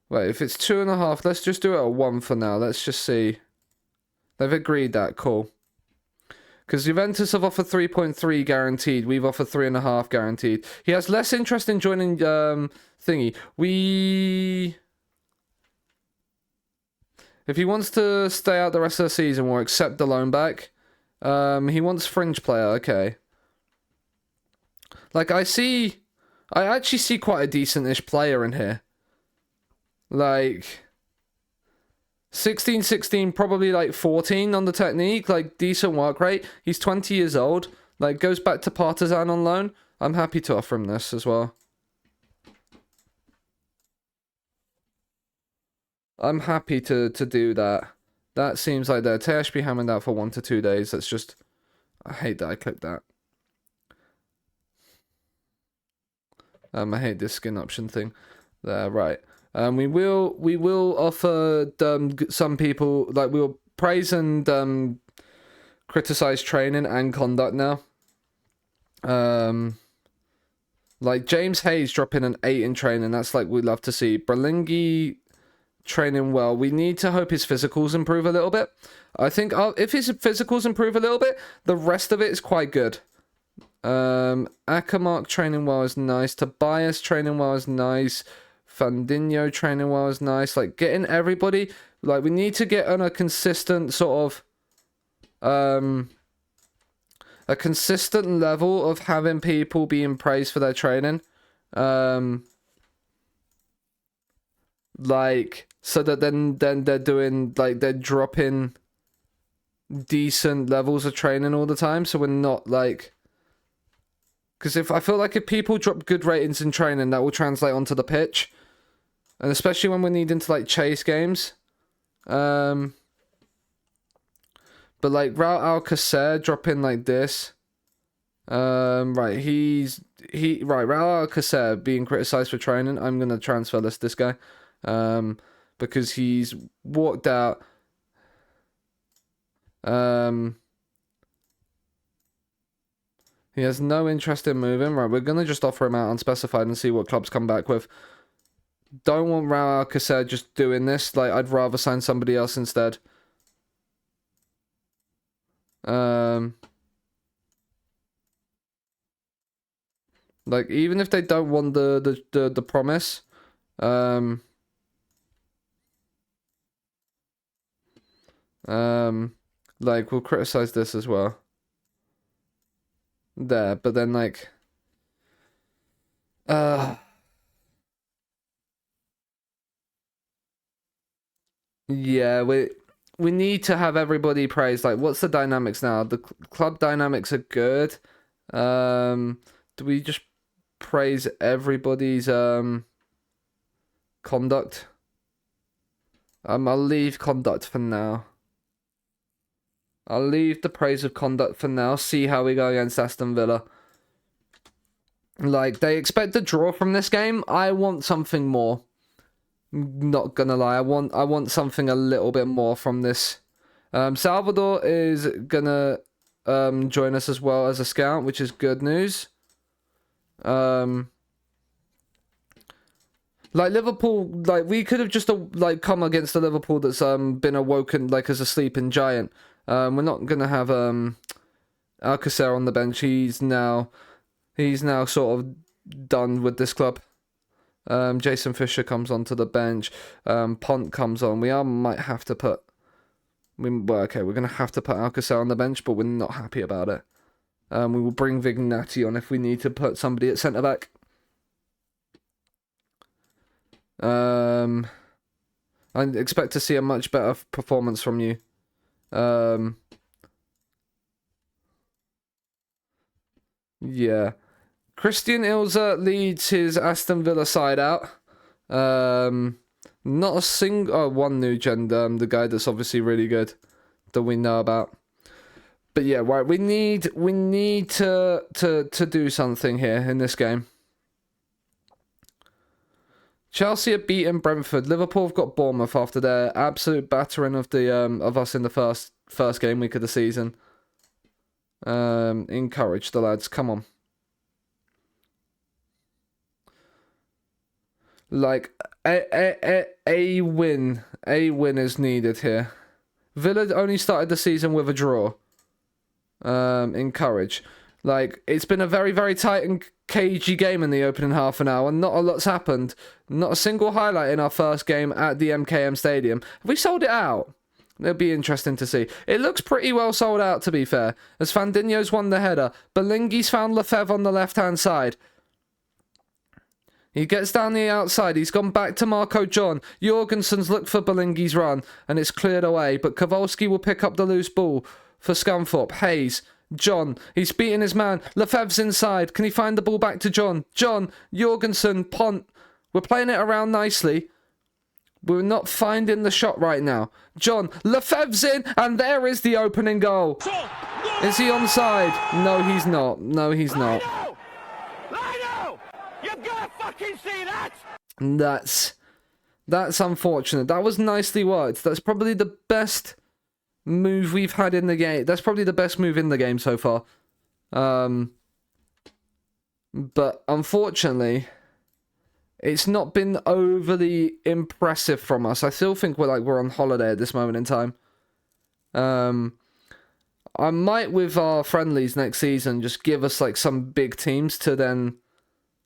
Wait, if it's 2.5, let's just do it at 1 for now. Let's just see. They've agreed that, cool. Because Juventus have offered 3.3 guaranteed. We've offered 3.5 guaranteed. He has less interest in joining thingy. If he wants to stay out the rest of the season, we'll accept the loan back. He wants fringe player, okay. Like, I actually see quite a decent-ish player in here. Like, 16, probably like 14 on the technique, like decent work rate. He's 20 years old, like goes back to Partizan on loan. I'm happy to offer him this as well. I'm happy to do that. That seems like that. THB hammered out for 1 to 2 days. That's just, I hate that I clicked that. I hate this skin option thing. There, right. We will offer some people, like, we'll praise and criticize training and conduct now. Like James Hayes dropping an 8 in training. That's like we'd love to see. Berlingi training well. We need to hope his physicals improve a little bit. I think if his physicals improve a little bit, the rest of it is quite good. Akamark training well is nice. Tobias training well is nice. Fandinho training well is nice. Like getting everybody, like we need to get on a consistent sort of a consistent level of having people being praised for their training. Like so that then they're doing, like, they're dropping decent levels of training all the time, so we're not like, because if I feel like if people drop good ratings in training, that will translate onto the pitch. And especially when we're needing to, like, chase games. But, like, Raul Alcacer dropping like this. Right, Raul Alcacer being criticised for training. I'm going to transfer this guy. Because he's walked out. He has no interest in moving. Right, we're going to just offer him out unspecified and see what clubs come back with. Don't want Raul Alcacer just doing this. Like, I'd rather sign somebody else instead. Like, even if they don't want the promise, like, we'll criticize this as well. There, but then, like, yeah, we need to have everybody praised. Like, what's the dynamics now? The club dynamics are good. Do we just praise everybody's conduct? I'll leave conduct for now. I'll leave the praise of conduct for now. See how we go against Aston Villa. Like, they expect a draw from this game. I want something more. Not gonna lie, I want something a little bit more from this. Salvador is gonna join us as well as a scout, which is good news. Like Liverpool, like we could have just like come against the Liverpool that's been awoken like as a sleeping giant. We're not gonna have Alcacer on the bench. He's now sort of done with this club. Jason Fisher comes onto the bench. Pont comes on. Might have to put. We're gonna have to put Alcacer on the bench, but we're not happy about it. We will bring Vignati on if we need to put somebody at centre-back. I expect to see a much better performance from you. Yeah. Christian Ilza leads his Aston Villa side out. Not a single... Oh, one new gender, the guy that's obviously really good that we know about. But yeah, right, we need to do something here in this game. Chelsea have beaten Brentford. Liverpool have got Bournemouth after their absolute battering of the of us in the first game week of the season. Encourage the lads, come on. Like a win is needed here. Villa only started the season with a draw. Encourage. Like, it's been a very, very tight and cagey game in the opening half an hour. Not a lot's happened. Not a single highlight in our first game at the MKM Stadium. Have we sold it out? It'll be interesting to see. It looks pretty well sold out, to be fair, as Fandinho's won the header. Belingi's found Lefebvre on the left-hand side. He gets down the outside. He's gone back to Marco John. Jorgensen's looked for Belingi's run, and it's cleared away. But Kowalski will pick up the loose ball for Scunthorpe. Hayes. John. He's beaten his man. Lefebvre's inside. Can he find the ball back to John? John. Jorgensen. Pont. We're playing it around nicely. We're not finding the shot right now. John. Lefebvre's in, and there is the opening goal. Is he onside? No, he's not. No, he's not. You've got to fucking see that! That's unfortunate. That was nicely worked. That's probably the best move we've had in the game. That's probably the best move in the game so far. But unfortunately, it's not been overly impressive from us. I still think we're on holiday at this moment in time. I might, with our friendlies next season, just give us like some big teams to then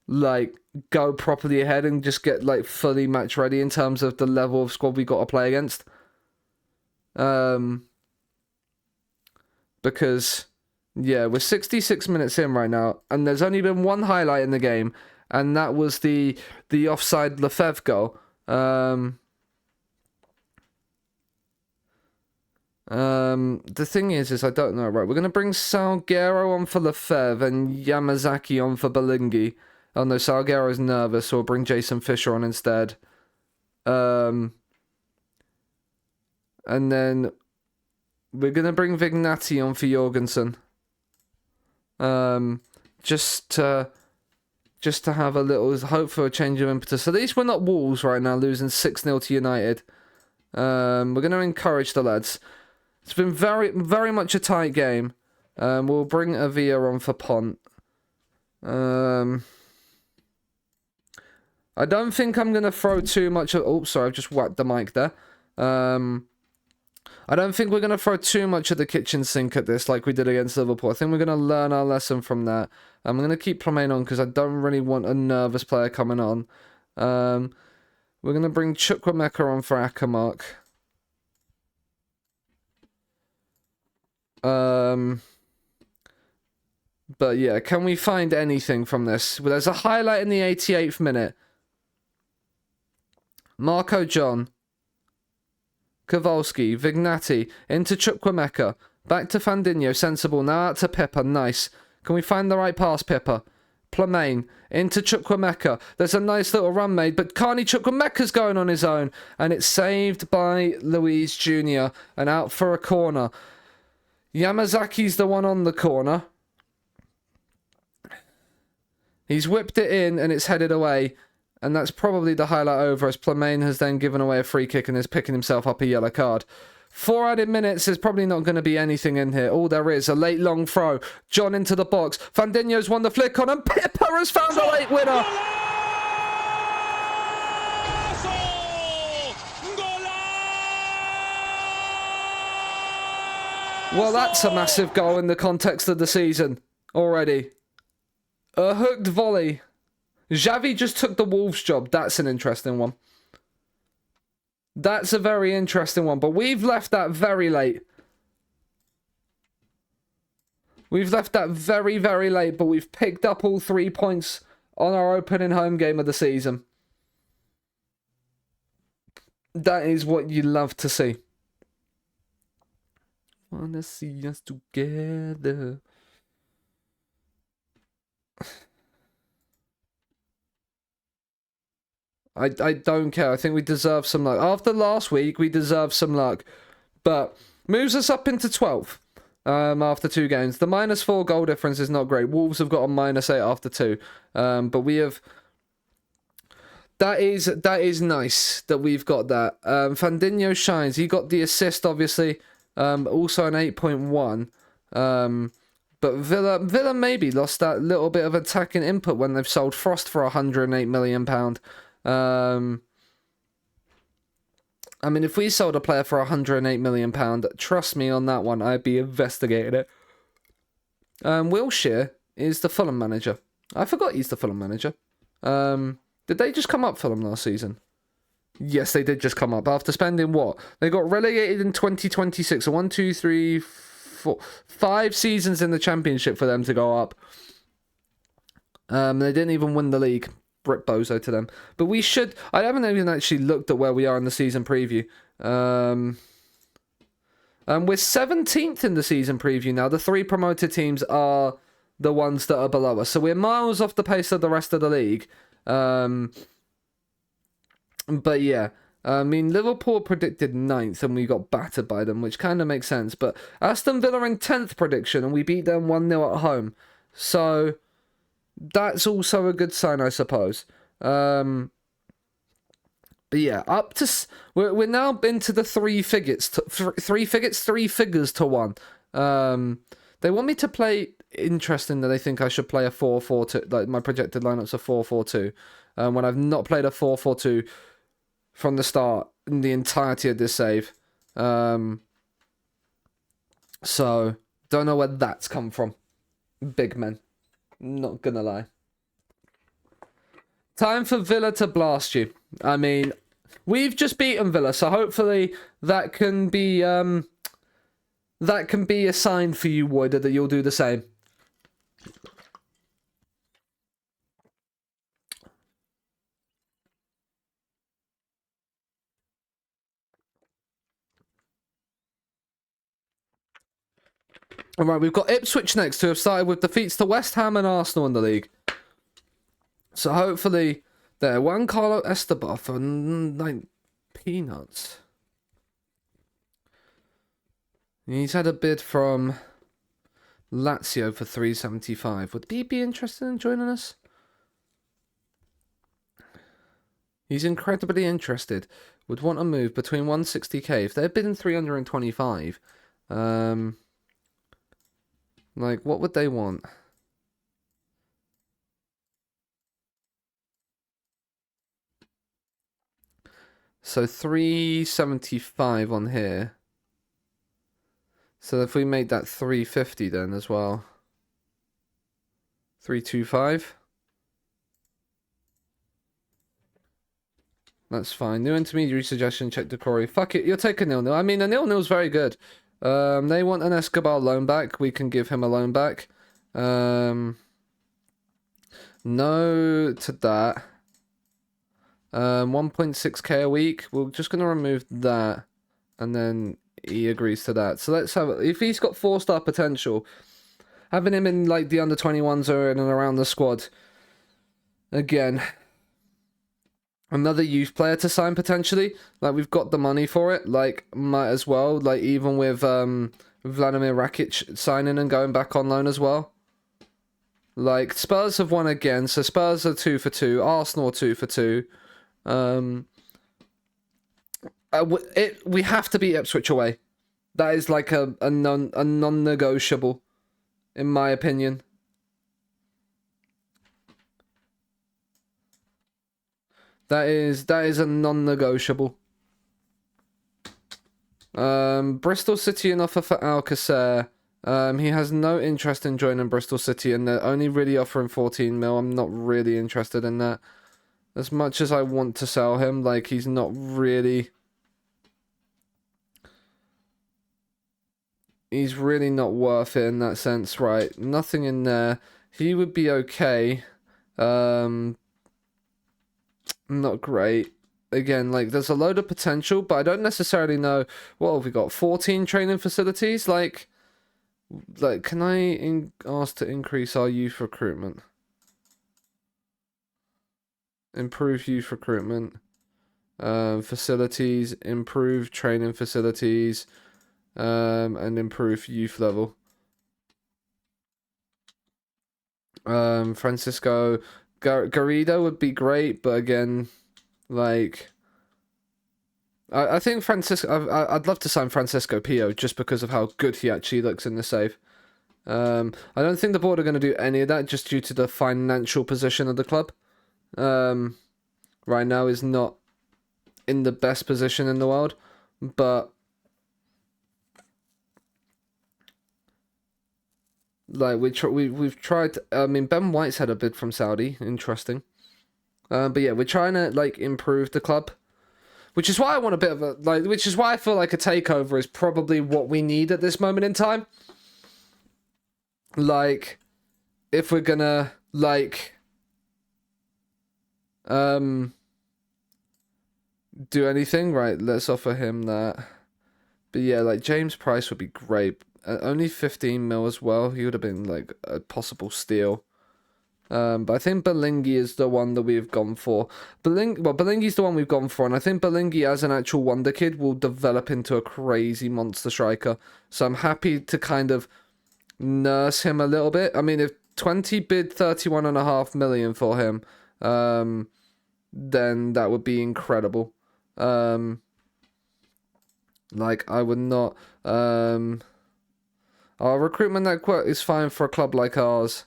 like go properly ahead and just get like fully match ready in terms of the level of squad we got to play against. Because yeah, we're 66 minutes in right now, and there's only been one highlight in the game, and that was the offside Lefebvre goal. The thing is I don't know. Right, we're gonna bring Salguero on for Lefebvre and Yamazaki on for Belingi. Oh no, Salguero's nervous, so we'll bring Jason Fisher on instead. And then we're going to bring Vignati on for Jorgensen. Just to have a little hope for a change of impetus. At least we're not Wolves right now, losing 6-0 to United. We're going to encourage the lads. It's been very, very much a tight game. We'll bring Avia on for Pont. I don't think I'm going to throw too much... Oh, sorry, I've just whacked the mic there. I don't think we're going to throw too much at the kitchen sink at this like we did against Liverpool. I think we're going to learn our lesson from that. I'm going to keep Plamain on because I don't really want a nervous player coming on. We're going to bring Chukwuemeka on for Akamark. But yeah, can we find anything from this? Well, there's a highlight in the 88th minute. Marco John. Kowalski. Vignati. Into Chukwuemeka. Back to Fandinho. Sensible. Now out to Pippa. Nice. Can we find the right pass, Pippa? Plamain. Into Chukwuemeka. There's a nice little run made, but Carney Chukwuemeka's going on his own. And it's saved by Luis Jr. and out for a corner. Yamazaki's the one on the corner. He's whipped it in and it's headed away. And that's probably the highlight over, as Plamain has then given away a free kick and is picking himself up a yellow card. 4 added minutes, there's probably not going to be anything in here. All there is, a late long throw. John into the box. Fandinho's won the flick on, and Pippa has found a late winner. Well, that's a massive goal in the context of the season already. A hooked volley. Xavi just took the Wolves job. That's an interesting one. That's a very interesting one. But we've left that very late. We've left that very, very late, but we've picked up all 3 points on our opening home game of the season. That is what you love to see. Wanna see us together. I don't care. I think we deserve some luck. After last week, we deserve some luck. But moves us up into 12th after 2 games. The -4 goal difference is not great. Wolves have got a -8 after 2. But we have... That is nice that we've got that. Fandinho shines. He got the assist, obviously. Also an 8.1. But Villa maybe lost that little bit of attacking input when they've sold Frost for £108 million. I mean, if we sold a player for £108 million, trust me on that one, I'd be investigating it. Wilshere is the Fulham manager. I forgot he's the Fulham manager. Did they just come up, Fulham, last season? Yes, they did just come up. After spending what? They got relegated in 2026. So 1, 2, 3, 4, 5 seasons in the Championship for them to go up. They didn't even win the league. Brit Bozo to them. But we should... I haven't even actually looked at where we are in the season preview. We're 17th in the season preview now. The 3 promoted teams are the ones that are below us. So we're miles off the pace of the rest of the league. But yeah, I mean, Liverpool predicted 9th and we got battered by them, which kind of makes sense. But Aston Villa in 10th prediction and we beat them 1-0 at home. So that's also a good sign, I suppose. But yeah, up to... We're now into the 3 figures. 3 figures to 1. They want me to play... Interesting that they think I should play a 4-4-2. Like, my projected lineup's a 4-4-2. When I've not played a 4-4-2 from the start in the entirety of this save. So, don't know where that's come from. Big men. Not gonna lie. Time for Villa to blast you. I mean, we've just beaten Villa, so hopefully that can be a sign for you, Wood, that you'll do the same. Alright, we've got Ipswich next, who have started with defeats to West Ham and Arsenal in the league. So hopefully, there. Juan Carlo Esteban for 9 peanuts. He's had a bid from Lazio for 375. Would he be interested in joining us? He's incredibly interested. Would want to move between 160k. If they're bidding 325, like, what would they want? So 375 on here. So if we made that 350 then as well. 325. That's fine. New intermediary suggestion, check Decory. Fuck it, you'll take a 0-0. I mean, a 0-0's very good. They want an Escobar loan back. We can give him a loan back. No to that. 1.6k a week. We're just going to remove that. And then he agrees to that. So let's have... If he's got 4-star potential, having him in like the under-21s or in and around the squad. Again... Another youth player to sign potentially. Like, we've got the money for it. Like, might as well. Like, even with Vladimir Rakic signing and going back on loan as well. Like, Spurs have won again. So Spurs are 2 for 2. Arsenal 2 for 2. We have to beat Ipswich away. That is like a non-negotiable, in my opinion. That is a non-negotiable. Bristol City an offer for Alcacer. He has no interest in joining Bristol City and they're only really offering 14 mil. I'm not really interested in that. As much as I want to sell him, like, he's not really... he's really not worth it in that sense, right? Nothing in there. He would be okay. Not great. Again, like, there's a load of potential, but I don't necessarily know. What have we got? 14 training facilities? Like can I ask to increase our youth recruitment? Improve youth recruitment. Facilities, improve training facilities, and improve youth level. Francisco Garrido would be great, but again, like, I think Francisco. I'd love to sign Francisco Pio just because of how good he actually looks in the save. I don't think the board are going to do any of that just due to the financial position of the club. Right now is not in the best position in the world, but like we've tried. I mean, Ben White's had a bid from Saudi. Interesting. But yeah, we're trying to like improve the club, which is why I want a bit of a which is why I feel like a takeover is probably what we need at this moment in time. Like, if we're gonna do anything, right? Let's offer him that. But yeah, like James Price would be great. Only 15 mil as well. He would have been like a possible steal. But I think Belingi is the one that we've gone for. Belingi's the one we've gone for, and I think Belingi as an actual wonder kid will develop into a crazy monster striker. So I'm happy to kind of nurse him a little bit. I mean, if 20 bid 31.5 million for him, then that would be incredible. Like, I would not. Our recruitment network is fine for a club like ours.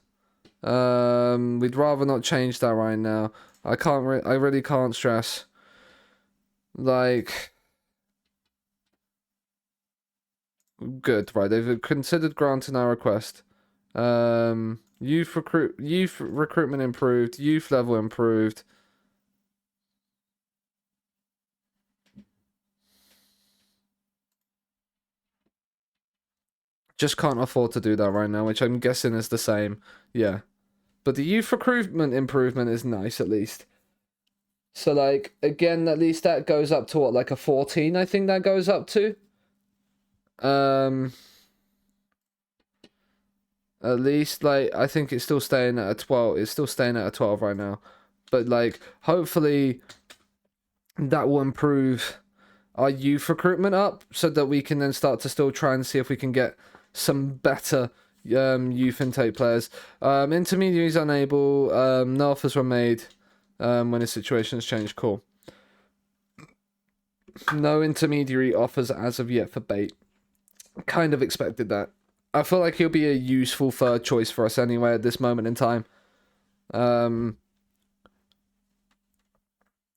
We'd rather not change that right now. I really can't stress. Like, good, right? They've considered granting our request. Youth recruitment improved. Youth level improved. Just can't afford to do that right now, which I'm guessing is the same. Yeah. But the youth recruitment improvement is nice, at least. So, like, again, at least that goes up to, what, like a 14, I think that goes up to? At least, like, I think it's still staying at a 12. It's still staying at a 12 right now. But, like, hopefully that will improve our youth recruitment up so that we can then start to still try and see if we can get some better youth intake players. Intermediaries unable. No offers were made when his situation has changed. Cool. No intermediary offers as of yet for Bait. Kind of expected that. I feel like he'll be a useful third choice for us anyway at this moment in time.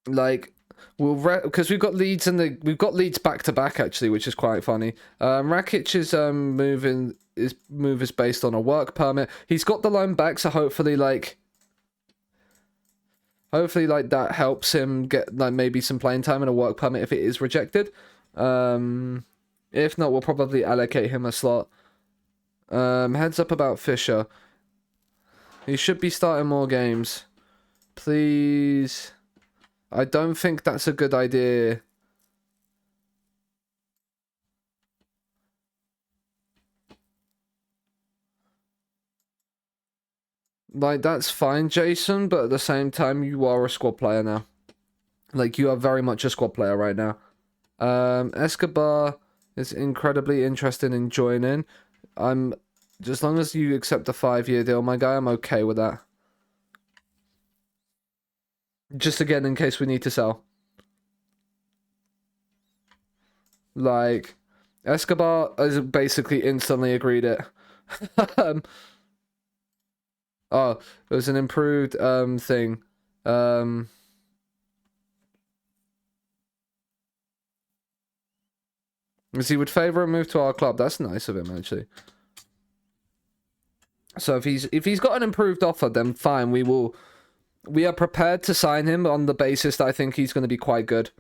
Like, because we've got Leeds back to back actually, which is quite funny. Rakic's move is based on a work permit. He's got the loan back, so hopefully that helps him get like maybe some playing time and a work permit if it is rejected. If not, we'll probably allocate him a slot. Heads up about Fisher. He should be starting more games. Please. I don't think that's a good idea. Like, that's fine, Jason, but at the same time, you are a squad player now. Like, you are very much a squad player right now. Escobar is incredibly interested in joining. As long as you accept a 5-year deal, my guy, I'm okay with that. Just again, in case we need to sell. Like, Escobar has basically instantly agreed it. Oh, it was an improved thing. Because he would favour a move to our club. That's nice of him, actually. So if he's got an improved offer, then fine. We are prepared to sign him on the basis that I think he's going to be quite good.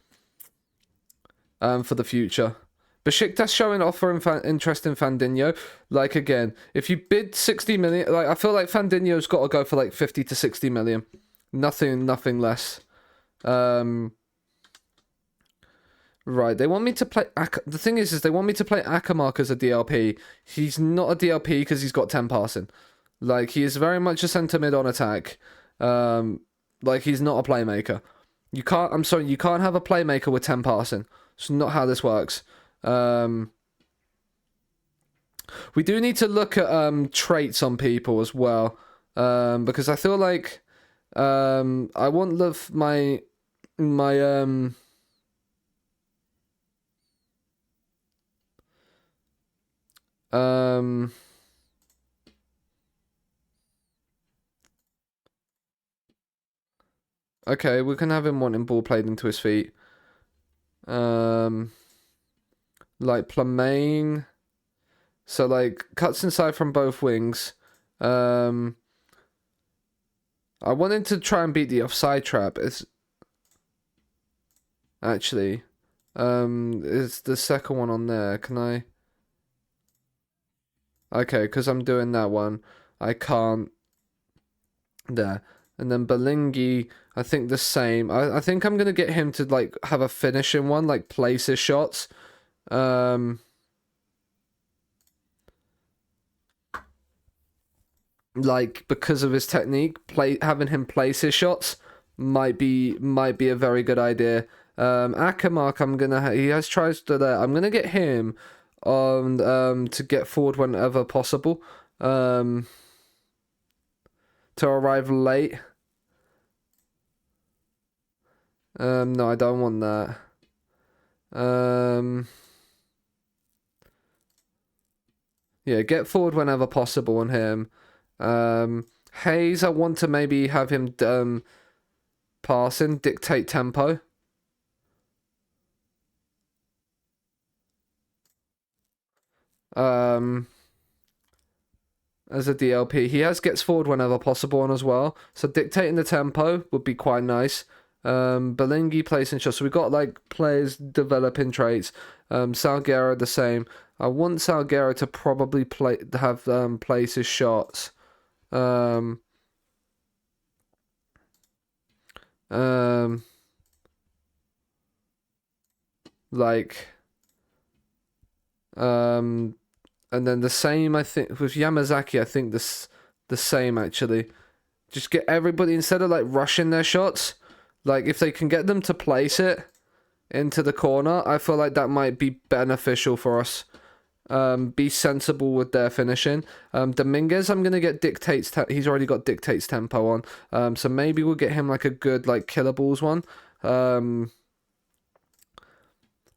For the future. Besiktas showing offer interest in Fandinho. Like, again, if you bid 60 million, like, I feel like Fandinho's got to go for like 50 to 60 million. Nothing less. Right, they want me to play... The thing is they want me to play Akamark as a DLP. He's not a DLP because he's got 10 passing. Like, he is very much a centre mid on attack. Like, he's not a playmaker. You can't... I'm sorry, you can't have a playmaker with 10 passing. It's not how this works. We do need to look at traits on people as well. Because I feel like... I want my okay, we can have him wanting ball played into his feet. Like Plamain. So like cuts inside from both wings. I wanted to try and beat the offside trap. It's actually is the second one on there. Can I? Okay, because I'm doing that one. I can't. There. And then Belingi, I think the same. I think I'm going to get him to, like, have a finishing one, like, place his shots. Like, because of his technique, having him place his shots might be a very good idea. Akamark, he has tries to there. I'm gonna get him on to get forward whenever possible. To arrive late. No, I don't want that. Yeah, get forward whenever possible on him. Hayes, I want to maybe have him passing, dictate tempo. As a DLP, he gets forward whenever possible on as well. So dictating the tempo would be quite nice. Belingi placing shots. So we've got like players developing traits. Salguero the same. I want Salguero to probably place his shots. And then the same, I think, with Yamazaki, I think the same, actually. Just get everybody, instead of, like, rushing their shots, like, if they can get them to place it into the corner, I feel like that might be beneficial for us. Be sensible with their finishing. Dominguez, I'm going to get dictates. He's already got dictates tempo on. So maybe we'll get him, like, a good, like, killer balls one.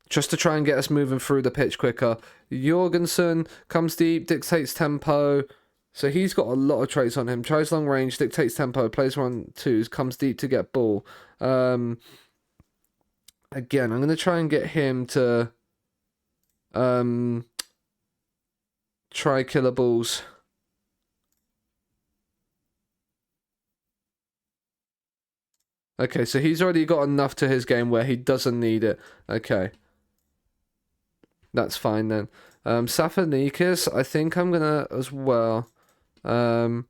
Just to try and get us moving through the pitch quicker. Jorgensen comes deep, dictates tempo. So he's got a lot of traits on him. Tries long range, dictates tempo, plays 1-2s, comes deep to get ball. Again, I'm going to try and get him to try killer balls. Okay, so he's already got enough to his game where he doesn't need it. Okay. That's fine then. Safanikis, I think I'm gonna as well. Yeah,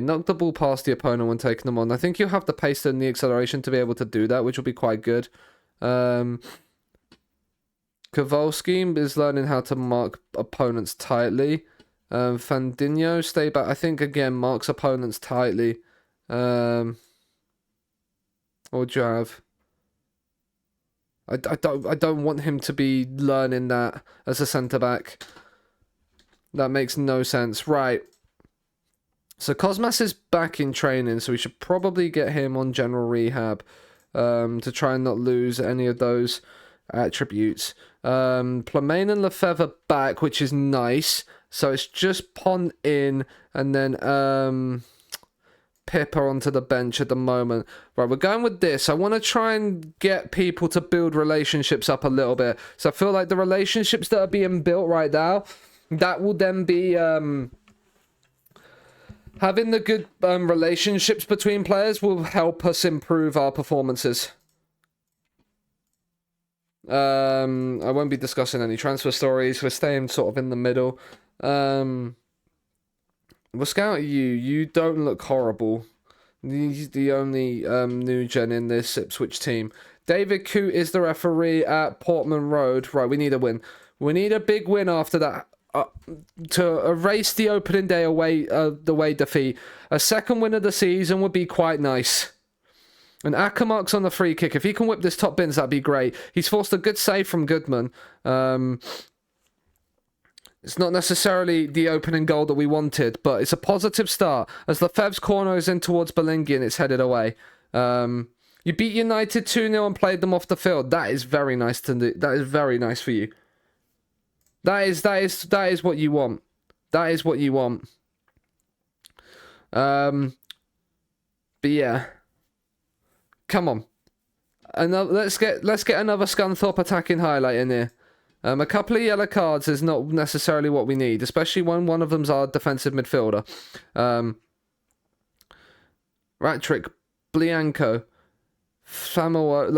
knock the ball past the opponent when taking them on. I think you have the pace and the acceleration to be able to do that, which will be quite good. Kowalski is learning how to mark opponents tightly. Fandinho, stay back. I think, again, marks opponents tightly. What would you have? I don't want him to be learning that as a centre-back. That makes no sense. Right. So Cosmas is back in training, so we should probably get him on general rehab to try and not lose any of those attributes. Plamain and Lefebvre back, which is nice. So it's just Pont in and then Pippa onto the bench at the moment. Right, we're going with this. I want to try and get people to build relationships up a little bit. So I feel like the relationships that are being built right now That will then be having the good relationships between players will help us improve our performances. I won't be discussing any transfer stories. We're staying sort of in the middle. We'll scout you. You don't look horrible. He's the only new gen in this Ipswich team. David Coote is the referee at Portman Road. Right, we need a win. We need a big win after that to erase the opening day away defeat. A second win of the season would be quite nice. And Akamark's on the free kick. If he can whip this top bins, that'd be great. He's forced a good save from Goodman. It's not necessarily the opening goal that we wanted, but it's a positive start as Lefebvre's corner is in towards Belingi and it's headed away. You beat United 2-0 and played them off the field. That is very nice to do. That is very nice for you. That is what you want. That is what you want. But yeah. Come on. Let's get another Scunthorpe attacking highlight in here. A couple of yellow cards is not necessarily what we need, especially when one of them's our defensive midfielder. Ratrick, Blianco, Famoa,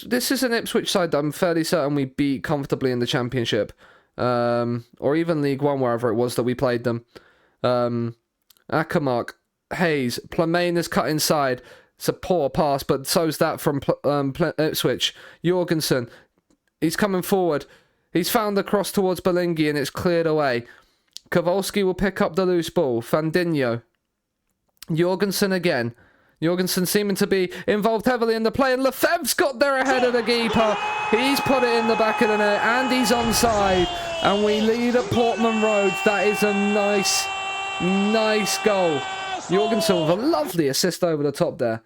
this is an Ipswich side that I'm fairly certain we beat comfortably in the Championship. Or even League One, wherever it was that we played them. Akamark, Hayes, Plamain is cut inside. It's a poor pass, but so's that from Ipswich. Jorgensen, he's coming forward. He's found the cross towards Belingi and it's cleared away. Kowalski will pick up the loose ball. Fandinho. Jorgensen again. Jorgensen seeming to be involved heavily in the play, and Lefebvre's got there ahead of the keeper. He's put it in the back of the net, and he's onside. And we lead at Portman Road. That is a nice goal. Jorgensen with a lovely assist over the top there.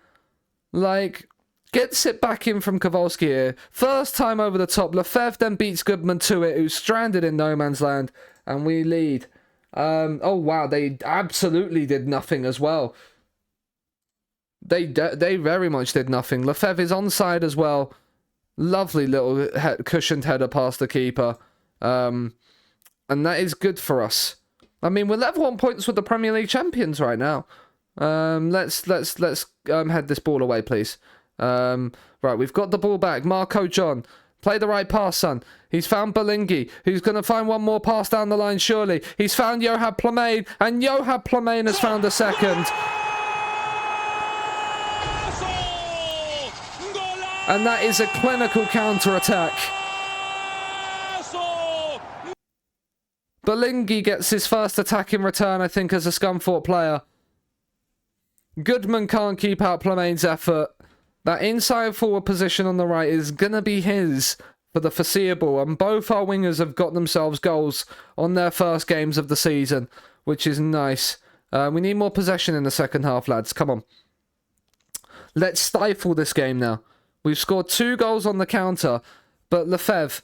Gets it back in from Kowalski here. First time over the top. Lefebvre then beats Goodman to it, who's stranded in no man's land. And we lead. Oh, wow. They absolutely did nothing as well. They very much did nothing. Lefebvre is onside as well. Lovely little cushioned header past the keeper. And that is good for us. I mean, we're level on points with the Premier League champions right now. Let's head this ball away, please. Right, we've got the ball back. Marco John, play the right pass, son. He's found Belingi, who's going to find one more pass down the line, surely. He's found Yohab Plamain, and Yohab Plamain has found a second. And that is a clinical counter-attack. Belingi gets his first attack in return, I think, as a Scunthorpe player. Goodman can't keep out Plamain's effort. That inside forward position on the right is going to be his for the foreseeable. And both our wingers have got themselves goals on their first games of the season, which is nice. We need more possession in the second half, lads. Come on. Let's stifle this game now. We've scored 2 goals on the counter, but Lefebvre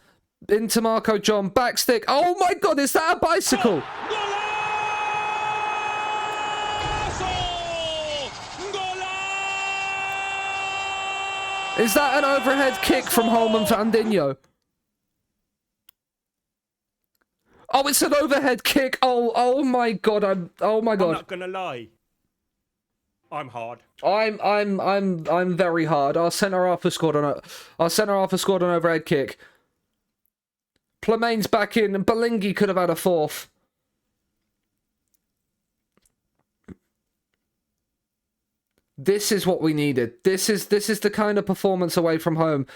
into Marco John, backstick. Oh my God, is that a bicycle? Is that an overhead kick from Holman Fandinho? Oh, it's an overhead kick. Oh my God. Oh my God. I'm not gonna lie. I'm hard. I'm very hard. Our centre half has scored an overhead kick. Plamain's back in, and Belingi could have had a fourth. This is what we needed. This is the kind of performance away from home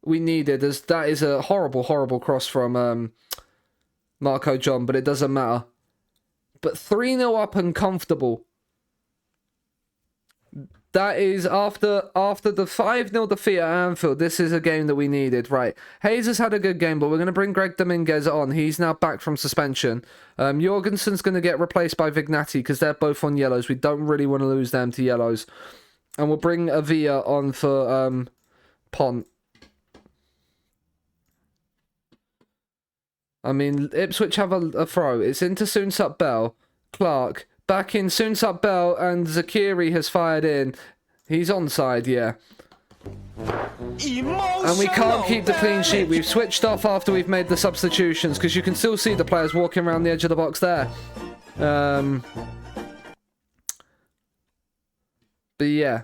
we needed. As that is a horrible cross from Marco John, but it doesn't matter. But 3-0 up and comfortable. That is after the 5-0 defeat at Anfield. This is a game that we needed. Right. Hayes has had a good game, but we're going to bring Greg Dominguez on. He's now back from suspension. Jorgensen's going to get replaced by Vignati because they're both on yellows. We don't really want to lose them to yellows. And we'll bring Avia on for Pont. I mean, Ipswich have a throw. It's into Scunthorpe Bell. Clark. Back in Scunthorpe Bell, and Zakiri has fired in. He's onside, yeah. And we can't keep the clean sheet. We've switched off after we've made the substitutions, because you can still see the players walking around the edge of the box there. But yeah.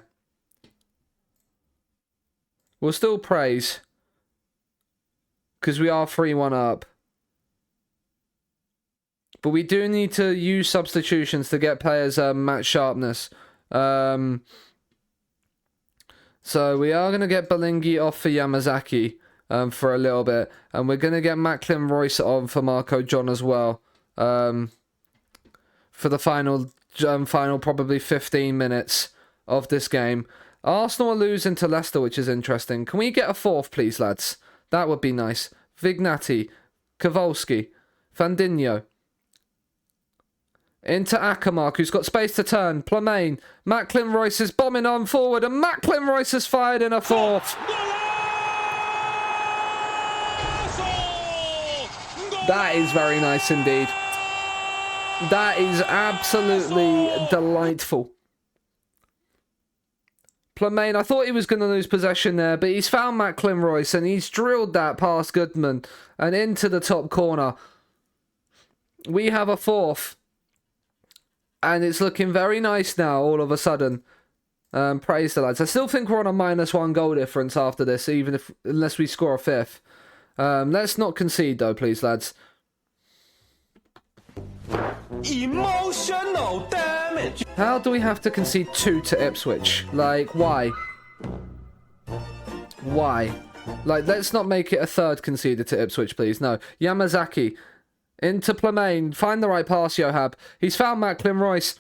We'll still praise, because we are 3-1 up. But we do need to use substitutions to get players match sharpness. So we are going to get Balingi off for Yamazaki for a little bit. And we're going to get Macklin Royce on for Marco John as well. For the final probably 15 minutes of this game. Arsenal are losing to Leicester, which is interesting. Can we get a fourth, please, lads? That would be nice. Vignati, Kowalski, Fandinho. Into Akamark, who's got space to turn. Plamain. Macklin Royce is bombing on forward, and Macklin Royce has fired in a fourth. That is very nice indeed. That is absolutely delightful. Plamain, I thought he was going to lose possession there, but he's found Macklin Royce, and he's drilled that past Goodman and into the top corner. We have a fourth. And it's looking very nice now, all of a sudden. Praise the lads. I still think we're on a -1 goal difference after this, unless we score a fifth. Let's not concede, though, please, lads. Emotional damage. How do we have to concede 2 to Ipswich? Like, why? Why? Like, let's not make it a third conceded to Ipswich, please. No. Yamazaki. Into Plamain. Find the right pass, Yohab. He's found Macklin Royce.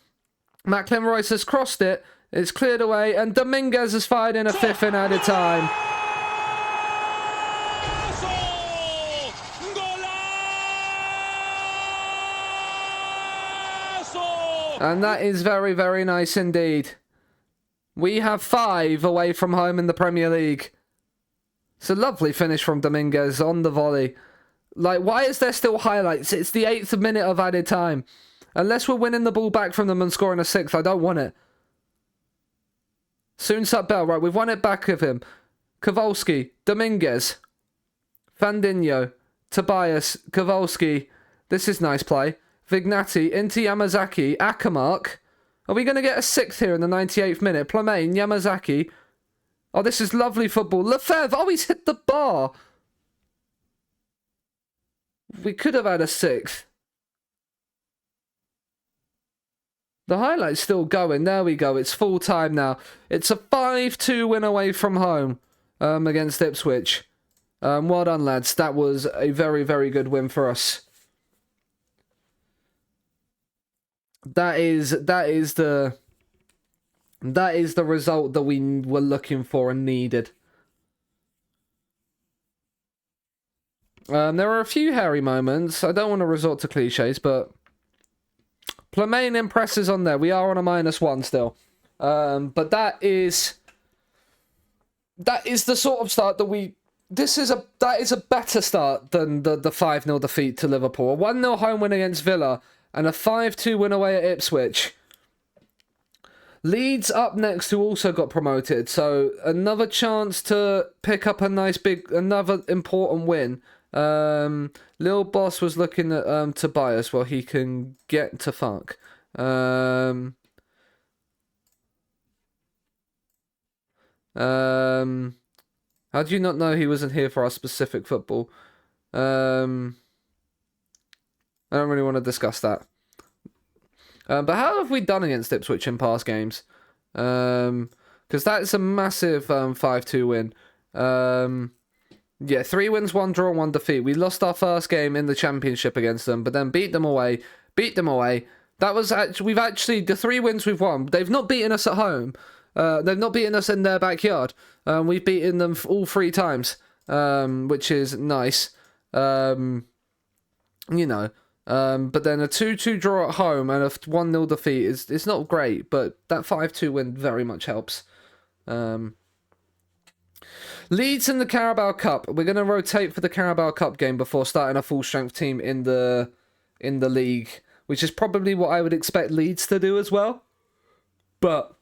Macklin Royce has crossed it. It's cleared away. And Dominguez has fired in a fifth in added time. And that is very, very nice indeed. We have 5 away from home in the Premier League. It's a lovely finish from Dominguez on the volley. Like, why is there still highlights? It's the 8th minute of added time. Unless we're winning the ball back from them and scoring a 6th, I don't want it. Soon-Sut Bell, right, we've won it back of him. Kowalski, Dominguez, Fandinho, Tobias, Kowalski. This is nice play. Vignati, into Yamazaki, Akamark. Are we going to get a 6th here in the 98th minute? Plamain, Yamazaki. Oh, this is lovely football. Lefebvre, oh, he's hit the bar. We could have had a 6th. The highlight's still going. There we go. It's full time now. It's a 5-2 win away from home against Ipswich. Well done, lads. That was a very, very good win for us. That is the result that we were looking for and needed. There are a few hairy moments. I don't want to resort to cliches, but Plamain impresses on there. We are on a -1 still. But that is the sort of start that we... That is a better start than the 5-0 defeat to Liverpool. A 1-0 home win against Villa and a 5-2 win away at Ipswich. Leeds up next, who also got promoted. So another chance to pick up another important win. Lil Boss was looking at Tobias. Well, he can get to fuck. How do you not know he wasn't here for our specific football? I don't really want to discuss that. But how have we done against Ipswich in past games? Because that's a massive 5-2 win. Yeah, 3 wins, 1 draw, 1 defeat. We lost our first game in the Championship against them, but then beat them away. That was the 3 wins we've won. They've not beaten us at home. They've not beaten us in their backyard. We've beaten them all 3 times, which is nice. But then a 2-2 draw at home and a 1-0 defeat is not great, but that 5-2 win very much helps. Leeds in the Carabao Cup. We're going to rotate for the Carabao Cup game before starting a full-strength team in the league, which is probably what I would expect Leeds to do as well. But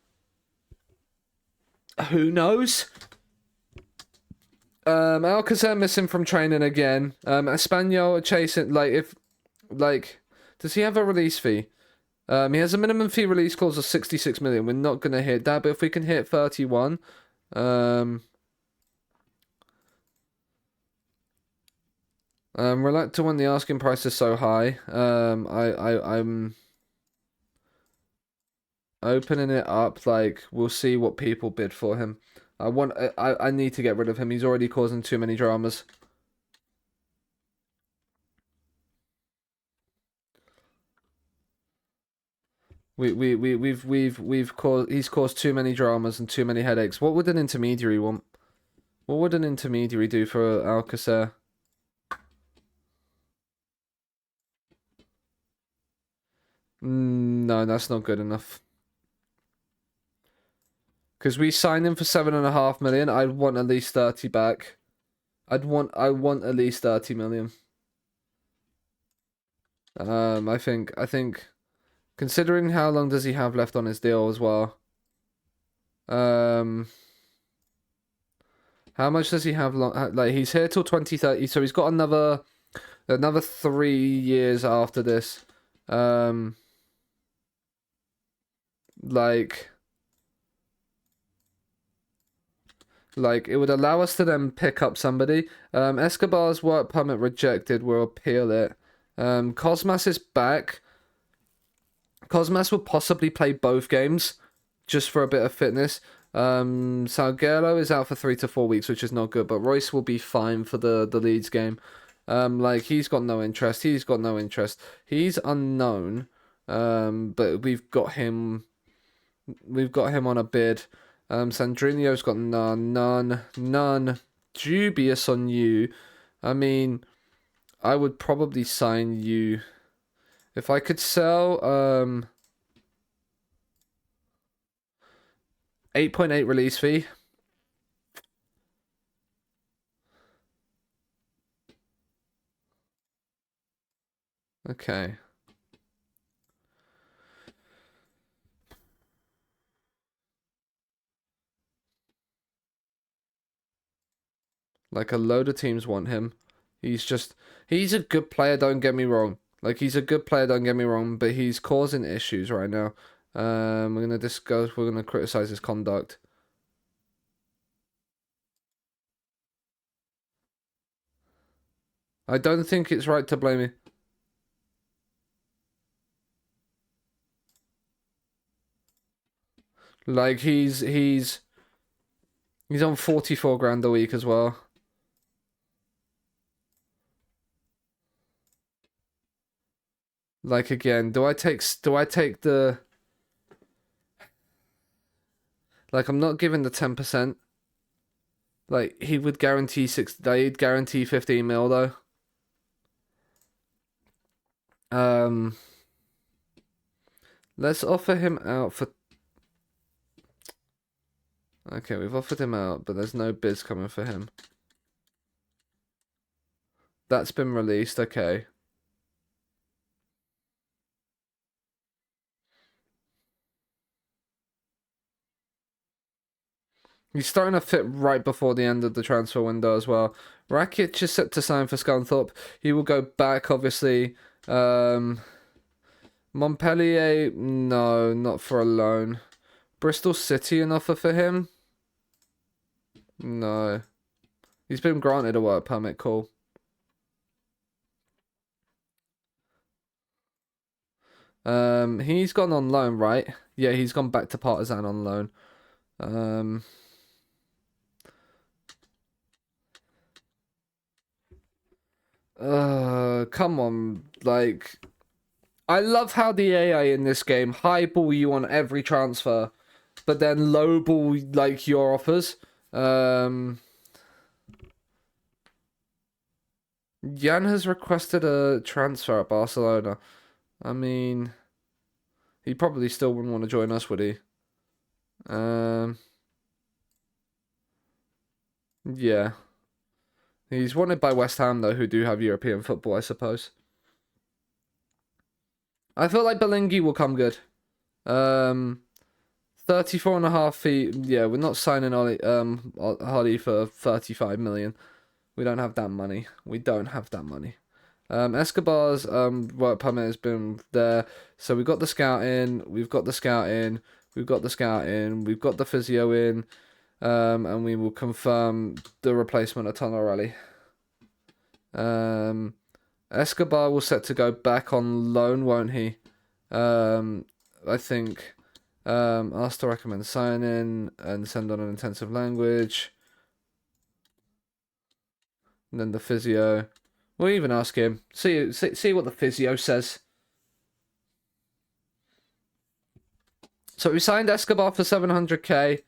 who knows? Alcacer missing from training again. Espanyol are chasing, does he have a release fee? He has a minimum fee release clause of 66 million. We're not going to hit that, but if we can hit 31, reluctant when the asking price is so high. I'm opening it up. Like, we'll see what people bid for him. I need to get rid of him. He's already causing too many dramas. He's caused too many dramas and too many headaches. What would an intermediary want? What would an intermediary do for Alcacer? No, that's not good enough. Because we signed him for 7.5 million. I'd want at least 30 back. I want at least 30 million. I think considering how long does he have left on his deal as well? How much does he have long? Like, he's here till 2030, so he's got another 3 years after this. Like it would allow us to then pick up somebody. Escobar's work permit rejected. We'll appeal it. Cosmas is back. Cosmas will possibly play both games just for a bit of fitness. Salguero is out for 3 to 4 weeks, which is not good, but Royce will be fine for the Leeds game. He's got no interest. He's got no interest. He's unknown. But we've got him on a bid. Sandrinho's got none. Dubious on you. I mean, I would probably sign you if I could sell 8.8 release fee. Okay. Like, a load of teams want him. He's a good player, don't get me wrong. Like, he's a good player, don't get me wrong, but he's causing issues right now. We're gonna criticize his conduct. I don't think it's right to blame him. Like, he's on 44 grand a week as well. Like, again, do I take the, like, I'm not giving the 10%. Like, he would guarantee he'd guarantee 15 mil though. Let's offer him out for, okay, we've offered him out, but there's no bids coming for him. That's been released, okay. He's starting to fit right before the end of the transfer window as well. Rakic is set to sign for Scunthorpe. He will go back, obviously. Montpellier, no, not for a loan. Bristol City, an offer for him? No. He's been granted a work permit, cool. He's gone on loan, right? Yeah, he's gone back to Partizan on loan. Come on, like, I love how the AI in this game highball you on every transfer, but then lowball like your offers. Jan has requested a transfer at Barcelona. I mean, he probably still wouldn't want to join us, would he? Yeah. He's wanted by West Ham, though, who do have European football, I suppose. I feel like Belingi will come good. 34.5 feet. Yeah, we're not signing Holly for 35 million. We don't have that money. We don't have that money. Escobar's work permit has been there. So we've got the scout in. We've got the scout in. We've got the scout in. We've got the physio in. And we will confirm the replacement of Tonarelli. Escobar will set to go back on loan, won't he? I think. Ask to recommend sign in and send on an intensive language. And then the physio. We'll even ask him. See what the physio says. So we signed Escobar for 700k.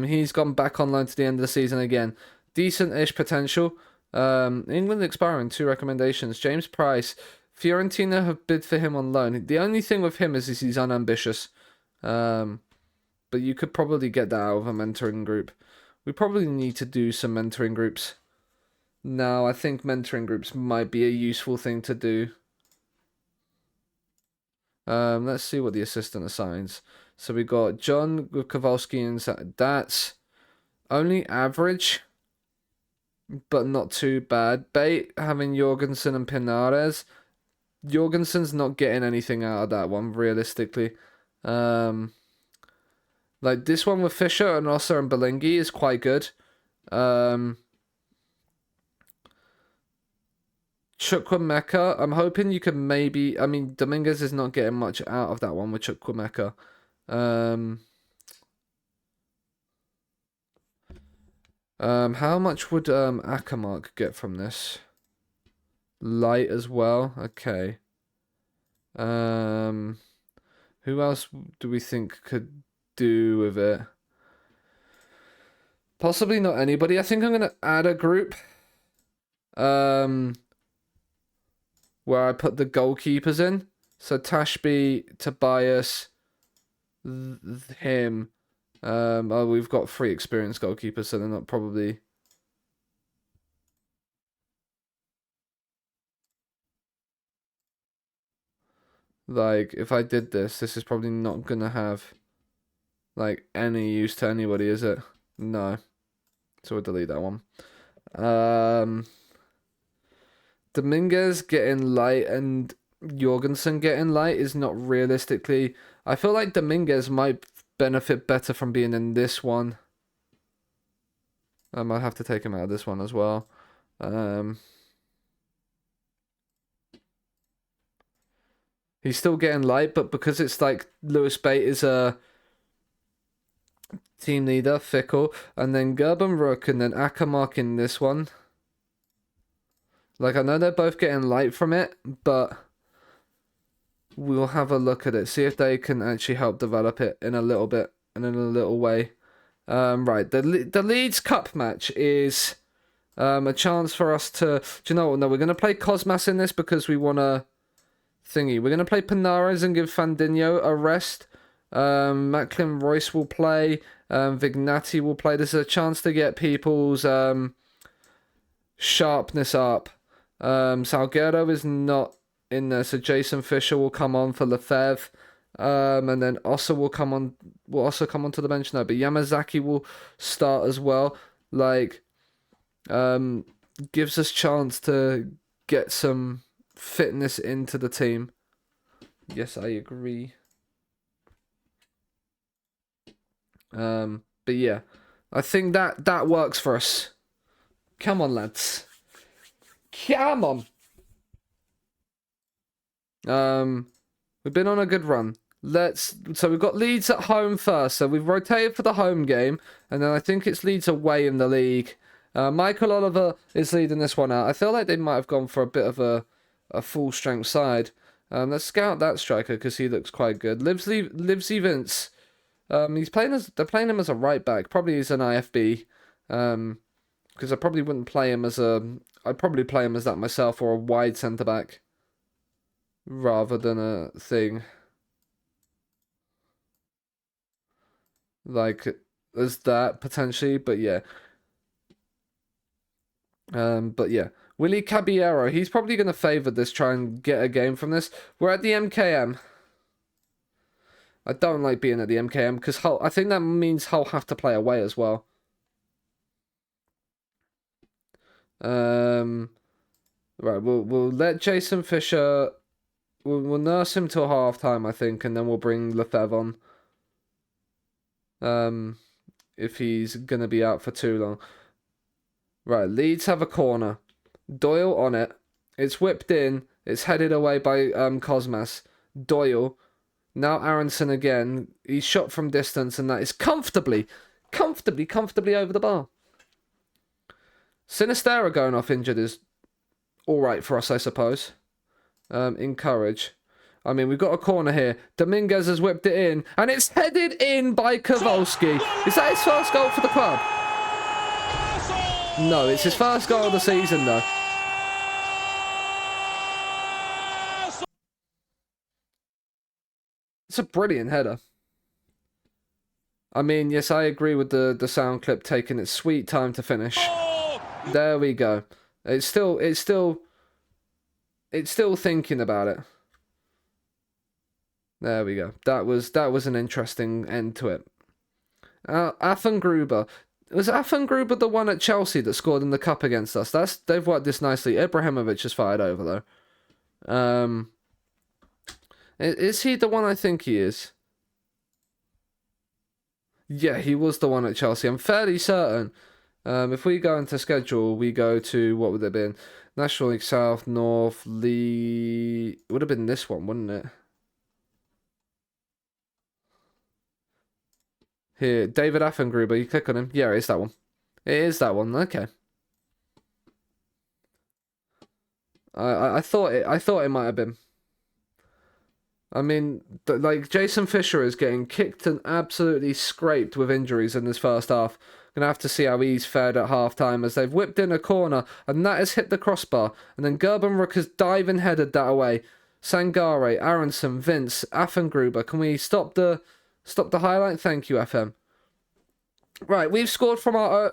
He's gone back on loan to the end of the season again. Decent-ish potential. England expiring, 2 recommendations. James Price. Fiorentina have bid for him on loan. The only thing with him is he's unambitious. But you could probably get that out of a mentoring group. We probably need to do some mentoring groups. Now, I think mentoring groups might be a useful thing to do. Let's see what the assistant assigns. So we got John with Kowalski and that's only average, but not too bad. Bate having Jorgensen and Pinares. Jorgensen's not getting anything out of that one, realistically. Like this one with Fisher and Ossa and Belengi is quite good. Chukwuemeka, I'm hoping you can maybe... I mean, Dominguez is not getting much out of that one with Chukwuemeka. How much would Akamark get from this? Light as well. Okay. Who else do we think could do with it? Possibly not anybody. I think I'm gonna add a group. Where I put the goalkeepers in. So Tashby, Tobias, him. Oh, we've got 3 experienced goalkeepers, so they're not probably... Like, if I did this is probably not going to have, like, any use to anybody, is it? No. So we'll delete that one. Dominguez getting light and Jorgensen getting light is not realistically... I feel like Dominguez might benefit better from being in this one. I might have to take him out of this one as well. He's still getting light, but because it's like Lewis Bate is a team leader, Fickle, and then Gerben Rook and then Akamark in this one. Like, I know they're both getting light from it, but we'll have a look at it. See if they can actually help develop it in a little bit and in a little way. Right, the Leeds Cup match is a chance for us to... Do you know what? No, we're going to play Cosmas in this because we want to... Thingy. We're going to play Pinares and give Fandinho a rest. Macklin Royce will play. Vignati will play. This is a chance to get people's sharpness up. Salguero is not in there, so Jason Fisher will come on for Lefebvre. And then Ossa will come on. Will also come onto the bench now, but Yamazaki will start as well. Like, gives us chance to get some fitness into the team. Yes, I agree. But yeah, I think that works for us. Come on, lads. Come on. We've been on a good run. So we've got Leeds at home first. So we've rotated for the home game, and then I think it's Leeds away in the league. Michael Oliver is leading this one out. I feel like they might have gone for a bit of a full strength side. Let's scout that striker because he looks quite good. Livesey Vince. They're playing him as a right back. Probably he's an IFB. Because I probably wouldn't play him as I'd probably play him as that myself, or a wide centre back rather than a thing like as that potentially. But yeah. Willie Caballero, he's probably going to favour this, try and get a game from this. We're at the MKM. I don't like being at the MKM because Hull, I think that means Hull have to play away as well. Right, we'll let Jason Fisher. We'll nurse him till half time, I think, and then we'll bring Lefebvre on. If he's gonna be out for too long. Right, Leeds have a corner. Doyle on it. It's whipped in. It's headed away by Cosmas. Doyle. Now Aronson again. He's shot from distance, and that is comfortably over the bar. Seanasea going off injured is all right for us, I suppose. Encourage. I mean, we've got a corner here. Dominguez has whipped it in, and it's headed in by Kowalski. Is that his first goal for the club? No, it's his first goal of the season, though. It's a brilliant header. I mean, yes, I agree with the sound clip taking its sweet time to finish. There we go. It's still thinking about it. There we go. That was an interesting end to it. Affengruber. Was Affengruber the one at Chelsea that scored in the cup against us? They've worked this nicely. Ibrahimovic has fired over though. Is he the one I think he is? Yeah, he was the one at Chelsea. I'm fairly certain. If we go into schedule, we go to, what would it have been? National League South, North, League... It would have been this one, wouldn't it? Here, David Affengruber, you click on him. Yeah, it is that one. It is that one, okay. I thought it might have been. I mean, like, Jason Fisher is getting kicked and absolutely scraped with injuries in this first half. Gonna have to see how he's fared at half-time as they've whipped in a corner, and that has hit the crossbar. And then Gerbenrook has diving headed that away. Sangare, Aronson, Vince, Affengruber. Can we stop the highlight? Thank you, FM. Right, we've scored from our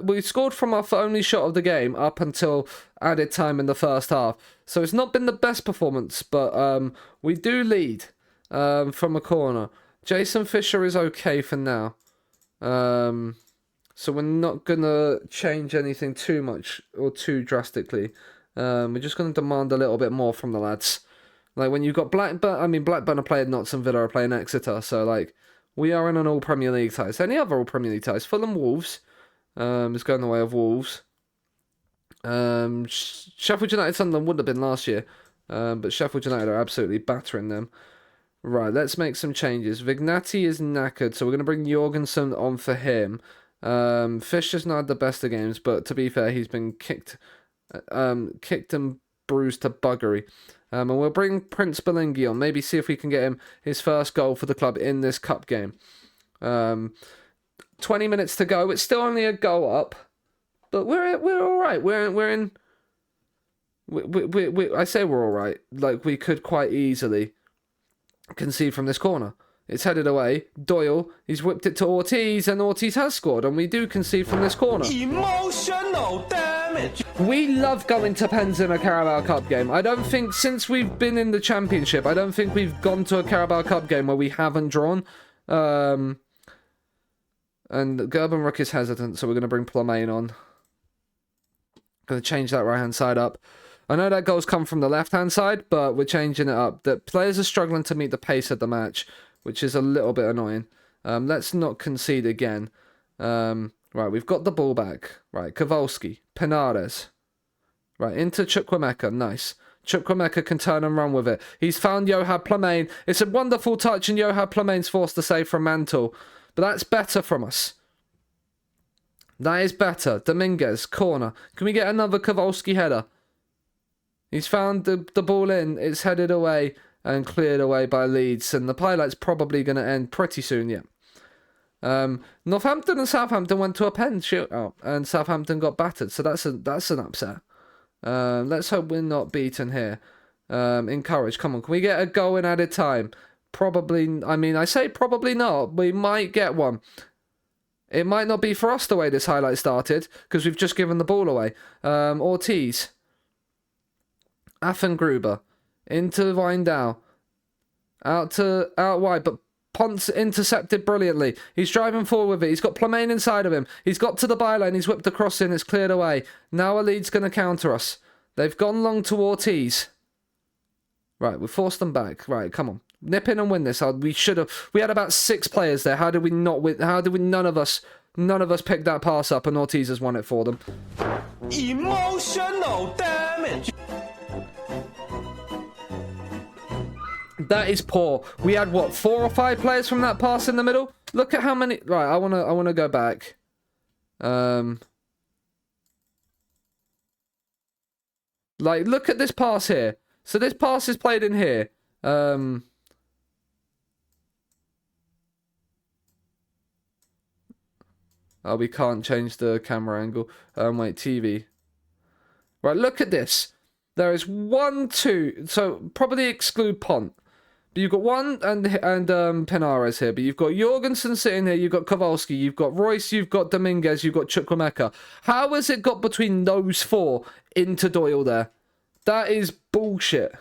only shot of the game up until added time in the first half. So it's not been the best performance, but we do lead from a corner. Jason Fisher is okay for now. So we're not gonna change anything too much or too drastically. We're just gonna demand a little bit more from the lads. Like when you've got Blackburn are playing Notts and Villa are playing Exeter, so like we are in an all Premier League ties. Any other all Premier League ties? Fulham Wolves is going the way of Wolves. Sheffield United Sunderland would have been last year, but Sheffield United are absolutely battering them. Right, let's make some changes. Vignati is knackered, so we're going to bring Jorgensen on for him. Fisher's not had the best of games, but to be fair, he's been kicked and bruised to buggery. And we'll bring Prince Bellingi on. Maybe see if we can get him his first goal for the club in this cup game. 20 minutes to go. It's still only a goal up, but we're all right. We're in. I say we're all right. Like we could quite easily concede from this corner. It's headed away. Doyle, he's whipped it to Ortiz, and Ortiz has scored, and we do concede from this corner. Emotional damage. We love going to pens in a Carabao Cup game. I don't think, since we've been in the Championship, I don't think we've gone to a Carabao Cup game where we haven't drawn. And Gerbenrook is hesitant, so we're going to bring Plamain on. Going to change that right-hand side up. I know that goal's come from the left-hand side, but we're changing it up. The players are struggling to meet the pace of the match, which is a little bit annoying. Let's not concede again. Right, we've got the ball back. Right, Kowalski, Penares. Right, into Chukwuemeka. Nice. Chukwuemeka can turn and run with it. He's found Yohab Plamain. It's a wonderful touch, and Yohab Plamain's forced to save from Mantle. But that's better from us. That is better. Dominguez, corner. Can we get another Kowalski header? He's found the ball in. It's headed away and cleared away by Leeds. And the pilot's probably going to end pretty soon, yeah. Northampton and Southampton went to a pen shootout, and Southampton got battered. So that's an upset. Let's hope we're not beaten here. Encourage. Come on, can we get a goal in added time? Probably. I mean, I say probably not. We might get one. It might not be for us the way this highlight started, because we've just given the ball away. Ortiz. Affengruber. Into Windau. Out wide, but Pont's intercepted brilliantly. He's driving forward with it. He's got Plemain inside of him. He's got to the byline. He's whipped the cross in. It's cleared away. Now a lead's going to counter us. They've gone long to Ortiz. Right, we forced them back. Right, come on. Nip in and win this. We should have. We had about 6 players there. How did we not win? How did we? None of us picked that pass up, and Ortiz has won it for them. Emotional damage. That is poor. We had what, 4 or 5 players from that pass in the middle? Look at how many. Right, I wanna go back. Like, look at this pass here. So this pass is played in here. Oh, we can't change the camera angle. Wait, TV. Right, look at this. There is 1, 2. So probably exclude Pont. But you've got 1 and Pinares here. But you've got Jorgensen sitting here. You've got Kowalski. You've got Royce. You've got Dominguez. You've got Chukwuemeka. How has it got between those 4 into Doyle there? That is bullshit.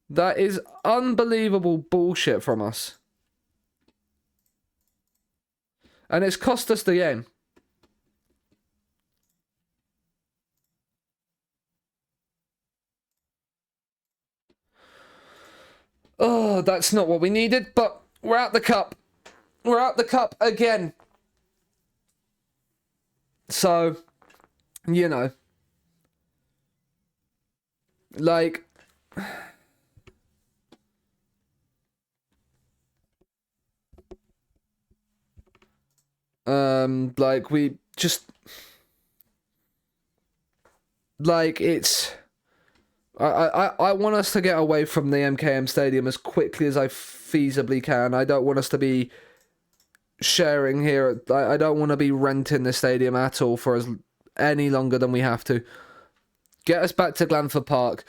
That is unbelievable bullshit from us. And it's cost us the game. Oh, that's not what we needed, but we're out the cup. We're out the cup again. So, you know. Like... like, we just... Like, it's... I want us to get away from the MKM Stadium as quickly as I feasibly can. I don't want us to be sharing here. I don't want to be renting the stadium at all for any longer than we have to. Get us back to Glanford Park.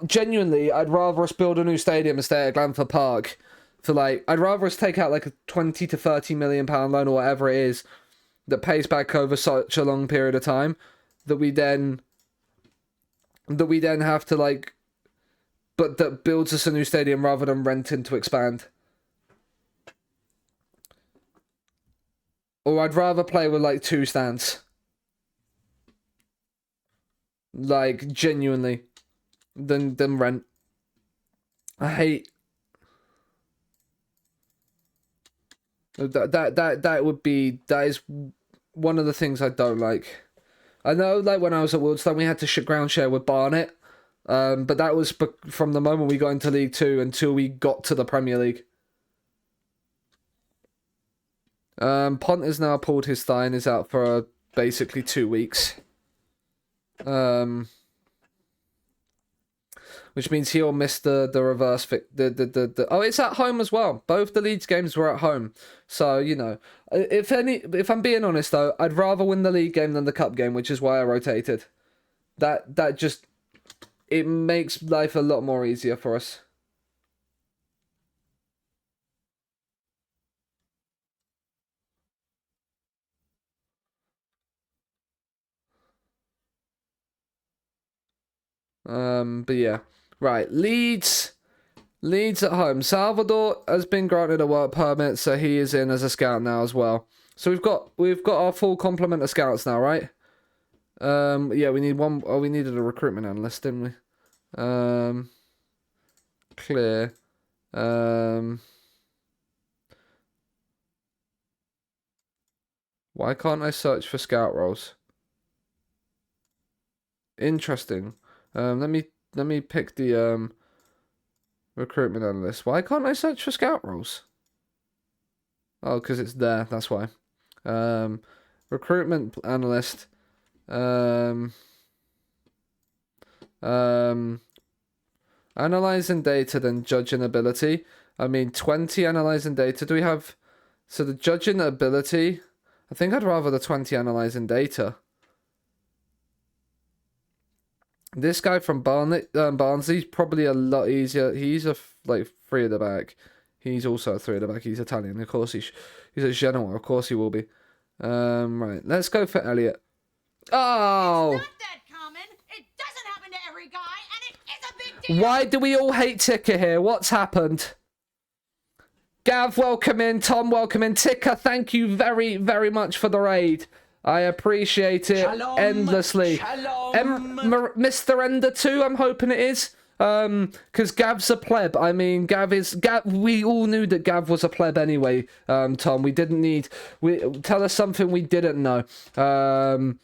Genuinely, I'd rather us build a new stadium and stay at Glanford Park for like. I'd rather us take out like a 20 to 30 million pound loan or whatever it is that pays back over such a long period of time that we then have to like, but that builds us a new stadium rather than renting to expand. Or I'd rather play with like 2 stands. Like, genuinely. Than rent. I hate... That is one of the things I don't like. I know, like, when I was at Wildston, we had to ground share with Barnet. But that was from the moment we got into League 2 until we got to the Premier League. Pont has now pulled his thigh and is out for basically 2 weeks. Which means he'll miss the reverse oh, it's at home as well. Both the Leeds games were at home. So, you know, if I'm being honest though, I'd rather win the league game than the cup game, which is why I rotated. That just, it makes life a lot more easier for us. But yeah. Right, Leeds at home. Salvador has been granted a work permit, so he is in as a scout now as well. So we've got our full complement of scouts now, right? Yeah, we need one. Oh, we needed a recruitment analyst, didn't we? Clear. Why can't I search for scout roles? Interesting. Let me pick the recruitment analyst. Why can't I search for scout roles? Oh, because it's there. That's why. Recruitment analyst. Analyzing data, then judging ability. I mean, 20 analyzing data. Do we have... So the judging ability... I think I'd rather the 20 analyzing data. This guy from Barnsley's probably a lot easier. He's a like 3 at the back. He's also a 3 at the back. He's Italian. Of course he's at Genoa. Of course he will be. Right. Let's go for Elliot. Oh! It's not that common. It doesn't happen to every guy, and it is a big Why do we all hate Ticker here? What's happened? Gav, welcome in. Tom, welcome in. Ticker, thank you very, very much for the raid. I appreciate it endlessly. Mr. Ender 2, I'm hoping it is. Because Gav's a pleb. I mean, Gav. We all knew that Gav was a pleb anyway. Tom, we didn't need. Tell us something we didn't know. Because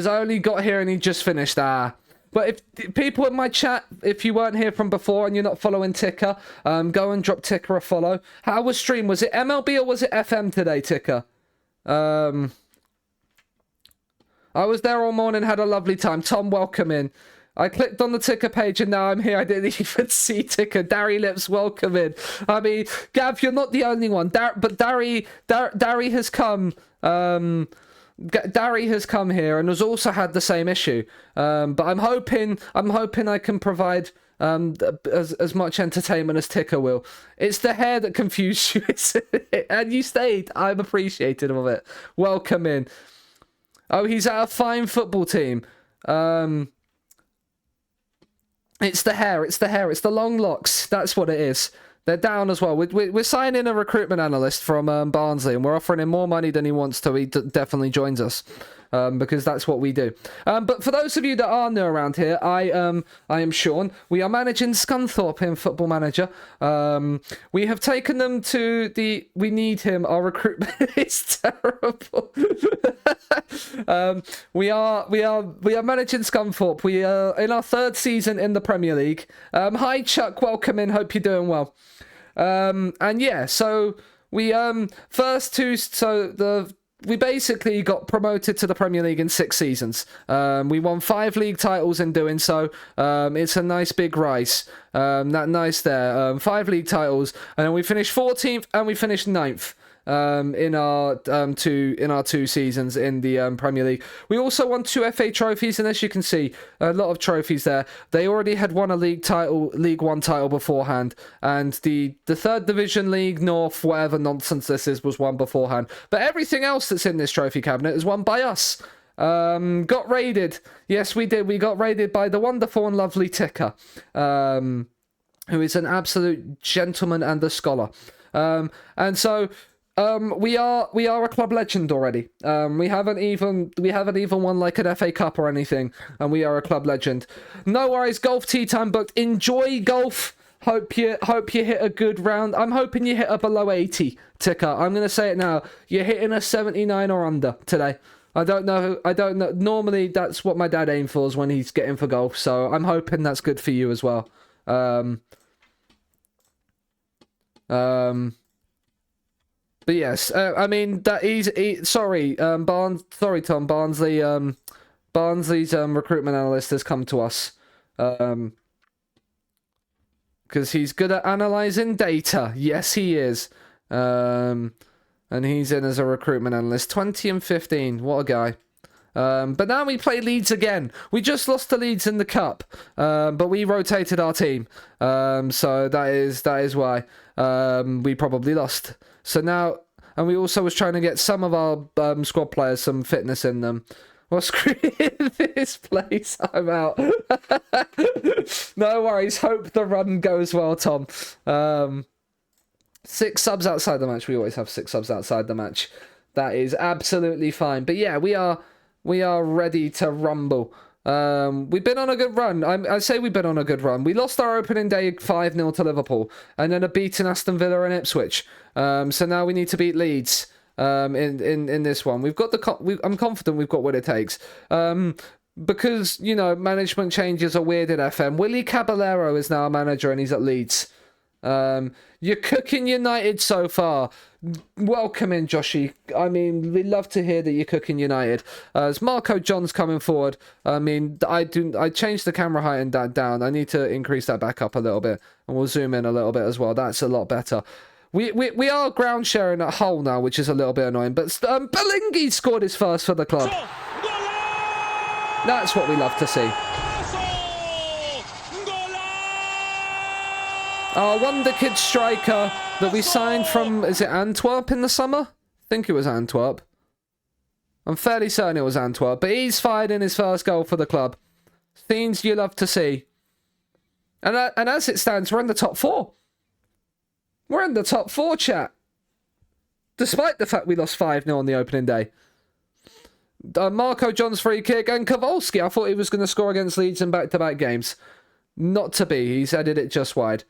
I only got here and he just finished. But if people in my chat, if you weren't here from before and you're not following Ticker, go and drop Ticker a follow. How was stream? Was it MLB or was it FM today, Ticker? I was there all morning, had a lovely time. Tom, welcome in. I clicked on the Ticker page and now I'm here. I didn't even see Ticker. Darry Lips, welcome in. I mean, Gav, you're not the only one. But Darry has come. Darry has come here and has also had the same issue. But I'm hoping I can provide as much entertainment as Ticker will. It's the hair that confused you, isn't it? And you stayed. I'm appreciative of it. Welcome in. Oh, he's at a fine football team. It's the hair. It's the long locks. That's what it is. They're down as well. We're signing a recruitment analyst from Barnsley, and we're offering him more money than he wants to. He definitely joins us because that's what we do. But for those of you that are new around here, I am Sean. We are managing Scunthorpe in Football Manager. We have taken them to the. We need him. Our recruitment is terrible. We are managing Scunthorpe. We are in our third season in the Premier League. Hi Chuck, welcome in. Hope you're doing well. And yeah, so we we basically got promoted to the Premier League in 6 seasons. We won 5 league titles in doing so. It's a nice big rise. That nice there. 5 league titles, and then we finished 14th and we finished 9th. In our 2 seasons in the Premier League. We also won 2 FA trophies, and as you can see, a lot of trophies there. They already had won a League 1 title beforehand, and the 3rd Division League North, whatever nonsense this is, was won beforehand. But everything else that's in this trophy cabinet is won by us. Got raided. Yes, we did. We got raided by the wonderful and lovely Ticker, who is an absolute gentleman and a scholar. And so. We are a club legend already. We haven't even won like an FA Cup or anything, and we are a club legend. No worries, golf tea time booked. Enjoy golf. Hope you hit a good round. I'm hoping you hit a below 80, Ticker. I'm gonna say it now. You're hitting a 79 or under today. I don't know. Normally that's what my dad aims for when he's getting for golf. So I'm hoping that's good for you as well. But yes, I mean that sorry, Tom Barnsley. Barnsley's recruitment analyst has come to us because he's good at analysing data. Yes, he is. And he's in as a recruitment analyst. 20 and 15. What a guy. But now we play Leeds again. We just lost to Leeds in the cup, but we rotated our team. So that is why we probably lost. So now, and we also was trying to get some of our squad players some fitness in them. Well, screw this place. I'm out. No worries. Hope the run goes well, Tom. 6 subs outside the match. We always have 6 subs outside the match. That is absolutely fine. But yeah, we are ready to rumble. We've been on a good run. I say we've been on a good run. We lost our opening day 5-0 to Liverpool, and then a beaten Aston Villa and Ipswich. So now we need to beat Leeds. In this one, we've got I'm confident we've got what it takes. Because management changes are weird at FM. Willie Caballero is now a manager, and he's at Leeds. You're cooking United so far. Welcome in, Joshy. I mean, we love to hear that you're cooking United. As Marco John's coming forward, I mean, I changed the camera height and that down. I need to increase that back up a little bit, and we'll zoom in a little bit as well. That's a lot better. We are ground sharing at Hull now, which is a little bit annoying. But Belingi scored his first for the club. That's what we love to see. Our wonder kid striker that we signed from, is it Antwerp in the summer? I think it was Antwerp. I'm fairly certain it was Antwerp. But he's fired in his first goal for the club. Scenes you love to see. And as it stands, we're in the top 4. We're in the top 4, chat. Despite the fact we lost 5-0 on the opening day. Marco John's free kick, and Kowalski, I thought he was going to score against Leeds in back-to-back games. Not to be. He's headed it just wide.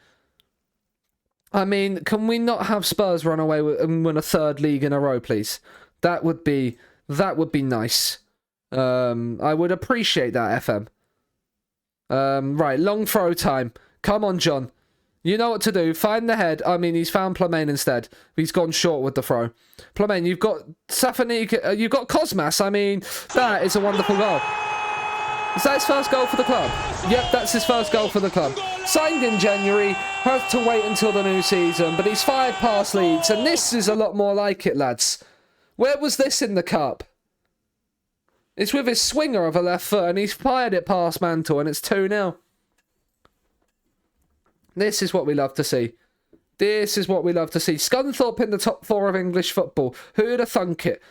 I mean, can we not have Spurs run away and win a 3rd league in a row, please? That would be nice. I would appreciate that, FM. Right, long throw time. Come on, John. You know what to do. Find the head. I mean, he's found Plamain instead. He's gone short with the throw. Plamain, you've got Safanik, you've got Cosmas. I mean, that is a wonderful goal. Is that his first goal for the club? Yep, that's his first goal for the club. Signed in January, has to wait until the new season, but he's 5 past Leeds, and this is a lot more like it, lads. Where was this in the cup? It's with his swinger of a left foot, and he's fired it past Mantle, and it's 2-0. This is what we love to see. This is what we love to see. Scunthorpe in the top 4 of English football. Who would have thunk it?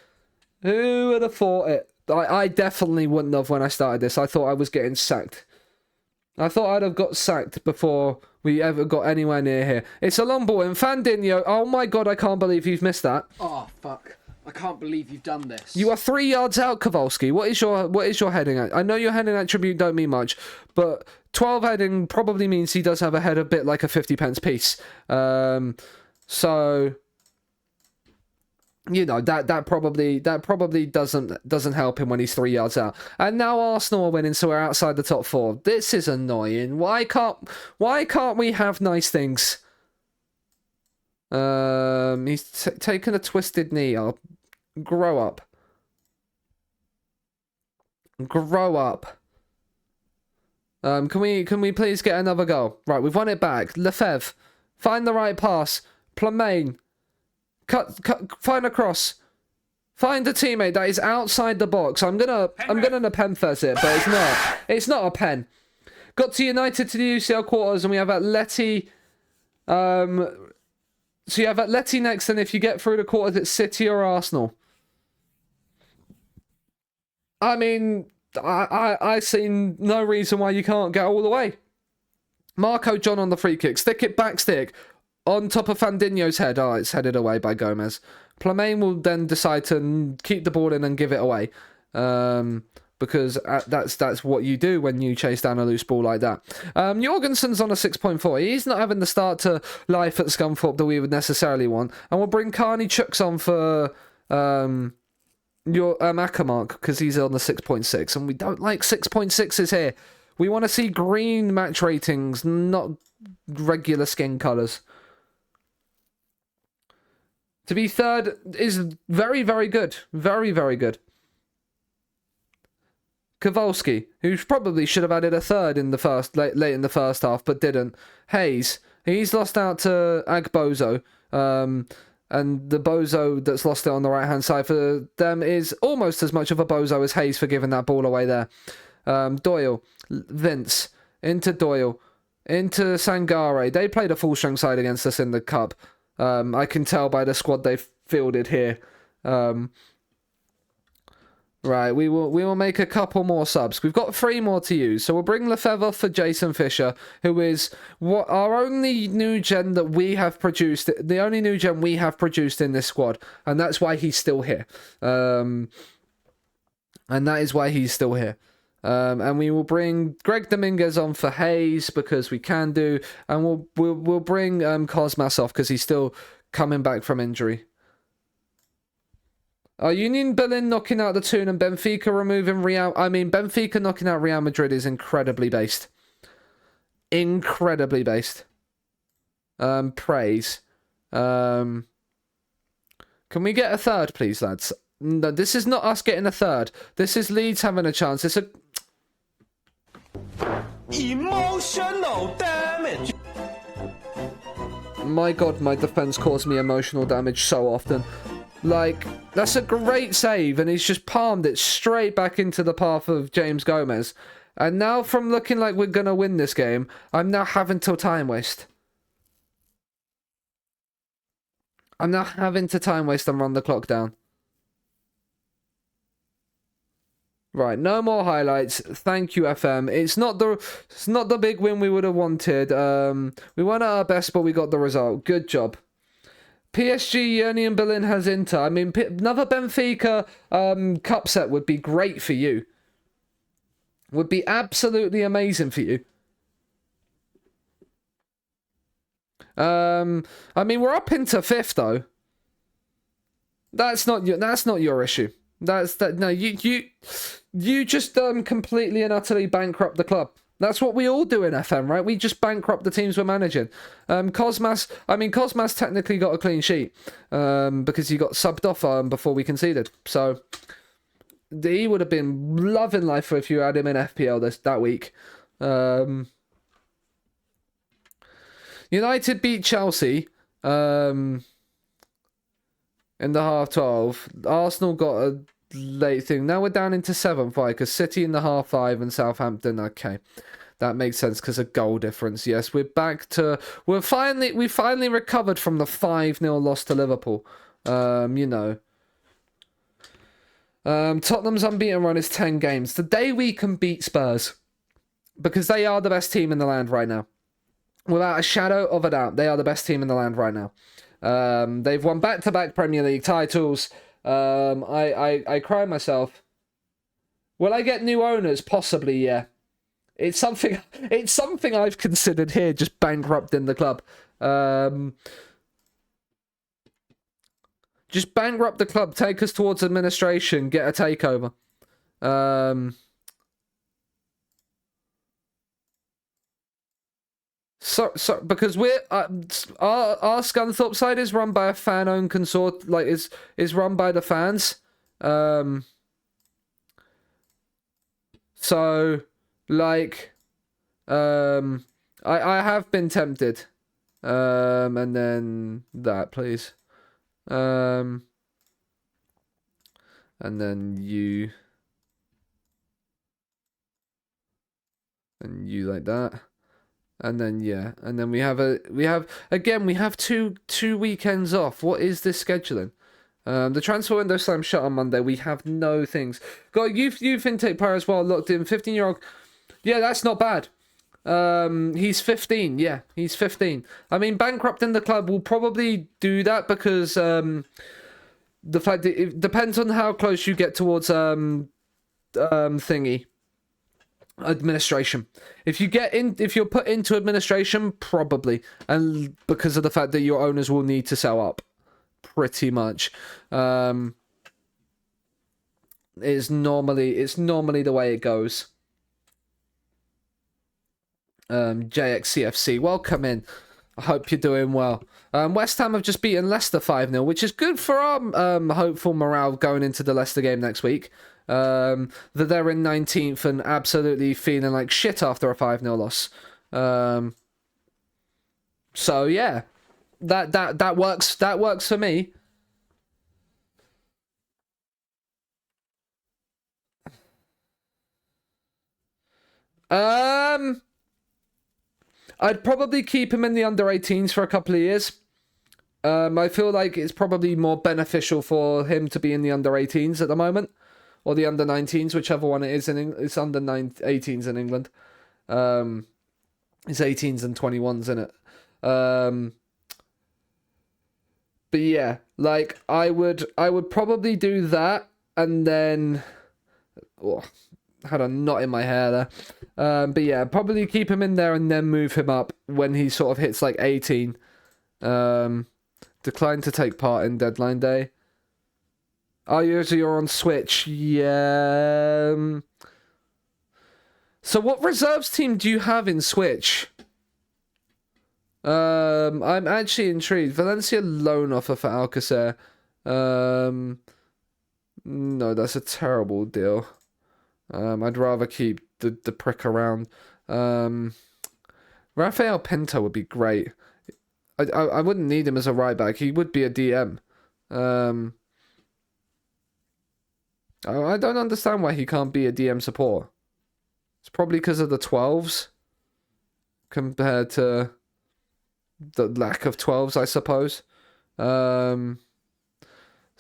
Who would have thought it? I definitely wouldn't have when I started this. I thought I was getting sacked. I thought I'd have got sacked before we ever got anywhere near here. It's a long ball, and Fandinho, oh my god, I can't believe you've missed that. Oh, fuck. I can't believe you've done this. You are 3 yards out, Kowalski. What is your heading at? I know your heading attribute don't mean much, but 12 heading probably means he does have a head a bit like a 50p piece. So you know that probably doesn't help him when he's 3 yards out. And now Arsenal are winning, so we're outside the top 4. This is annoying. Why can't we have nice things? He's taken a twisted knee. I'll grow up. Grow up. Can we please get another goal? Right, we've won it back. Lefebvre, find the right pass. Plamain, cut, find a cross. Find a teammate that is outside the box. I'm gonna Nepenthes it, but it's not. It's not a pen. Got to United to the UCL quarters, and we have Atleti. So you have Atleti next, and if you get through the quarters, it's City or Arsenal. I mean, I see no reason why you can't get all the way. Marco John on the free kick. Stick it back stick. On top of Fandinho's head. Oh, it's headed away by Gomez. Plamain will then decide to keep the ball in and give it away. Because that's what you do when you chase down a loose ball like that. Jorgensen's on a 6.4. He's not having the start to life at Scunthorpe that we would necessarily want. And we'll bring Carney Chooks on for your Akamark because he's on the 6.6. And we don't like 6.6s here. We want to see green match ratings, not regular skin colours. To be third is very, very good. Very, very good. Kowalski, who probably should have added a third in the late in the first half, but didn't. Hayes, he's lost out to Agbozo, and the bozo that's lost it on the right hand side for them is almost as much of a bozo as Hayes for giving that ball away there. Doyle, Vince, into Doyle, into Sangare. They played a full strength side against us in the cup. I can tell by the squad they've fielded here. Right, we will make a couple more subs. We've got 3 more to use. So we'll bring Lefebvre for Jason Fisher, who is our only new gen that we have produced. The only new gen we have produced in this squad. And that's why he's still here. And that is why he's still here. And we will bring Greg Dominguez on for Hayes because we can do. And we'll bring Cosmas off because he's still coming back from injury. Union Berlin knocking out the Toon and Benfica removing Real. I mean, Benfica knocking out Real Madrid is incredibly based. Incredibly based. Praise. Can we get a third, please, lads? No, this is not us getting a third. This is Leeds having a chance. It's a emotional damage. My God, my defense caused me emotional damage so often. Like, that's a great save, and he's just palmed it straight back into the path of James Gomez. And now, from looking like we're going to win this game, I'm now having to time waste. I'm now having to time waste and run the clock down. Right, no more highlights. Thank you, FM. It's not the big win we would have wanted. We weren't at our best, but we got the result. Good job. PSG, Union Berlin has Inter. I mean, another Benfica cup set would be great for you. Would be absolutely amazing for you. I mean, we're up into 5th though. That's not your issue. No, you just completely and utterly bankrupt the club. That's what we all do in FM, right? We just bankrupt the teams we're managing. Cosmas technically got a clean sheet because he got subbed off before we conceded. So he would have been loving life if you had him in FPL that week. United beat Chelsea in the half 12. Arsenal got a late thing. Now we're down into 7th, right? Because City in the half 5 and Southampton. Okay, that makes sense because of goal difference. Yes, we're back to. We finally recovered from the 5-0 loss to Liverpool. Tottenham's unbeaten run is 10 games. The day we can beat Spurs, because they are the best team in the land right now. Without a shadow of a doubt, they are the best team in the land right now. They've won back-to-back Premier League titles. I cry myself. Will I get new owners? Possibly, yeah. It's something I've considered here, just bankrupting the club. Just bankrupt the club, take us towards administration, get a takeover. So because we're our Scunthorpe side is run by a fan-owned consort, like is run by the fans. So like I have been tempted. And then that, please. And then you like that. And then yeah, and then we have two weekends off. What is this scheduling? The transfer window slam shut on Monday. We have no things. Got youth intake player as well. Locked in 15-year-old. Yeah, that's not bad. He's 15. Yeah, he's 15. I mean, bankrupting the club will probably do that because the fact that it depends on how close you get towards administration. If you're put into administration, probably, and because of the fact that your owners will need to sell up, pretty much. It's normally the way it goes. JXCFC, welcome in. I hope you're doing well. West Ham have just beaten Leicester 5-0, which is good for our hopeful morale going into the Leicester game next week. That they're in 19th and absolutely feeling like shit after a 5-0 loss. So yeah, that works. That works for me. I'd probably keep him in the under-18s for a couple of years. I feel like it's probably more beneficial for him to be in the under-18s at the moment. Or the under-19s, whichever one it is. It's under-18s in England. It's 18s and 21s in it. But yeah, like I would probably do that, and then had a knot in my hair there. But yeah, probably keep him in there and then move him up when he sort of hits like 18. Decline to take part in deadline day. Oh, you're on Switch. Yeah. So what reserves team do you have in Switch? I'm actually intrigued. Valencia loan offer for Alcacer. No, that's a terrible deal. I'd rather keep the prick around. Rafael Pinto would be great. I wouldn't need him as a right back. He would be a DM. I don't understand why he can't be a DM support. It's probably because of the 12s compared to the lack of 12s, I suppose.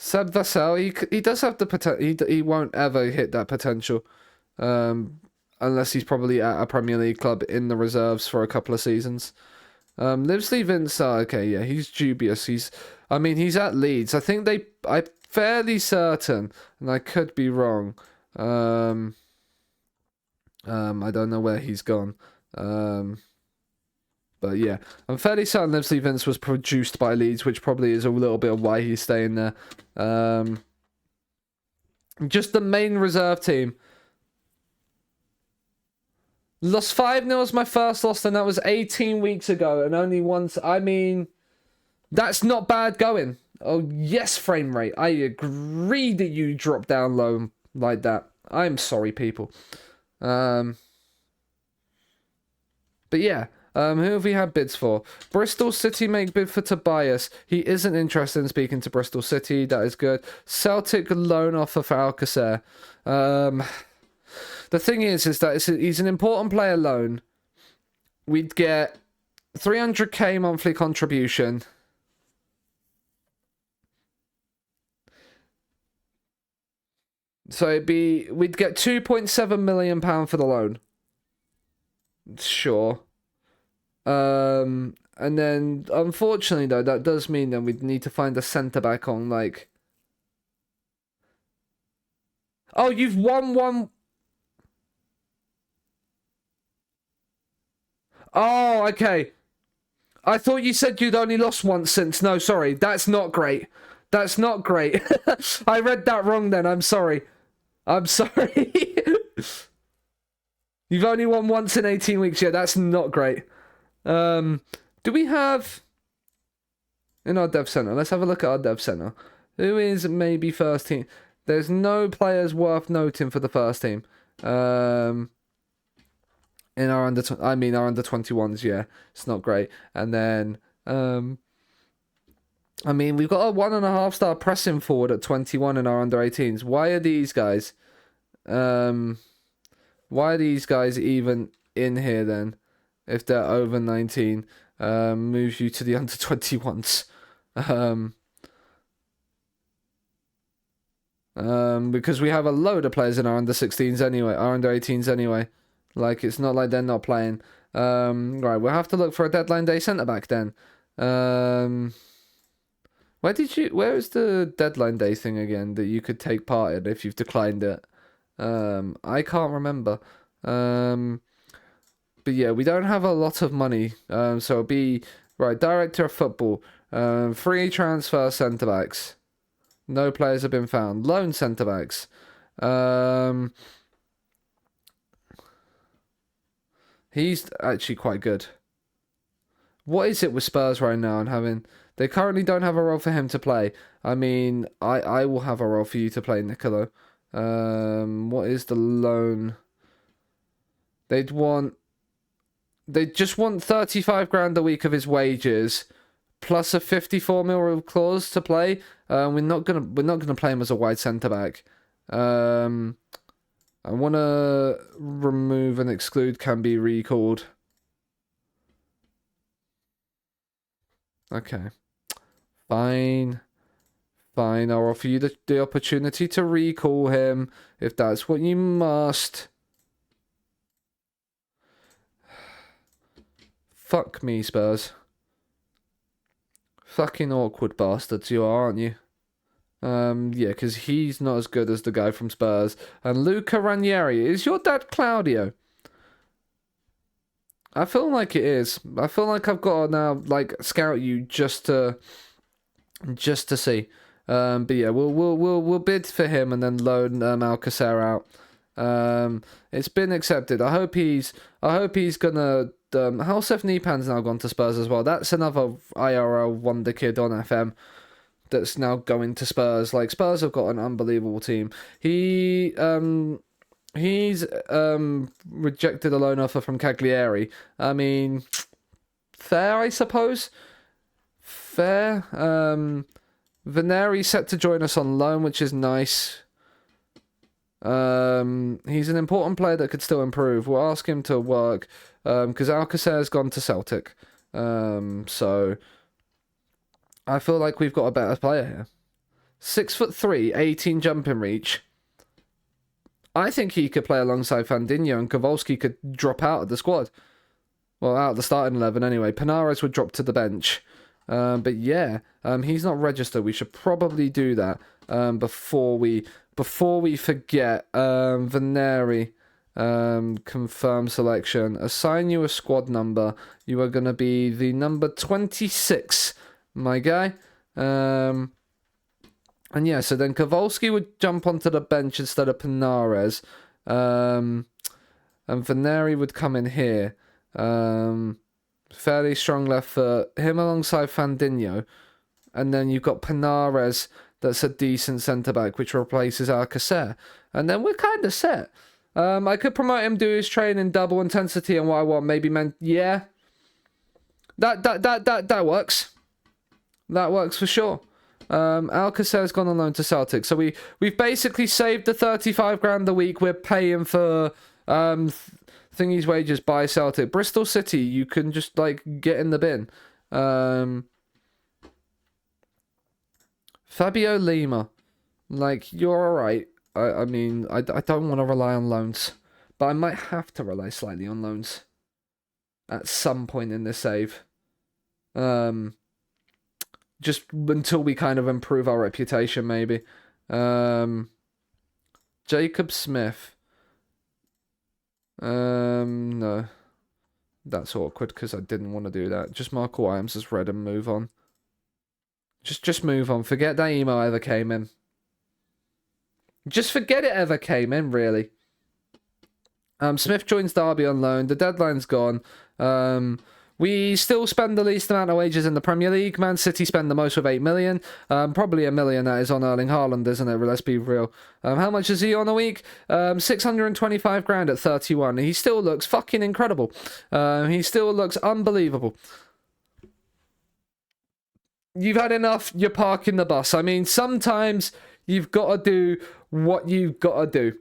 Seb Vassell, he does have the potential. He won't ever hit that potential, unless he's probably at a Premier League club in the reserves for a couple of seasons. Livesley Vince, okay, yeah, he's dubious. He's at Leeds. I'm fairly certain, and I could be wrong. I don't know where he's gone. But yeah, I'm fairly certain Livesley Vince was produced by Leeds, which probably is a little bit of why he's staying there. Just the main reserve team. Lost 5-0 as my first loss, and that was 18 weeks ago, and only once. I mean, that's not bad going. Oh, yes, frame rate. I agree that you dropped down low like that. I'm sorry, people. But yeah. Who have we had bids for? Bristol City make bid for Tobias. He isn't interested in speaking to Bristol City. That is good. Celtic loan offer for Alcacer. The thing is that he's an important player loan. We'd get 300k monthly contribution. So we'd get £2.7 million for the loan. Sure. And then, unfortunately, though, that does mean that we'd need to find a centre-back on, like... Oh, you've won one... Oh, okay. I thought you said you'd only lost once since... No, sorry, that's not great. That's not great. I read that wrong then, I'm sorry. I'm sorry. You've only won once in 18 weeks, yeah, that's not great. Do we have in our dev center? Let's have a look at our dev center. Who is maybe first team? There's no players worth noting for the first team. In our under 21s, yeah, it's not great. And then we've got a 1.5 star pressing forward at 21 in our under 18s. Why are these guys? Why are these guys even in here then? If they're over 19, moves you to the under 21s. Because we have a load of players in our under 16s anyway, our under 18s anyway. Like, it's not like they're not playing. Right, we'll have to look for a deadline day centre back then. Where is the deadline day thing again that you could take part in if you've declined it? I can't remember. But yeah, we don't have a lot of money, so it'll be, right, director of football, free transfer centre-backs, no players have been found, loan centre-backs, he's actually quite good. What is it with Spurs right now and they currently don't have a role for him to play. I mean, I will have a role for you to play, Nicolo. What is the loan? They just want 35 grand a week of his wages, plus a 54 mil clause to play. We're not gonna play him as a wide centre back. I want to remove and exclude can be recalled. Okay, fine. I'll offer you the opportunity to recall him if that's what you must. Fuck me, Spurs. Fucking awkward bastards you are, aren't you? Yeah, because he's not as good as the guy from Spurs. And Luca Ranieri, is your dad Claudio? I feel like it is. I feel like I've got to now, like, scout you just to see. But yeah, we'll bid for him and then loan Alcacer out. It's been accepted. I hope he's gonna. Halsef Nipan's now gone to Spurs as well. That's another IRL wonder kid on FM that's now going to Spurs. Like, Spurs have got an unbelievable team. He's rejected a loan offer from Cagliari. I mean, fair, I suppose. Fair. Vaneri set to join us on loan, which is nice. He's an important player that could still improve. We'll ask him to work because Alcacer's gone to Celtic. So I feel like we've got a better player here. 6'3", 18 jumping reach. I think he could play alongside Fandinho, and Kowalski could drop out of the squad. Well, out of the starting 11 anyway. Pinares would drop to the bench. But yeah, he's not registered. We should probably do that before we forget. Vaneri, confirm selection. Assign you a squad number. You are going to be the number 26, my guy. And yeah, so then Kowalski would jump onto the bench instead of Pinares. And Vaneri would come in here. Fairly strong left foot. Him alongside Fandinho. And then you've got Pinares, that's a decent centre-back, which replaces Alcacer. And then we're kind of set. I could promote him, do his training, double intensity, and what I want. Maybe, yeah. That works. That works for sure. Alcacer's gone on loan to Celtic. So we've basically saved the 35 grand a week we're paying for thingy's wages by Celtic. Bristol City, you can just like get in the bin. Fabio Lima, like, you're alright. I mean, I don't want to rely on loans, but I might have to rely slightly on loans at some point in this save. Just until we kind of improve our reputation, maybe. Jacob Smith. No. That's awkward because I didn't want to do that. Just mark what Iams as red and move on. Just move on. Forget that email ever came in. Just forget it ever came in, really. Smith joins Derby on loan. The deadline's gone. We still spend the least amount of wages in the Premier League. Man City spend the most with 8 million. Probably $1 million that is on Erling Haaland, isn't it? Let's be real. How much is he on a week? 625 grand at 31. He still looks fucking incredible. He still looks unbelievable. You've had enough. You're parking the bus. I mean, sometimes you've got to do what you've got to do.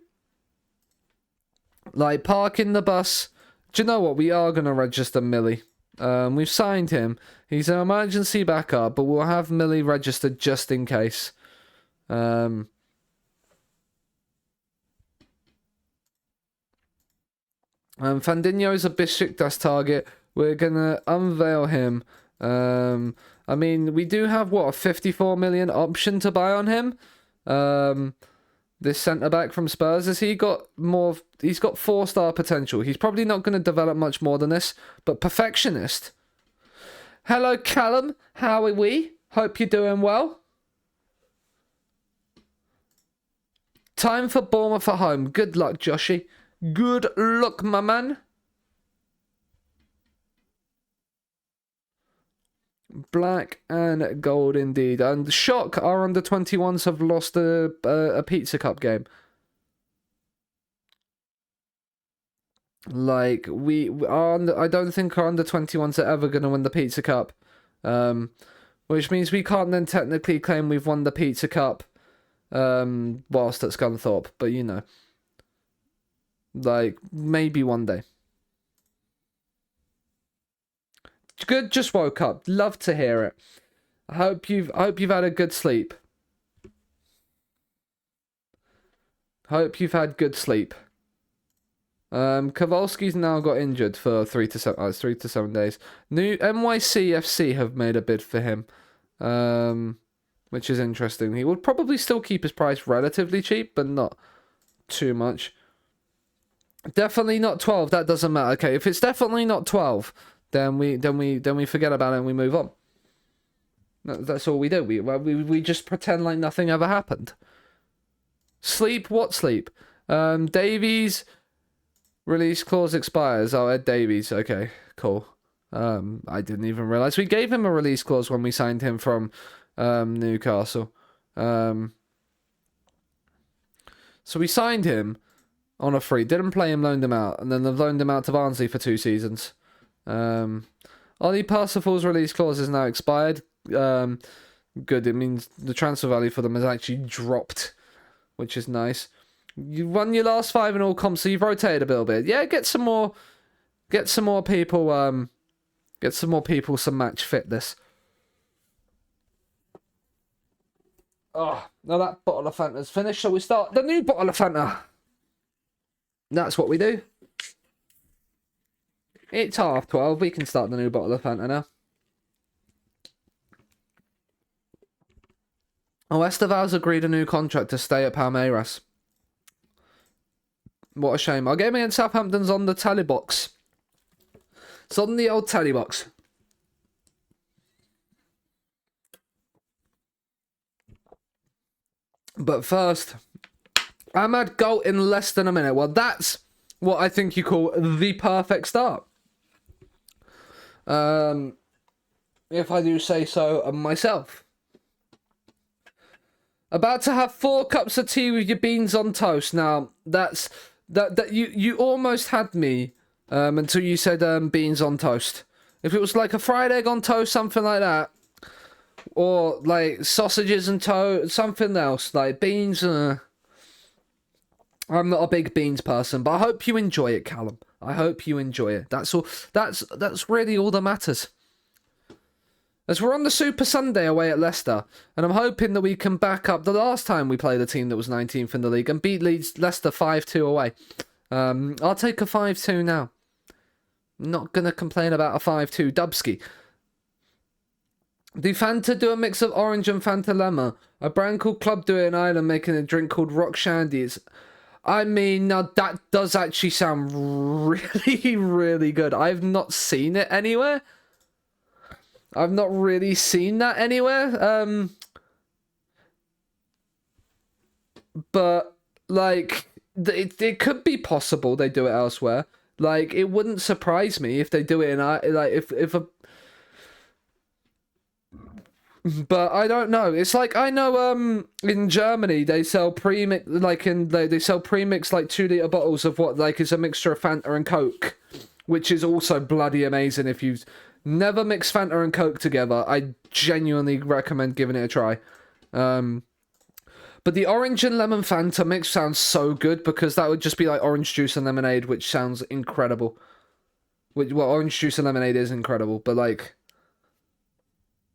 Like, parking the bus. Do you know what? We are going to register Millie. We've signed him. He's an emergency backup, but we'll have Millie registered just in case. Fandinho is a Besiktas target. We're going to unveil him. I mean, we do have, what, a 54 million option to buy on him? This centre-back from Spurs, has he got more? He's got 4-star potential. He's probably not going to develop much more than this, but perfectionist. Hello, Callum. How are we? Hope you're doing well. Time for Bournemouth at home. Good luck, Joshy. Good luck, my man. Black and gold indeed. And shock, our under-21s have lost a Pizza Cup game. Like, I don't think our under-21s are ever going to win the Pizza Cup. Which means we can't then technically claim we've won the Pizza Cup whilst at Scunthorpe. But, you know. Like, maybe one day. Good, just woke up. Love to hear it. I hope you've had a good sleep. Hope you've had good sleep. Kowalski's now got injured for 3 to 7 days. New NYCFC have made a bid for him, which is interesting. He would probably still keep his price relatively cheap, but not too much. Definitely not 12. That doesn't matter. Okay, if it's definitely not 12. Then we forget about it and we move on. That's all we do. We just pretend like nothing ever happened. Sleep? What sleep? Davies release clause expires. Oh, Ed Davies. Okay, cool. I didn't even realise we gave him a release clause when we signed him from Newcastle. So we signed him on a free. Didn't play him, loaned him out, and then they've loaned him out to Barnsley for 2 seasons. Ollie Parsifal's release clause is now expired. Good, it means the transfer value for them has actually dropped, which is nice. You won your last 5 in all comps, so you've rotated a little bit. Yeah, get some more people some match fitness. Oh, now that bottle of Fanta's finished, so we start the new bottle of Fanta. That's what we do. It's 12:30. We can start the new bottle of Fanta now. Oh, Esteval's agreed a new contract to stay at Palmeiras. What a shame. Our game against Southampton's on the tally box. It's on the old tally box. But first, Ahmad goal in less than a minute. Well, that's what I think you call the perfect start. If I do say so myself. About to have 4 cups of tea with your beans on toast. Now, that you almost had me until you said beans on toast. If it was like a fried egg on toast, something like that, or like sausages and toast, something else like beans. I'm not a big beans person, but I hope you enjoy it, Callum. I hope you enjoy it. That's all. That's really all that matters. As we're on the Super Sunday away at Leicester, and I'm hoping that we can back up the last time we played a team that was 19th in the league and beat Leicester 5-2 away. I'll take a 5-2 now. Not gonna complain about a 5-2 Dubsky. Do Fanta do a mix of orange and Fanta Lemon? A brand called Club do it in Ireland making a drink called Rock Shandy. I mean, now that does actually sound really, really good. I've not seen it anywhere. I've not really seen that anywhere. But, like, it could be possible they do it elsewhere. Like, it wouldn't surprise me if they do it in, like, if a... But I don't know. It's like, I know in Germany they sell premix, like they sell premixed like 2-litre bottles of what like is a mixture of Fanta and Coke, which is also bloody amazing. If you've never mixed Fanta and Coke together, I genuinely recommend giving it a try. But the orange and lemon Fanta mix sounds so good because that would just be like orange juice and lemonade, which sounds incredible. Well, orange juice and lemonade is incredible, but like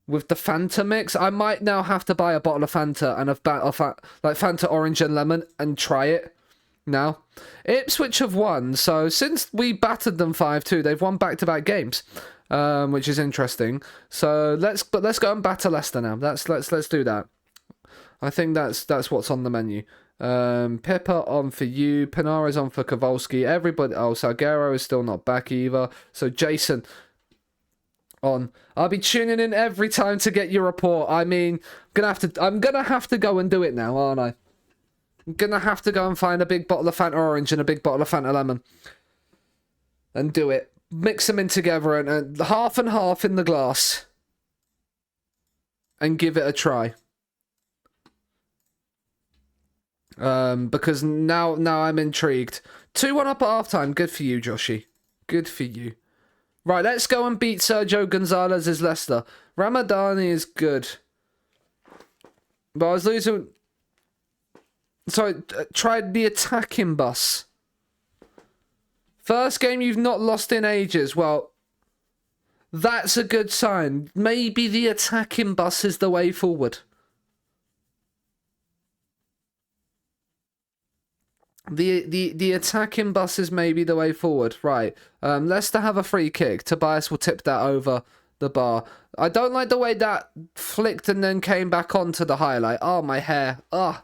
with the Fanta mix, I might now have to buy a bottle of Fanta and like Fanta orange and lemon and try it now. Ipswich have won, so since we battered them 5-2, they've won back-to-back games, which is interesting. So let's go and batter Leicester now. Let's do that. I think that's what's on the menu. Pippa on for you. Panara's on for Kowalski. Everybody. Oh, Salguero is still not back either. So Jason on. I'll be tuning in every time to get your report. I mean, I'm gonna have to go and do it now, aren't I? I'm gonna have to go and find a big bottle of Fanta Orange and a big bottle of Fanta Lemon. And do it. Mix them in together and half and half in the glass. And give it a try. Because now I'm intrigued. 2-1 up at halftime. Good for you, Joshy. Good for you. Right, let's go and beat Sergio Gonzalez's Leicester. Ramadani is good. But I was losing... Sorry, tried the attacking bus. First game you've not lost in ages. Well, that's a good sign. Maybe the attacking bus is the way forward. The attacking bus is maybe the way forward. Right. Leicester have a free kick. Tobias will tip that over the bar. I don't like the way that flicked and then came back onto the highlight. Oh, my hair. Ugh.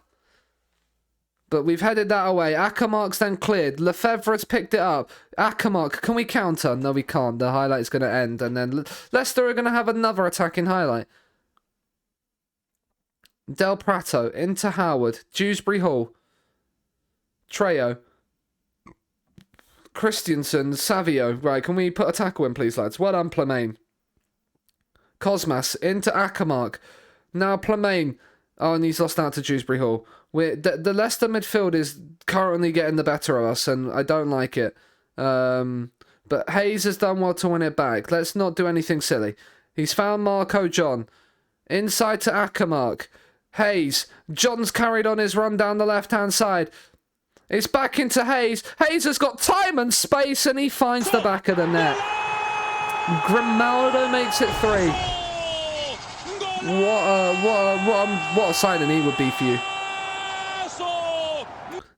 But we've headed that away. Ackermark's then cleared. Lefebvre's picked it up. Ackermark, can we counter? No, we can't. The highlight's going to end. And then Leicester are going to have another attacking highlight. Del Prato into Howard. Dewsbury Hall. Trejo. Christiansen. Savio. Right, can we put a tackle in, please, lads? Well done, Plemaine. Cosmas. Into Ackermark. Now Plemaine. Oh, and he's lost out to Dewsbury Hall. The Leicester midfield is currently getting the better of us, and I don't like it. But Hayes has done well to win it back. Let's not do anything silly. He's found Marco John. Inside to Ackermark. Hayes. John's carried on his run down the left-hand side. It's back into Hayes. Hayes has got time and space, and he finds the back of the net. Grimaldo makes it 3. What a signing he would be for you.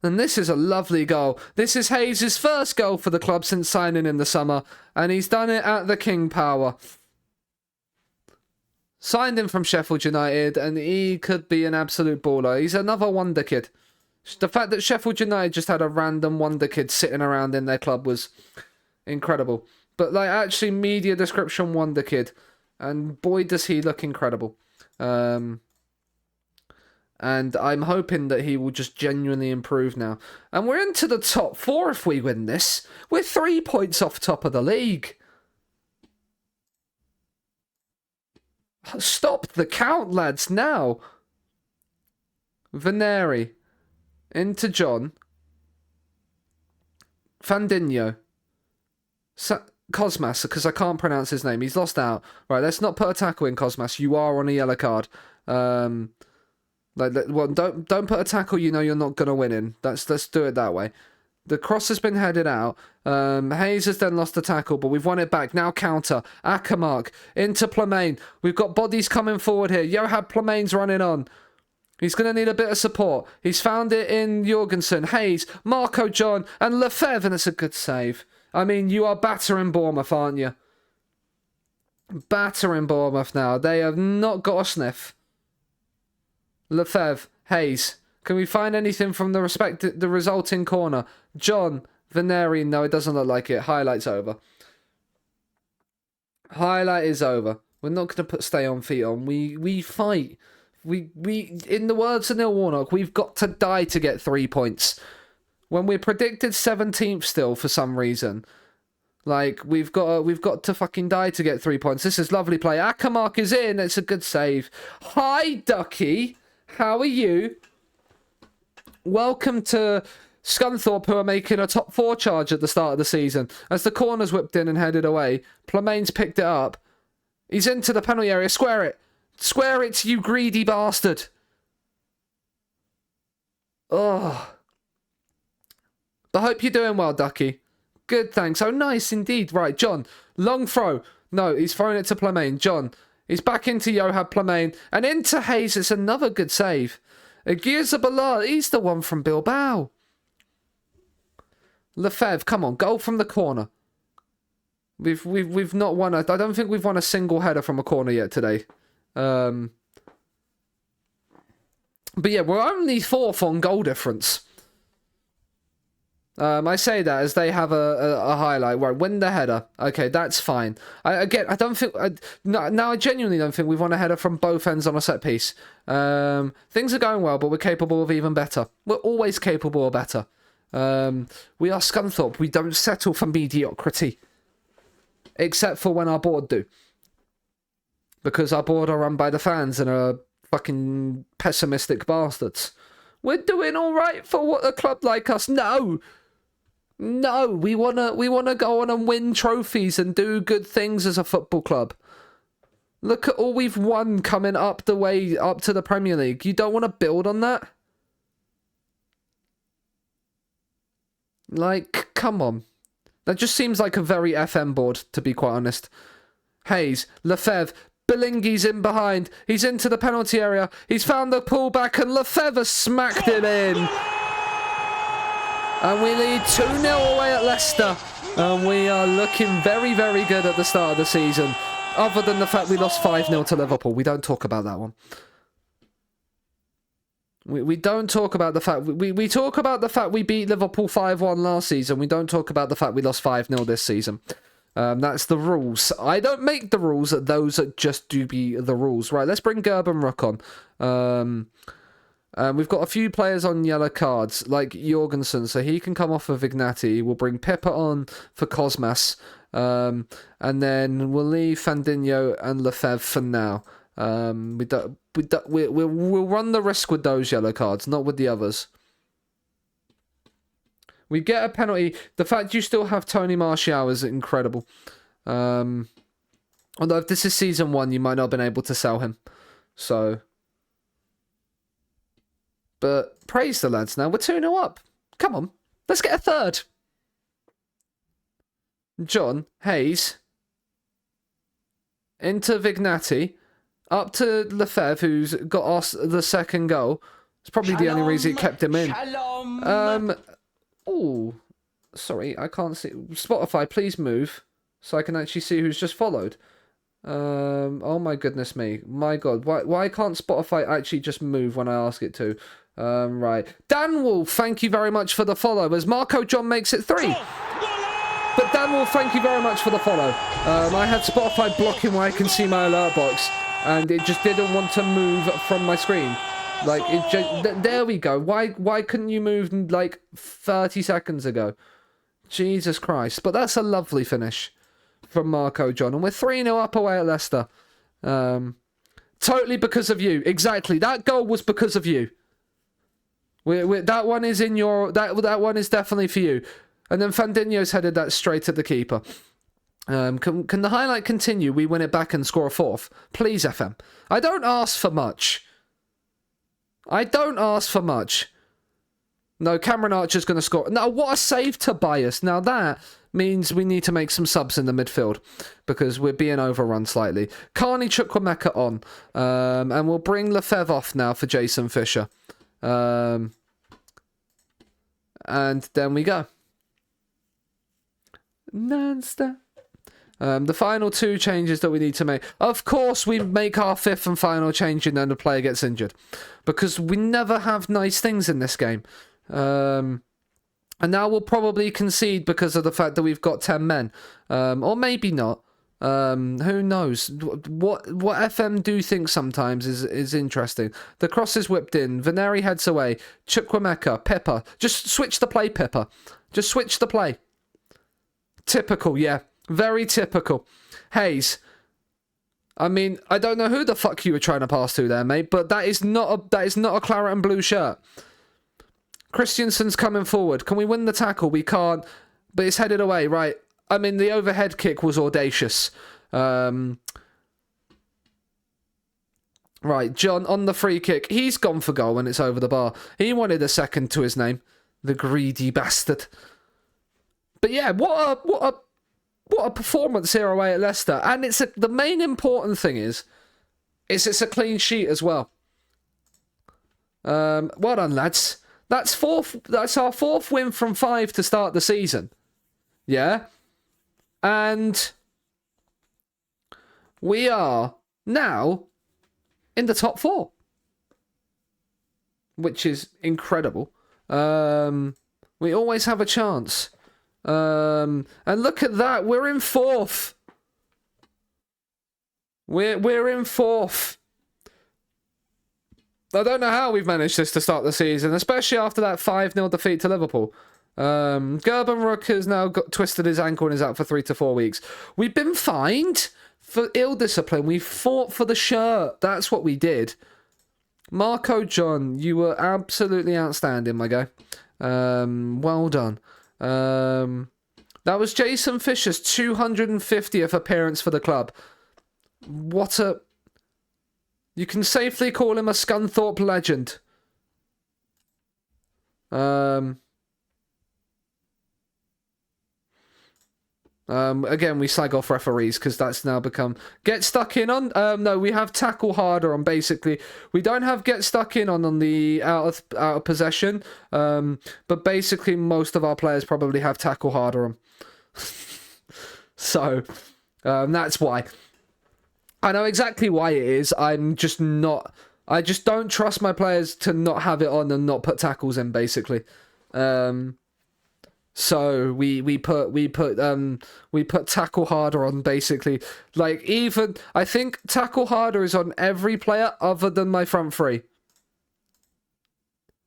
And this is a lovely goal. This is Hayes' first goal for the club since signing in the summer, and he's done it at the King Power. Signed him from Sheffield United, and he could be an absolute baller. He's another wonder kid. The fact that Sheffield United just had a random wonder kid sitting around in their club was incredible. But like, actually, media description wonder kid, and boy does he look incredible. And I'm hoping that he will just genuinely improve now. And we're into the top 4 if we win this. We're 3 points off top of the league. Stop the count, lads, now. Vaneri. Into John. Fandinho. Cosmas, because I can't pronounce his name. He's lost out. Right, let's not put a tackle in, Cosmas. You are on a yellow card. Well, don't put a tackle you know you're not going to win in. Let's do it that way. The cross has been headed out. Hayes has then lost the tackle, but we've won it back. Now counter. Ackermark into Plemaine. We've got bodies coming forward here. Johan Plemaine's running on. He's going to need a bit of support. He's found it in Jorgensen, Hayes, Marco John, and Lefebvre, and it's a good save. I mean, you are battering Bournemouth, aren't you? Battering Bournemouth now. They have not got a sniff. Lefebvre, Hayes. Can we find anything from the resulting corner? John, Vaneri. No, it doesn't look like it. Highlight's over. Highlight is over. We're not going to put stay on feet on. We fight. We in the words of Neil Warnock, we've got to die to get 3 points. When we're predicted 17th still for some reason. Like, we've got to fucking die to get 3 points. This is lovely play. Ackermark is in. It's a good save. Hi, Ducky. How are you? Welcome to Scunthorpe, who are making a top 4 charge at the start of the season. As the corner's whipped in and headed away, Plemaine's picked it up. He's into the penalty area. Square it. Square it, you greedy bastard. Oh. But hope you're doing well, Ducky. Good, thanks. Oh, nice indeed. Right, John. Long throw. No, he's throwing it to Plemaine. John. He's back into Johan Plemaine. And into Hayes. It's another good save. Aguirre Ballard. He's the one from Bilbao. Lefebvre, come on. Goal from the corner. We've not won I don't think we've won a single header from a corner yet today. But yeah, we're only 4th on goal difference. I say that as they have a highlight. Right, win the header. Okay, that's fine. I don't think... I genuinely don't think we've won a header from both ends on a set piece. Things are going well, but we're capable of even better. We're always capable of better. We are Scunthorpe. We don't settle for mediocrity. Except for when our board do. Because our board are run by the fans and are fucking pessimistic bastards. We're doing all right for what a club like us. No, we wanna go on and win trophies and do good things as a football club. Look at all we've won coming up the way up to the Premier League. You don't want to build on that? Like, come on. That just seems like a very FM board, to be quite honest. Hayes, Lefebvre, Bilingi's in behind. He's into the penalty area. He's found the pullback and Lefebvre smacked it in. And we lead 2-0 away at Leicester. And we are looking very, very good at the start of the season. Other than the fact we lost 5-0 to Liverpool. We don't talk about that one. We don't talk about the fact... We talk about the fact we beat Liverpool 5-1 last season. We don't talk about the fact we lost 5-0 this season. That's the rules. I don't make the rules. Those just do be the rules. Right, let's bring Gerben Ruck on. We've got a few players on yellow cards, like Jorgensen, so he can come off of Ignati. We'll bring Pippa on for Cosmas. And then we'll leave Fandinho and Lefebvre for now. We'll run the risk with those yellow cards, not with the others. We get a penalty. The fact you still have Tony Martial is incredible. Although if this is season 1, you might not have been able to sell him. So. But praise the lads now. We're 2-0 up. Come on. Let's get a third. John, Hayes. Into Vignati. up to Lefebvre, who's got us the second goal. It's probably the only reason it kept him in. Oh, sorry, I can't see. Spotify, please move so I can actually see who's just followed. Oh my goodness me. My God, why can't Spotify actually just move when I ask it to? Right. Dan Wolf, thank you very much for the follow as Marco John makes it 3. But Dan Wolf, thank you very much for the follow. I had Spotify blocking where I can see my alert box, and it just didn't want to move from my screen. Like, it just, there we go. Why couldn't you move like 30 seconds ago? Jesus Christ. But that's a lovely finish from Marco John. And we're 3-0 up away at Leicester. Totally because of you. Exactly. That goal was because of you. That one is in your... That one is definitely for you. And then Fandinho's headed that straight at the keeper. Can the highlight continue? We win it back and score a 4th. Please, FM. I don't ask for much. I don't ask for much. No, Cameron Archer's going to score. Now, what a save, Tobias. Now, that means we need to make some subs in the midfield because we're being overrun slightly. Carney Chukwuemeka on. And we'll bring Lefebvre off now for Jason Fisher. And then we go. Non-stop. The final 2 changes that we need to make. Of course, we make our 5th and final change and then the player gets injured. Because we never have nice things in this game. And now we'll probably concede because of the fact that we've got 10 men. Or maybe not. Who knows? What FM do think sometimes is interesting. The cross is whipped in. Veneri heads away. Chukwuemeka, Pippa. Just switch the play, Pippa. Just switch the play. Typical, yeah. Very typical. Hayes. I mean, I don't know who the fuck you were trying to pass to there, mate, but that is not a claret and blue shirt. Christensen's coming forward. Can we win the tackle? We can't, but it's headed away, right? I mean, the overhead kick was audacious. Right, John on the free kick. He's gone for goal when it's over the bar. He wanted a second to his name. The greedy bastard. But yeah, what a performance here away at Leicester. And the main important thing is it's a clean sheet as well. Well done, lads. That's our 4th win from 5 to start the season. Yeah. And we are now in the top 4. Which is incredible. We always have a chance. And look at that, we're in 4th. We're in 4th. I don't know how we've managed this to start the season, especially after that 5-0 defeat to Liverpool. Gerben Rook has now twisted his ankle and is out for 3 to 4 weeks. We've been fined for ill discipline. We fought for the shirt. That's what we did. Marco John, you were absolutely outstanding, my guy. Well done. That was Jason Fisher's 250th appearance for the club. You can safely call him a Scunthorpe legend. Again, we slag off referees because that's now become get stuck in on. No, we have tackle harder on basically. We don't have get stuck in on the out of possession. But basically, most of our players probably have tackle harder on. So that's why. I know exactly why it is. I just don't trust my players to not have it on and not put tackles in. Basically. So we put tackle harder on basically. Like even I think tackle harder is on every player other than my front 3.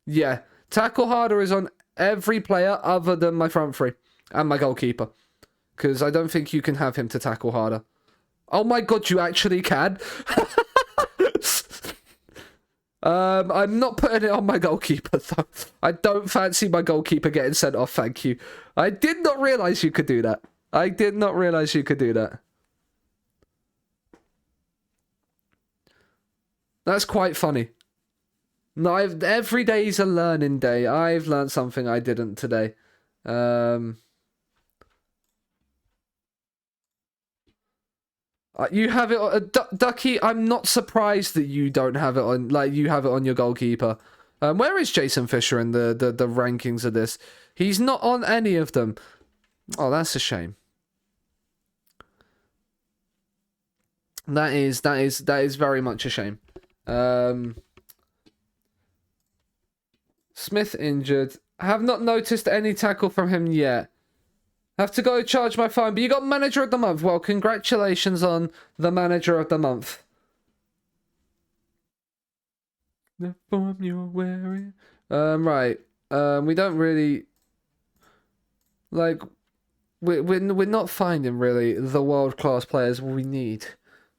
Yeah, tackle harder is on every player other than my front 3 and my goalkeeper, because I don't think you can have him to tackle harder. Oh my God, you actually can. I'm not putting it on my goalkeeper, though. I don't fancy my goalkeeper getting sent off, thank you. I did not realise you could do that. I did not realise you could do that. That's quite funny. No, every day's a learning day. I've learned something I didn't today. You have it on Ducky. I'm not surprised that you don't have it on. Like you have it on your goalkeeper. Where is Jason Fisher in the rankings of this? He's not on any of them. Oh, that's a shame. That is very much a shame. Smith injured. I have not noticed any tackle from him yet. Have to go charge my phone, but you got manager of the month. Well, congratulations on the manager of the month. The form you're wearing. Right. We don't really like. We're not finding really the world class players we need.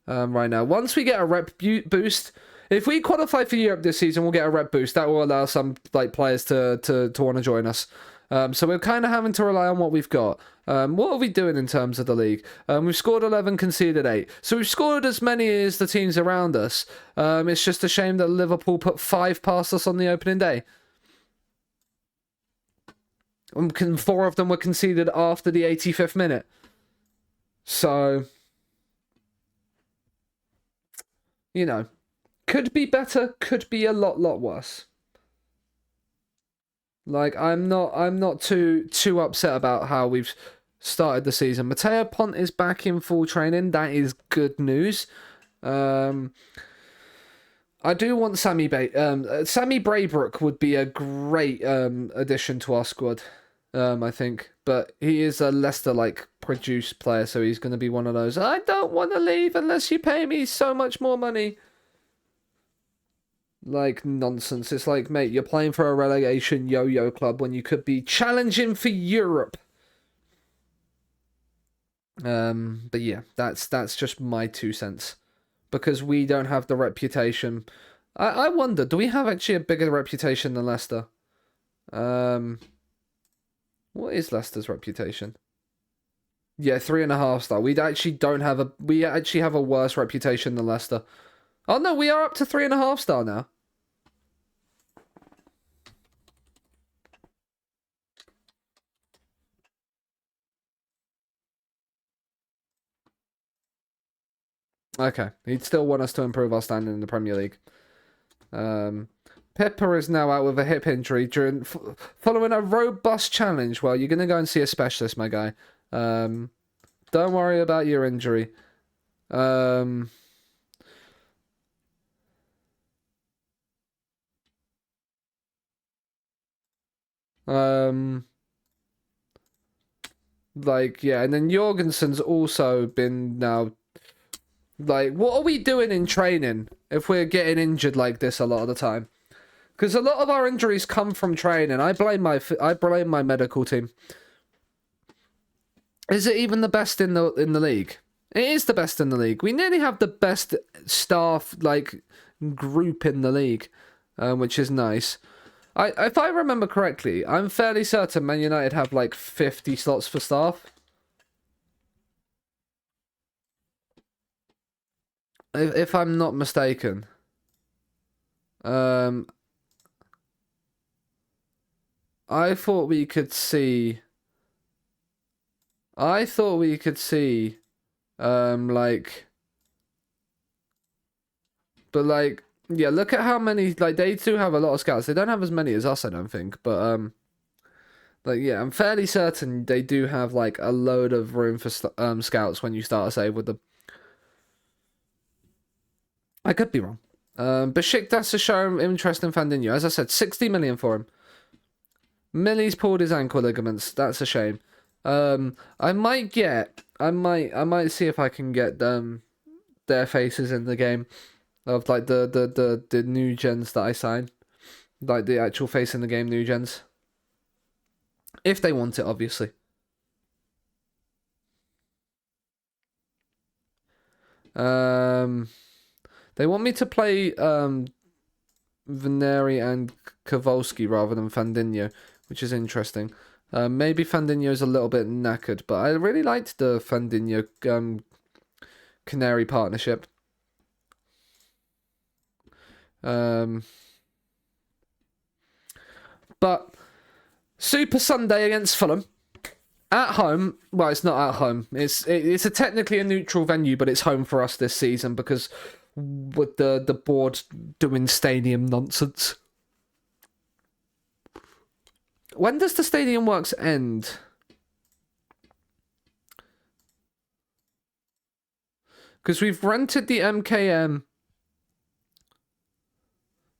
Right now. Once we get a rep boost, if we qualify for Europe this season, we'll get a rep boost. That will allow some like players to want to join us. So we're kind of having to rely on what we've got. What are we doing in terms of the league? We've scored 11, conceded 8. So we've scored as many as the teams around us. It's just a shame that Liverpool put 5 past us on the opening day. 4 of them were conceded after the 85th minute. So, you know, could be better, could be a lot worse. Like, I'm not too upset about how we've started the season. Mateo Pont is back in full training. That is good news. I do want Sammy Braybrook would be a great addition to our squad. I think, but he is a Leicester like produced player, so he's going to be one of those. I don't want to leave unless you pay me so much more money. Like nonsense. It's like, mate, you're playing for a relegation yo-yo club when you could be challenging for Europe. But yeah, that's just my 2 cents, because we don't have the reputation. I wonder, do we have actually a bigger reputation than Leicester? What is Leicester's reputation? Yeah, 3.5 star. We actually have a worse reputation than Leicester. Oh no, we are up to 3.5 star now. Okay, he'd still want us to improve our standing in the Premier League. Pepper is now out with a hip injury following a robust challenge. Well, you're going to go and see a specialist, my guy. Don't worry about your injury. Like, yeah, and then Jorgensen's also been now. Like, what are we doing in training if we're getting injured like this a lot of the time? Because a lot of our injuries come from training. I blame my medical team. Is it even the best in the league? It is the best in the league. We nearly have the best staff like group in the league, which is nice. If I remember correctly, I'm fairly certain Man United have like 50 slots for staff. If I'm not mistaken. I thought we could see. Like. But like, yeah, look at how many. Like, they do have a lot of scouts. They don't have as many as us, I don't think. But like, yeah, I'm fairly certain they do have like a load of room for scouts when you start a save with them. I could be wrong. Besiktas has shown interest in Fandinho. As I said, 60 million for him. Millie's pulled his ankle ligaments. That's a shame. I might see if I can get their faces in the game of like the new gens that I sign, like the actual face in the game new gens, if they want it, obviously. They want me to play Veneri and Kowalski rather than Fandinho, which is interesting. Maybe Fandinho's a little bit knackered, but I really liked the Fandinho Canary partnership. But Super Sunday against Fulham. At home, well, it's not at home. It's technically a neutral venue, but it's home for us this season because with the board doing stadium nonsense. When does the Stadium Works end? Because we've rented the MKM.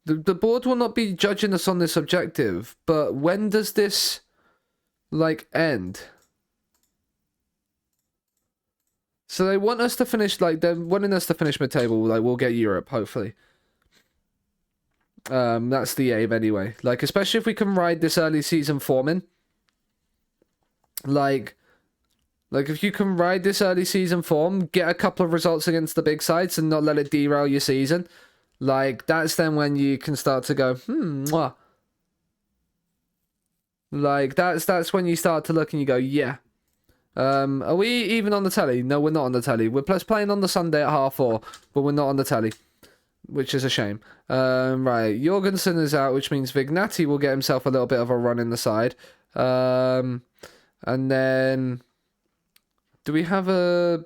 The board will not be judging us on this objective, but when does this, like, end? So they want us to finish, like, they're wanting us to finish mid-table, like, we'll get Europe, hopefully. That's the aim anyway. Like, especially if we can ride this early season form in. Like, if you can ride this early season form, get a couple of results against the big sides and not let it derail your season. Like, that's then when you can start to go, mwah. Like, that's when you start to look and you go, yeah. Are we even on the telly? No, we're not on the telly. We're playing on the Sunday at 4:30, but we're not on the telly, which is a shame. Right, Jorgensen is out, which means Vignati will get himself a little bit of a run in the side. And then, do we have a...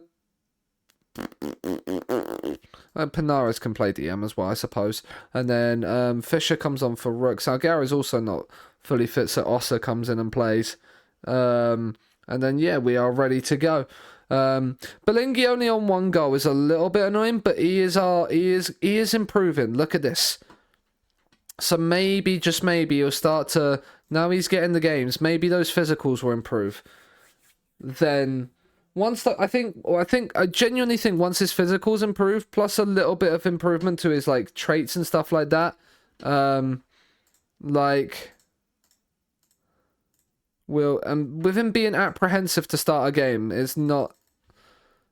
Panaris can play DM as well, I suppose. And then Fisher comes on for Rook. Salguero is also not fully fit, so Ossa comes in and plays. And then, yeah, we are ready to go. Belingi only on 1 goal is a little bit annoying, but he is improving. Look at this. So maybe, just maybe, he'll start to... Now he's getting the games. Maybe those physicals will improve. Then... Once that, I genuinely think once his physicals improve, plus a little bit of improvement to his like traits and stuff like that, with him being apprehensive to start a game is not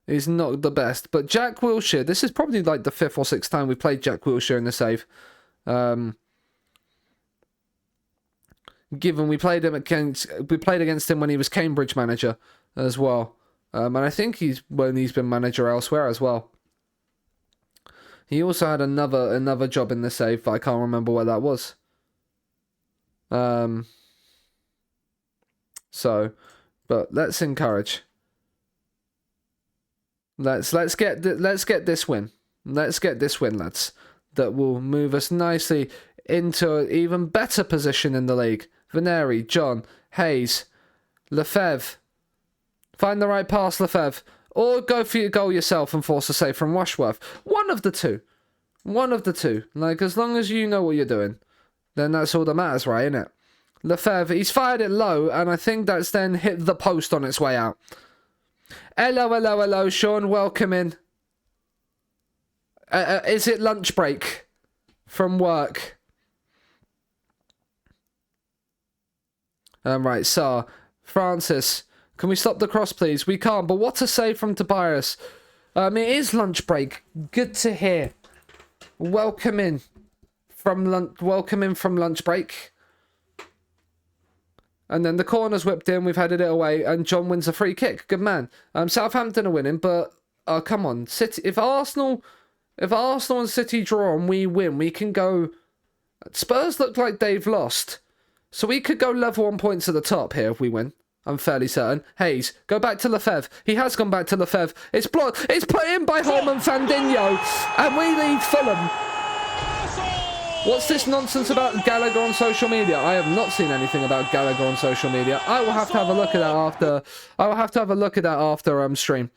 the best. But Jack Wilshere, this is probably like the 5th or 6th time we played Jack Wilshere in the save. Given we played against him when he was Cambridge manager as well. And I think he's been manager elsewhere as well. He also had another job in the save, but I can't remember where that was. So, but let's encourage. Let's get this win. Let's get this win, lads. That will move us nicely into an even better position in the league. Veneri, John, Hayes, Lefebvre. Find the right pass, Lefebvre. Or go for your goal yourself and force a save from Rushworth. One of the two. One of the two. Like, as long as you know what you're doing, then that's all that matters, right, innit? Lefebvre, he's fired it low, and I think that's then hit the post on its way out. Hello, Sean. Welcome in. Is it lunch break from work? Right, so, Francis... Can we stop the cross, please? We can't, but what a save from Tobias. It is lunch break. Good to hear. Welcome in from lunch break. And then the corner's whipped in. We've headed it away, and John wins a free kick. Good man. Southampton are winning, but come on, City. If Arsenal and City draw and we win, we can go. Spurs look like they've lost, so we could go level on points at the top here if we win. I'm fairly certain. Hayes, go back to Lefebvre. He has gone back to Lefebvre. It's blocked. It's put in by Holman Fandinho. And we lead Fulham. What's this nonsense about Gallagher on social media? I have not seen anything about Gallagher on social media. I will have to have a look at that after. Stream.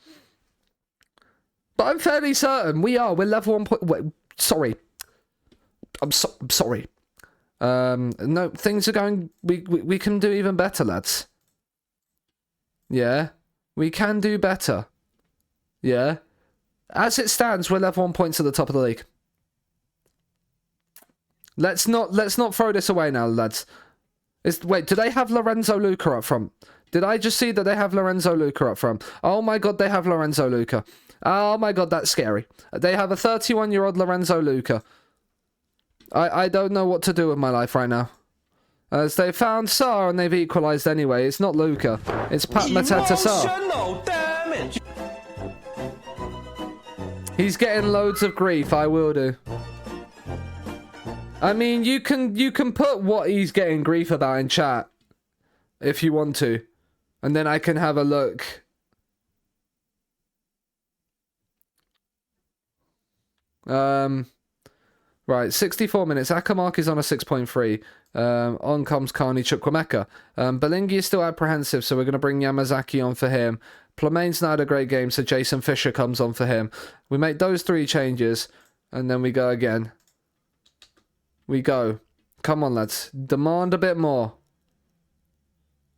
But I'm fairly certain we're level 1 point. Wait, sorry. I'm sorry. No, things are going. We can do even better, lads. Yeah, we can do better. Yeah. As it stands, we're level 1 points at the top of the league. Let's not throw this away now, lads. Wait, do they have Lorenzo Luca up front? Did I just see that they have Lorenzo Luca up front? Oh my god, they have Lorenzo Luca. Oh my god, that's scary. They have a 31-year-old Lorenzo Luca. I don't know what to do with my life right now. As they found Sarr and they've equalised anyway. It's not Luca. It's Pat Mateta Sarr. Damage. He's getting loads of grief, I will do. I mean, you can put what he's getting grief about in chat. If you want to. And then I can have a look. Right, 64 minutes. Akamark is on a 6.3. On comes Carney Chukwuemeka. Belingi is still apprehensive, so we're going to bring Yamazaki on for him. Plumaine's now had a great game, so Jason Fisher comes on for him. We make those 3 changes, and then we go again. We go. Come on, lads. Demand a bit more.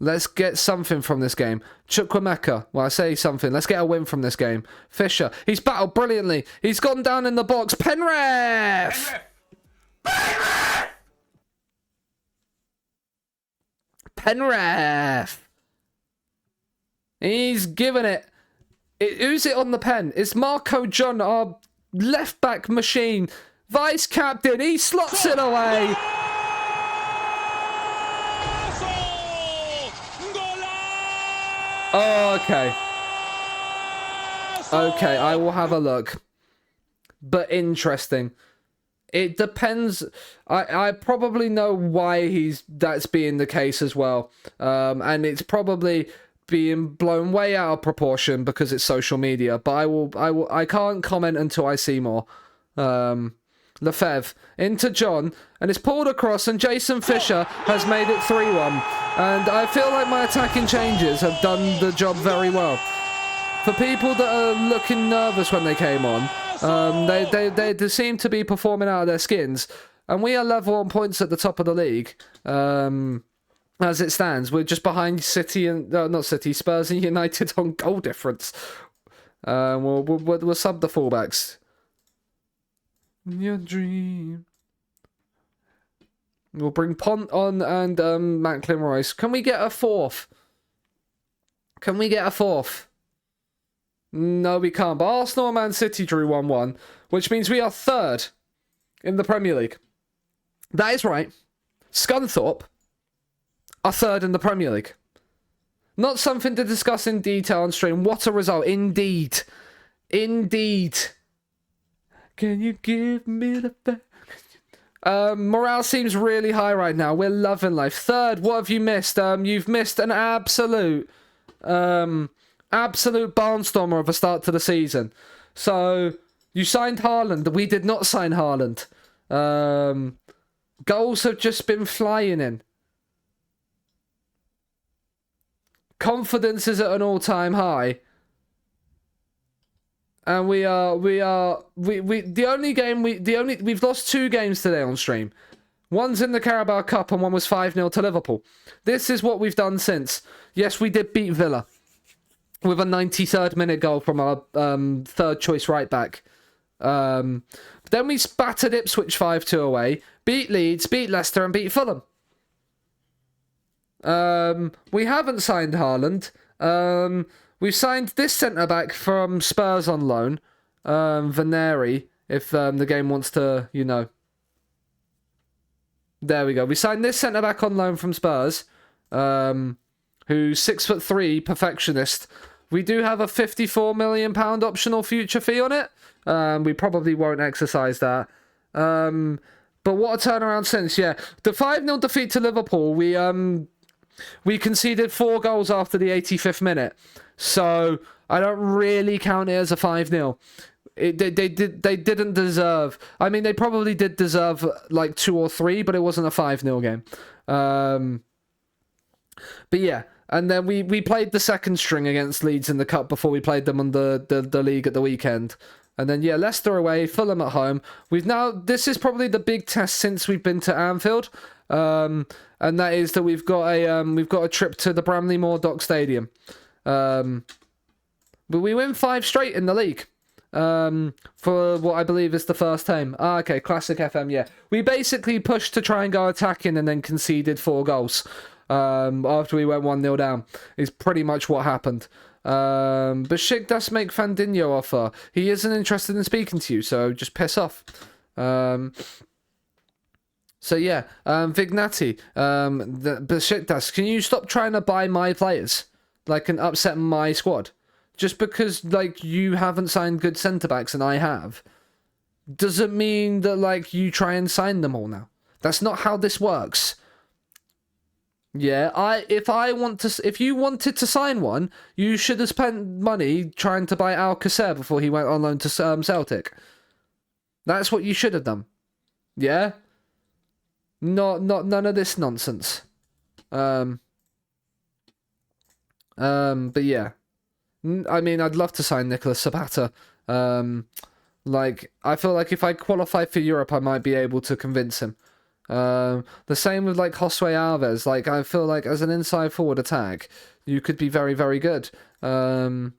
Let's get something from this game. Chukwuemeka. Well, I say something. Let's get a win from this game. Fisher. He's battled brilliantly. He's gone down in the box. Penrith! Penrith! He's given it. Who's it on the pen? It's Marco John, our left-back machine. Vice-captain. He slots it away. Oh, okay. Okay, I will have a look. But interesting. It depends. I probably know why that's being the case as well. And it's probably being blown way out of proportion because it's social media. But I can't comment until I see more. Lefebvre into John, and it's pulled across, and Jason Fisher has made it 3-1. And I feel like my attacking changes have done the job very well. For people that are looking nervous when they came on, they seem to be performing out of their skins. And we are level on points at the top of the league. As it stands, we're just behind City and not City, Spurs and United on goal difference. We'll sub the fullbacks. Your dream. We'll bring Pont on and Macklin Royce. Can we get a 4th? Can we get a 4th? No, we can't. But Arsenal and Man City drew 1-1, which means we are 3rd in the Premier League. That is right. Scunthorpe are 3rd in the Premier League. Not something to discuss in detail on stream. What a result. Indeed. Indeed. Can you give me the back? Morale seems really high right now. We're loving life. 3rd, what have you missed? You've missed an absolute barnstormer of a start to the season. So, you signed Haaland. We did not sign Haaland. Goals have just been flying in. Confidence is at an all-time high. And we've lost 2 games today on stream. One's in the Carabao Cup and one was 5-0 to Liverpool. This is what we've done since. Yes, we did beat Villa with a 93rd minute goal from our 3rd choice right back. Then we battered Ipswich 5-2 away, beat Leeds, beat Leicester and beat Fulham. We haven't signed Haaland. We've signed this centre-back from Spurs on loan, Vaneri, if the game wants to, you know. There we go. We signed this centre-back on loan from Spurs, who's 6'3", perfectionist. We do have a £54 million optional future fee on it. We probably won't exercise that. But what a turnaround since, yeah. The 5-0 defeat to Liverpool, we conceded 4 goals after the 85th minute. So, I don't really count it as a 5-0. They didn't deserve... I mean, they probably did deserve like 2 or 3, but it wasn't a 5-0 game. But yeah, and then we played the second string against Leeds in the Cup before we played them on the league at the weekend. And then, yeah, Leicester away, Fulham at home. This is probably the big test since we've been to Anfield. And that is that we've got a trip to the Bramley Moore Dock Stadium. But we win 5 straight in the league. For what I believe is the first time. Okay, classic FM, yeah. We basically pushed to try and go attacking and then conceded 4 goals. After we went 1-0 down. Is pretty much what happened. Besiktas make Fandinho offer. He isn't interested in speaking to you, so just piss off. So yeah, Vignati, Besiktas, can you stop trying to buy my players? Like, and upset my squad? Just because, like, you haven't signed good centre-backs and I have, doesn't mean that, like, you try and sign them all now. That's not how this works. Yeah, if you wanted to sign one, you should have spent money trying to buy Alcacer before he went on loan to Celtic. That's what you should have done. Yeah? Not none of this nonsense. But yeah. I mean, I'd love to sign Nicolas Zapata. I feel like if I qualify for Europe, I might be able to convince him. The same with like Josue Alves. Like, I feel like as an inside forward attack, you could be very, very good. Sammy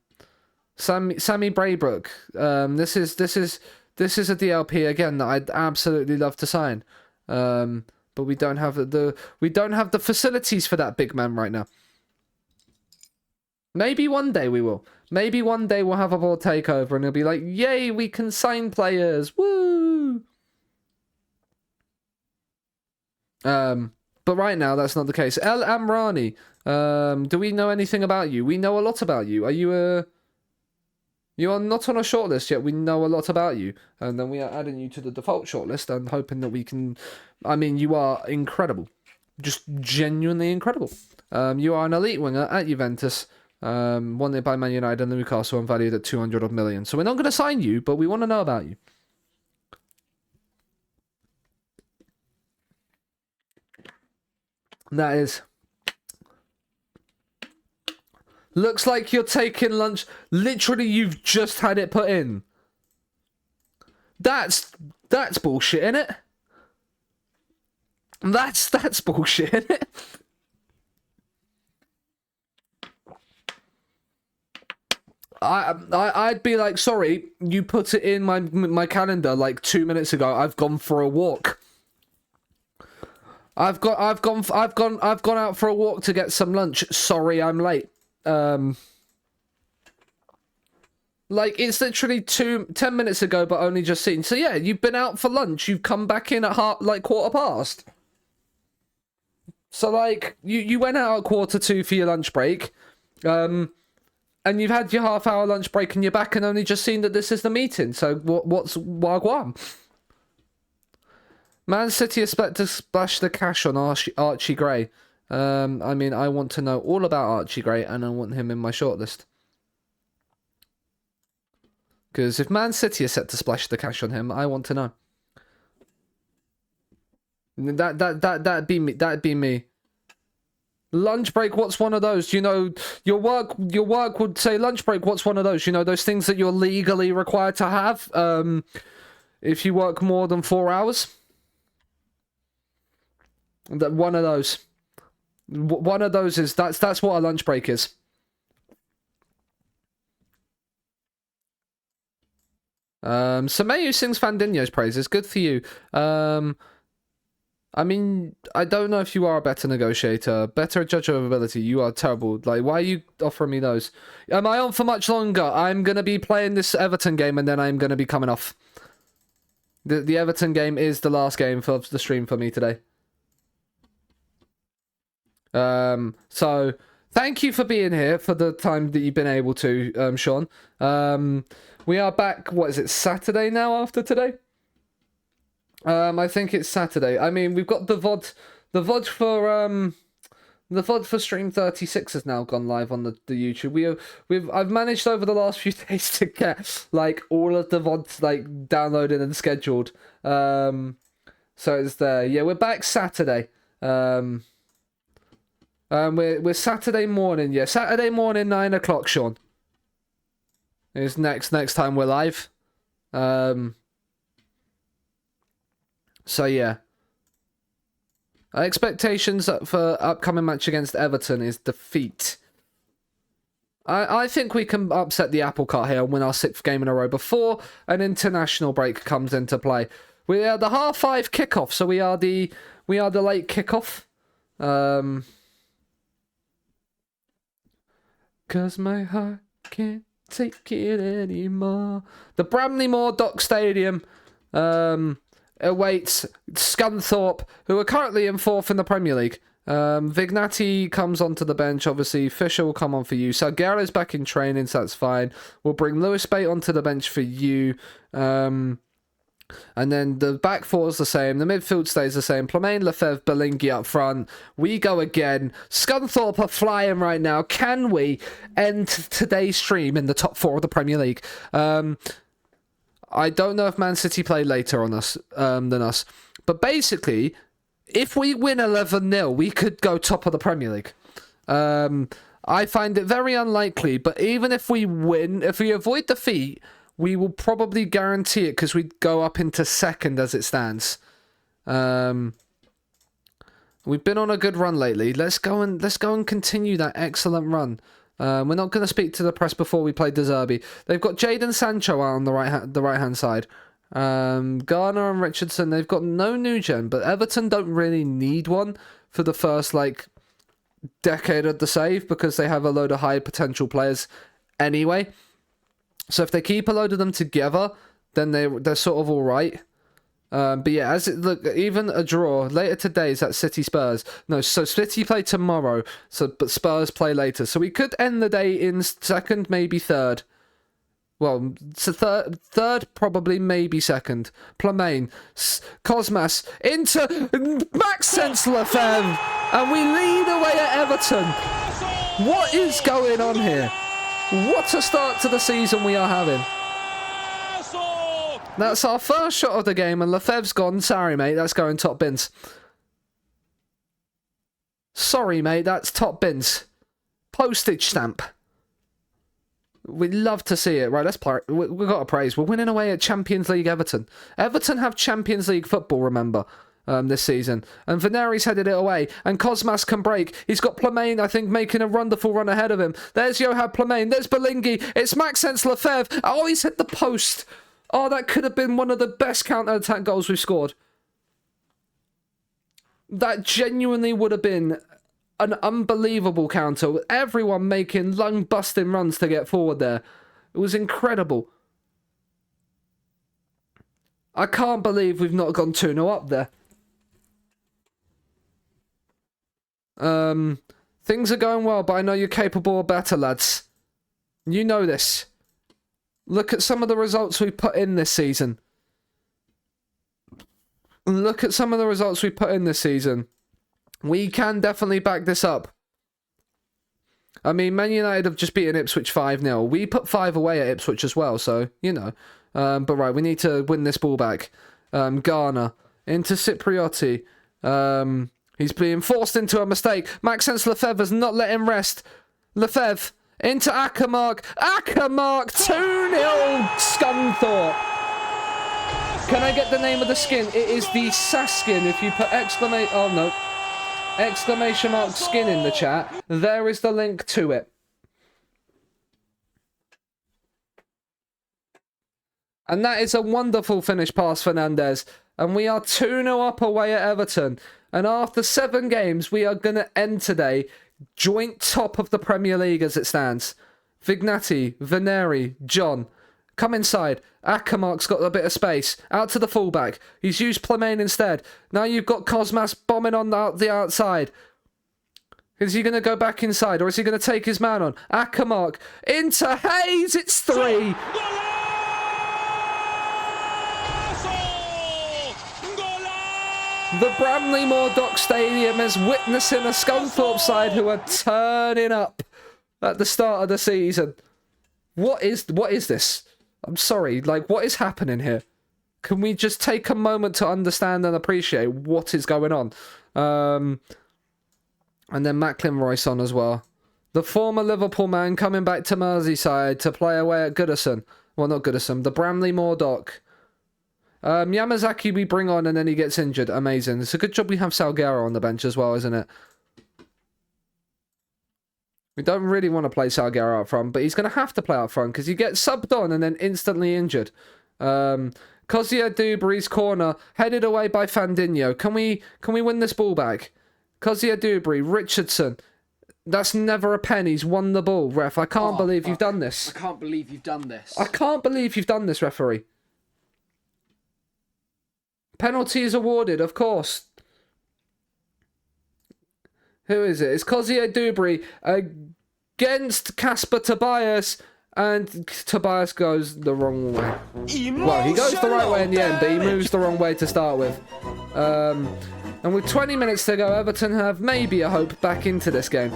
Braybrook. This is a DLP again that I'd absolutely love to sign. But we don't have the facilities for that big man right now. Maybe one day we will. Maybe one day we'll have a board takeover and it'll be like, yay, we can sign players. Woo! But right now that's not the case. El Amrani, do we know anything about you? We know a lot about you. You are not on a shortlist yet. We know a lot about you. And then we are adding you to the default shortlist and hoping that we can... I mean, you are incredible. Just genuinely incredible. You are an elite winger at Juventus, wanted by Man United and Newcastle and valued at 200 million. So we're not going to sign you, but we want to know about you. That is... Looks like you're taking lunch. Literally, you've just had it put in. That's bullshit, innit? That's bullshit, innit? I'd be like, sorry, you put it in my calendar like 2 minutes ago. I've gone for a walk. I've gone out for a walk to get some lunch. Sorry, I'm late. Like, it's literally 10 minutes ago, but only just seen. So yeah, you've been out for lunch. You've come back in at quarter past. So like, you went out at 1:45 for your lunch break, and you've had your half-hour lunch break, and you're back and only just seen that this is the meeting. So what's Wagwan? Man City expect to splash the cash on Archie Gray. I mean, I want to know all about Archie Gray, and I want him in my shortlist. Because if Man City are set to splash the cash on him, I want to know. That'd be me. That'd be me. Lunch break. What's one of those? You know, your work would say lunch break. What's one of those? You know, those things that you're legally required to have. If you work more than 4 hours. That one of those. One of those is that's what a lunch break is. Semeyu sings Fandinho's praises. Good for you. I mean, I don't know if you are a better negotiator, better judge of ability. You are terrible. Like, why are you offering me those? Am I on for much longer? I'm gonna be playing this Everton game and then I'm gonna be coming off. The Everton game is the last game for the stream for me today. So thank you for being here for the time that you've been able to, Sean. We are back, what is it, Saturday now after today? I think it's Saturday. I mean, we've got the VOD for Stream 36 has now gone live on the YouTube. I've managed over the last few days to get like all of the VODs like downloaded and scheduled. So it's there. Yeah, we're back Saturday. We're Saturday morning. Yeah, Saturday morning 9 o'clock. Sean is next time we're live. So yeah, expectations for upcoming match against Everton is defeat. I think we can upset the apple cart here and win our 6th game in a row before an international break comes into play. We are the 5:30 kickoff, so we are the late kickoff. 'Cause my heart can't take it anymore. The Bramley-Moore Dock Stadium awaits Scunthorpe, who are currently in 4th in the Premier League. Vignati comes onto the bench, obviously. Fisher will come on for you. Salguero's back in training, so that's fine. We'll bring Lewis Bate onto the bench for you. And then the back four is the same. The midfield stays the same. Plemaine, Lefebvre, Belingi up front. We go again. Scunthorpe are flying right now. Can we end today's stream in the top 4 of the Premier League? I don't know if Man City play later on us than us. But basically, if we win 11-0, we could go top of the Premier League. I find it very unlikely. But even if we win, if we avoid defeat, we will probably guarantee it because we'd go up into second as it stands. We've been on a good run lately. Let's go and continue that excellent run. We're not going to speak to the press before we play De Zerbi. They've got Jadon Sancho out on the right hand side. Garner and Richardson. They've got no new gen, but Everton don't really need one for the first decade of the save because they have a load of high potential players anyway. So if they keep a load of them together, then they're sort of all right. But yeah, look, even a draw later today is at City Spurs. No, so City play tomorrow. But Spurs play later. So we could end the day in second, maybe third. Well, so third, probably, maybe second. Plemaine, Cosmas into Maxence Lefebvre, and we lead away at Everton. What is going on here? What a start to the season we are having. That's our first shot of the game, and Lefebvre's gone. Sorry, mate, that's going top bins. Sorry, mate, that's top bins. Postage stamp. We'd love to see it. Right, let's play. We've got to praise. We're winning away at Champions League Everton. Everton have Champions League football, remember, this season. And Vaneri's headed it away. And Cosmas can break. He's got Plemaine, I think, making a wonderful run ahead of him. There's Yohab Plemaine. There's Belingi. It's Maxence Lefebvre. Oh, he's hit the post. Oh, that could have been one of the best counter-attack goals we've scored. That genuinely would have been an unbelievable counter with everyone making lung-busting runs to get forward there. It was incredible. I can't believe we've not gone 2-0 up there. Things are going well, but I know you're capable of better, lads. You know this. Look at some of the results we put in this season. Look at some of the results we put in this season. We can definitely back this up. I mean, Man United have just beaten Ipswich 5-0. We put 5 away at Ipswich as well, so, you know. But right, we need to win this ball back. Garner into Cipriotti. He's being forced into a mistake. Maxence Lefebvre's not let him rest. Lefebvre into Ackermark. Ackermark 2-0 Scunthorpe. Can I get the name of the skin? It is the Saskin. If you put exclamation mark skin in the chat, there is the link to it. And that is a wonderful finish past Fernandez. And we are 2-0 up away at Everton. And after 7 games, we are going to end today joint top of the Premier League as it stands. Vignati, Vaneri, John. Come inside. Ackermark's got a bit of space. Out to the fullback. He's used Plemaine instead. Now you've got Cosmas bombing on the outside. Is he going to go back inside or is he going to take his man on? Ackermark into Hayes. It's 3. The Bramley Moor Stadium is witnessing a Scunthorpe side who are turning up at the start of the season. What is this? I'm sorry, what is happening here? Can we just take a moment to understand and appreciate what is going on? And then Macklin Royce on as well. The former Liverpool man coming back to Merseyside to play away at Goodison. Well, not Goodison, the Bramley Moor Yamazaki we bring on and then he gets injured. Amazing. It's a good job we have Salguero on the bench as well, isn't it? We don't really want to play Salguero up front, but he's going to have to play up front because he gets subbed on and then instantly injured. Kozia Dubry's corner, headed away by Fandinho. Can we win this ball back? Kozia Dubry, Richardson. That's never a pen. He's won the ball, ref. I can't believe you've done this. I can't believe you've done this. I can't believe you've done this, referee. Penalty is awarded, of course. Who is it? It's Kozia Dubry against Casper Tobias. And Tobias goes the wrong way. Well, he goes the right way in the end, but he moves the wrong way to start with. And with 20 minutes to go, Everton have maybe a hope back into this game.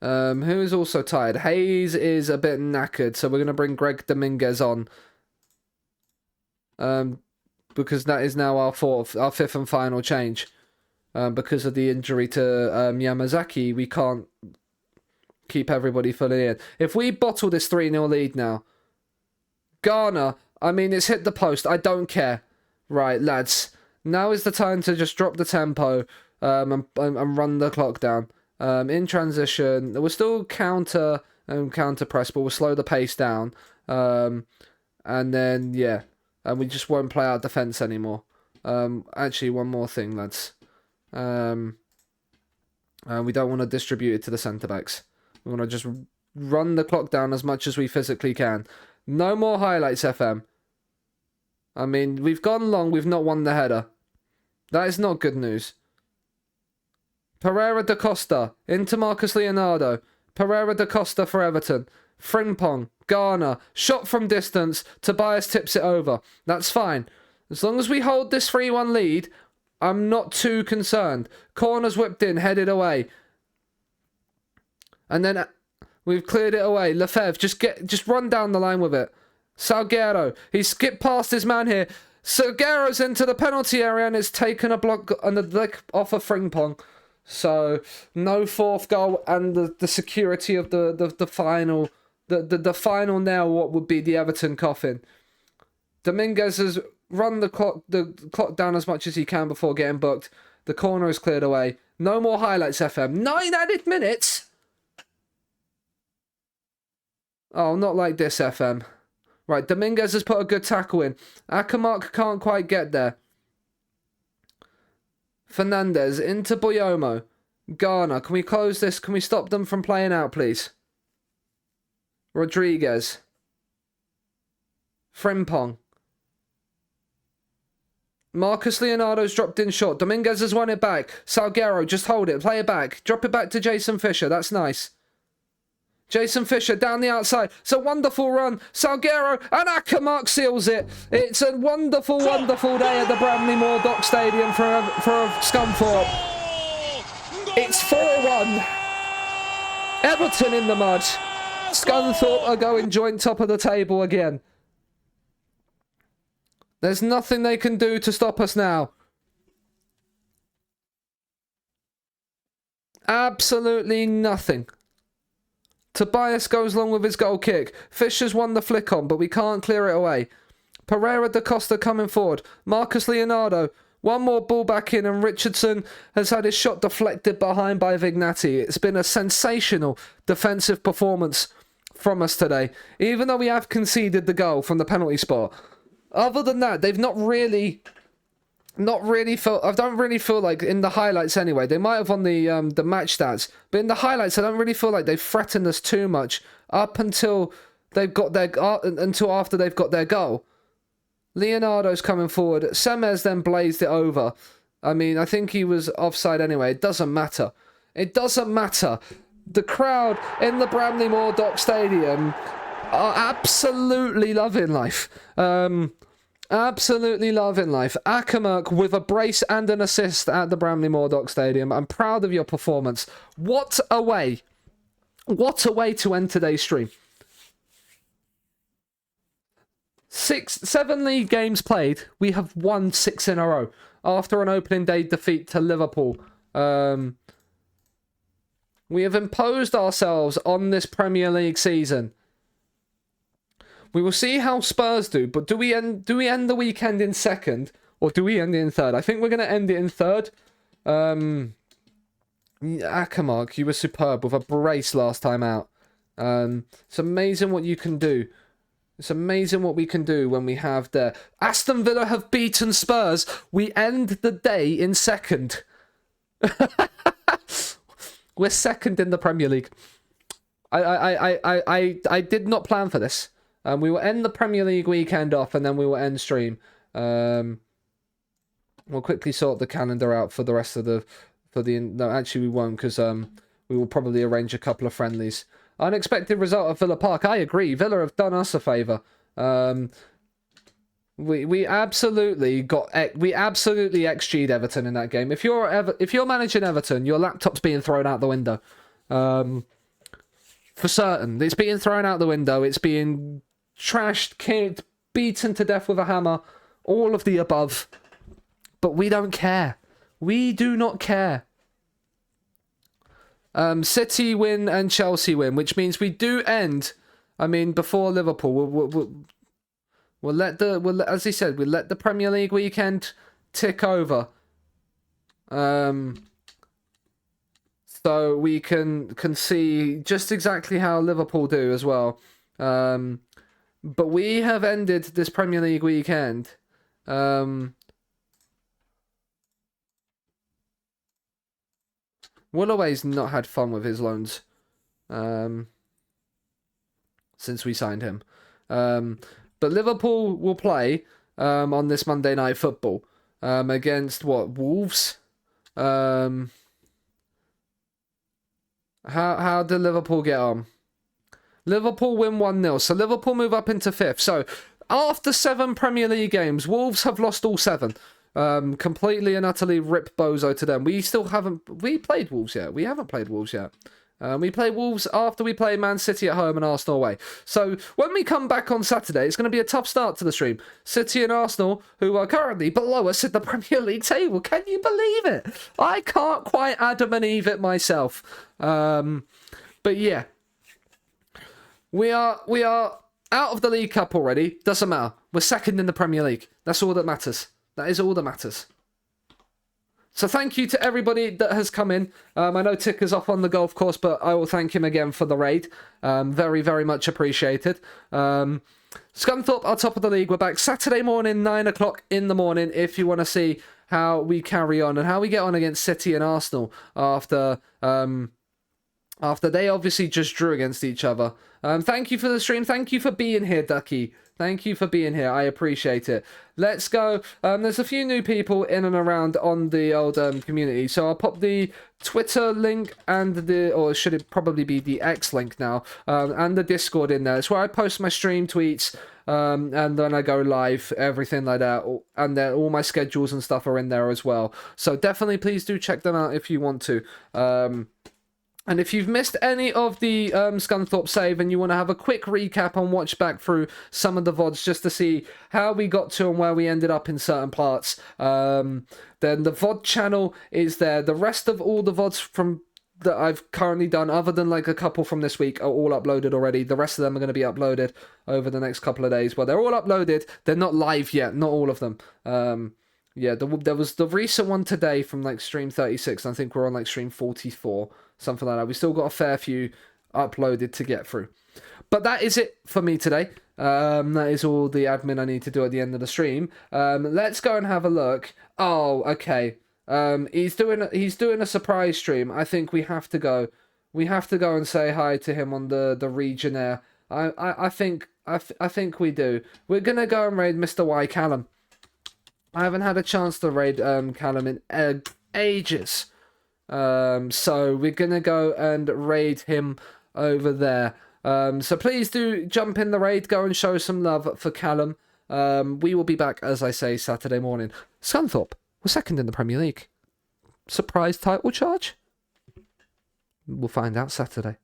Who is also tired? Hayes is a bit knackered, so we're going to bring Greg Dominguez on. Because that is now our fifth and final change. Because of the injury to Yamazaki, we can't keep everybody fully in. If we bottle this 3-0 lead now, Ghana, I mean, it's hit the post. I don't care. Right, lads. Now is the time to just drop the tempo and run the clock down. In transition, we'll still counter press, but we'll slow the pace down. And then, yeah, and we just won't play our defence anymore. Actually, one more thing, lads. We don't want to distribute it to the centre-backs. We want to just run the clock down as much as we physically can. No more highlights, FM. I mean, we've gone long, we've not won the header. That is not good news. Pereira da Costa, into Marcus Leonardo. Pereira da Costa for Everton. Frimpong, Ghana, shot from distance, Tobias tips it over. That's fine. As long as we hold this 3-1 lead, I'm not too concerned. Corner's whipped in, headed away. And then we've cleared it away. Lefebvre, just run down the line with it. Salguero, he skipped past his man here. Salguero's into the penalty area and it's taken a block on the leg off of Frimpong. So no fourth goal and the security of the final final nail, what would be the Everton coffin. Dominguez has run the clock down as much as he can before getting booked. The corner is cleared away. No more highlights, FM. 9 added minutes? Oh, not like this, FM. Right, Dominguez has put a good tackle in. Akamark can't quite get there. Fernandez into Boyomo. Ghana, can we close this? Can we stop them from playing out, please? Rodriguez. Frimpong. Marcus Leonardo's dropped in short. Dominguez has won it back. Salguero, just hold it. Play it back. Drop it back to Jason Fisher. That's nice. Jason Fisher down the outside. It's a wonderful run. Salguero and Akamark seals it. It's a wonderful, wonderful day at the Bramley Moore Dock Stadium for Scunthorpe. It's 4-1. Everton in the mud. Scunthorpe are going joint top of the table again. There's nothing they can do to stop us now. Absolutely nothing. Tobias goes long with his goal kick. Fisher's won the flick on, but we can't clear it away. Pereira da Costa coming forward. Marcus Leonardo. One more ball back in, and Richardson has had his shot deflected behind by Vignati. It's been a sensational defensive performance from us today, even though we have conceded the goal from the penalty spot. Other than that, they've not really felt. I don't really feel like in the highlights anyway. They might have on the match stats, but in the highlights, I don't really feel like they've threatened us too much up until they've got their until after they've got their goal. Leonardo's coming forward. Semes then blazed it over. I mean, I think he was offside anyway. It doesn't matter. It doesn't matter. The crowd in the Bramley Moore Dock Stadium are absolutely loving life. Absolutely loving life. Akamark with a brace and an assist at the Bramley Moore Dock Stadium. I'm proud of your performance. What a way. What a way to end today's stream. 7 league games played. We have won 6 in a row after an opening day defeat to Liverpool. We have imposed ourselves on this Premier League season. We will see how Spurs do, but do we end the weekend in second, or do we end it in third? I think we're going to end it in third. Akamark, you were superb with a brace last time out. It's amazing what you can do. It's amazing what we can do when we have the... Aston Villa have beaten Spurs. We end the day in second. We're second in the Premier League. I did not plan for this. We will end the Premier League weekend off, and then we will end stream. We'll quickly sort the calendar out for the rest of the... No, actually we won't, because we will probably arrange a couple of friendlies. Unexpected result at Villa Park. I agree. Villa have done us a favour. We absolutely XG'd Everton in that game. If you're managing Everton, your laptop's being thrown out the window. For certain. It's being thrown out the window. It's being trashed, kicked, beaten to death with a hammer. All of the above. But we don't care. We do not care. City win and Chelsea win, which means we do end. I mean, before Liverpool, we'll let as he said, we'll let the Premier League weekend tick over. So we can see just exactly how Liverpool do as well. But we have ended this Premier League weekend. Willoway's not had fun with his loans since we signed him. But Liverpool will play on this Monday Night Football against Wolves. How did Liverpool get on? Liverpool win 1-0, so Liverpool move up into 5th. So after 7 Premier League games, Wolves have lost all 7. Completely and utterly rip bozo to them. We played Wolves yet. We haven't played Wolves yet. We play Wolves after we play Man City at home and Arsenal away. So when we come back on Saturday, it's going to be a tough start to the stream. City and Arsenal, who are currently below us in the Premier League table. Can you believe it? I can't quite Adam and Eve it myself. But yeah, we are out of the League Cup already. Doesn't matter. We're second in the Premier League. That's all that matters. That is all that matters. So thank you to everybody that has come in. I know Ticker's off on the golf course, but I will thank him again for the raid. Very, very much appreciated. Scunthorpe are top of the league. We're back Saturday morning, 9 o'clock in the morning, if you want to see how we carry on and how we get on against City and Arsenal after they obviously just drew against each other. Thank you for the stream. Thank you for being here, Ducky. Thank you for being here. I appreciate it. Let's go. There's a few new people in and around on the old community. So I'll pop the Twitter link and or should it probably be the X link now, and the Discord in there. It's where I post my stream tweets, and then I go live, everything like that. And then all my schedules and stuff are in there as well. So definitely please do check them out if you want to. And if you've missed any of the Scunthorpe save and you want to have a quick recap and watch back through some of the VODs just to see how we got to and where we ended up in certain parts, then the VOD channel is there. The rest of all the VODs that I've currently done, other than like a couple from this week, are all uploaded already. The rest of them are going to be uploaded over the next couple of days. Well, they're all uploaded. They're not live yet, not all of them. Yeah, there was the recent one today from like stream 36. I think we're on like stream 44. Something like that. We still got a fair few uploaded to get through. But that is it for me today. That is all the admin I need to do at the end of the stream. Let's go and have a look. Oh, okay. He's doing a surprise stream. I think we have to go. We have to go and say hi to him on the Legionnaire. I think we do. We're gonna go and raid Mr. Y Callum. I haven't had a chance to raid Callum in ages. So we're gonna go and raid him over there. So please do jump in the raid, go and show some love for Callum. We will be back, as I say, Saturday morning. Scunthorpe, we're second in the Premier League. Surprise title charge? We'll find out Saturday.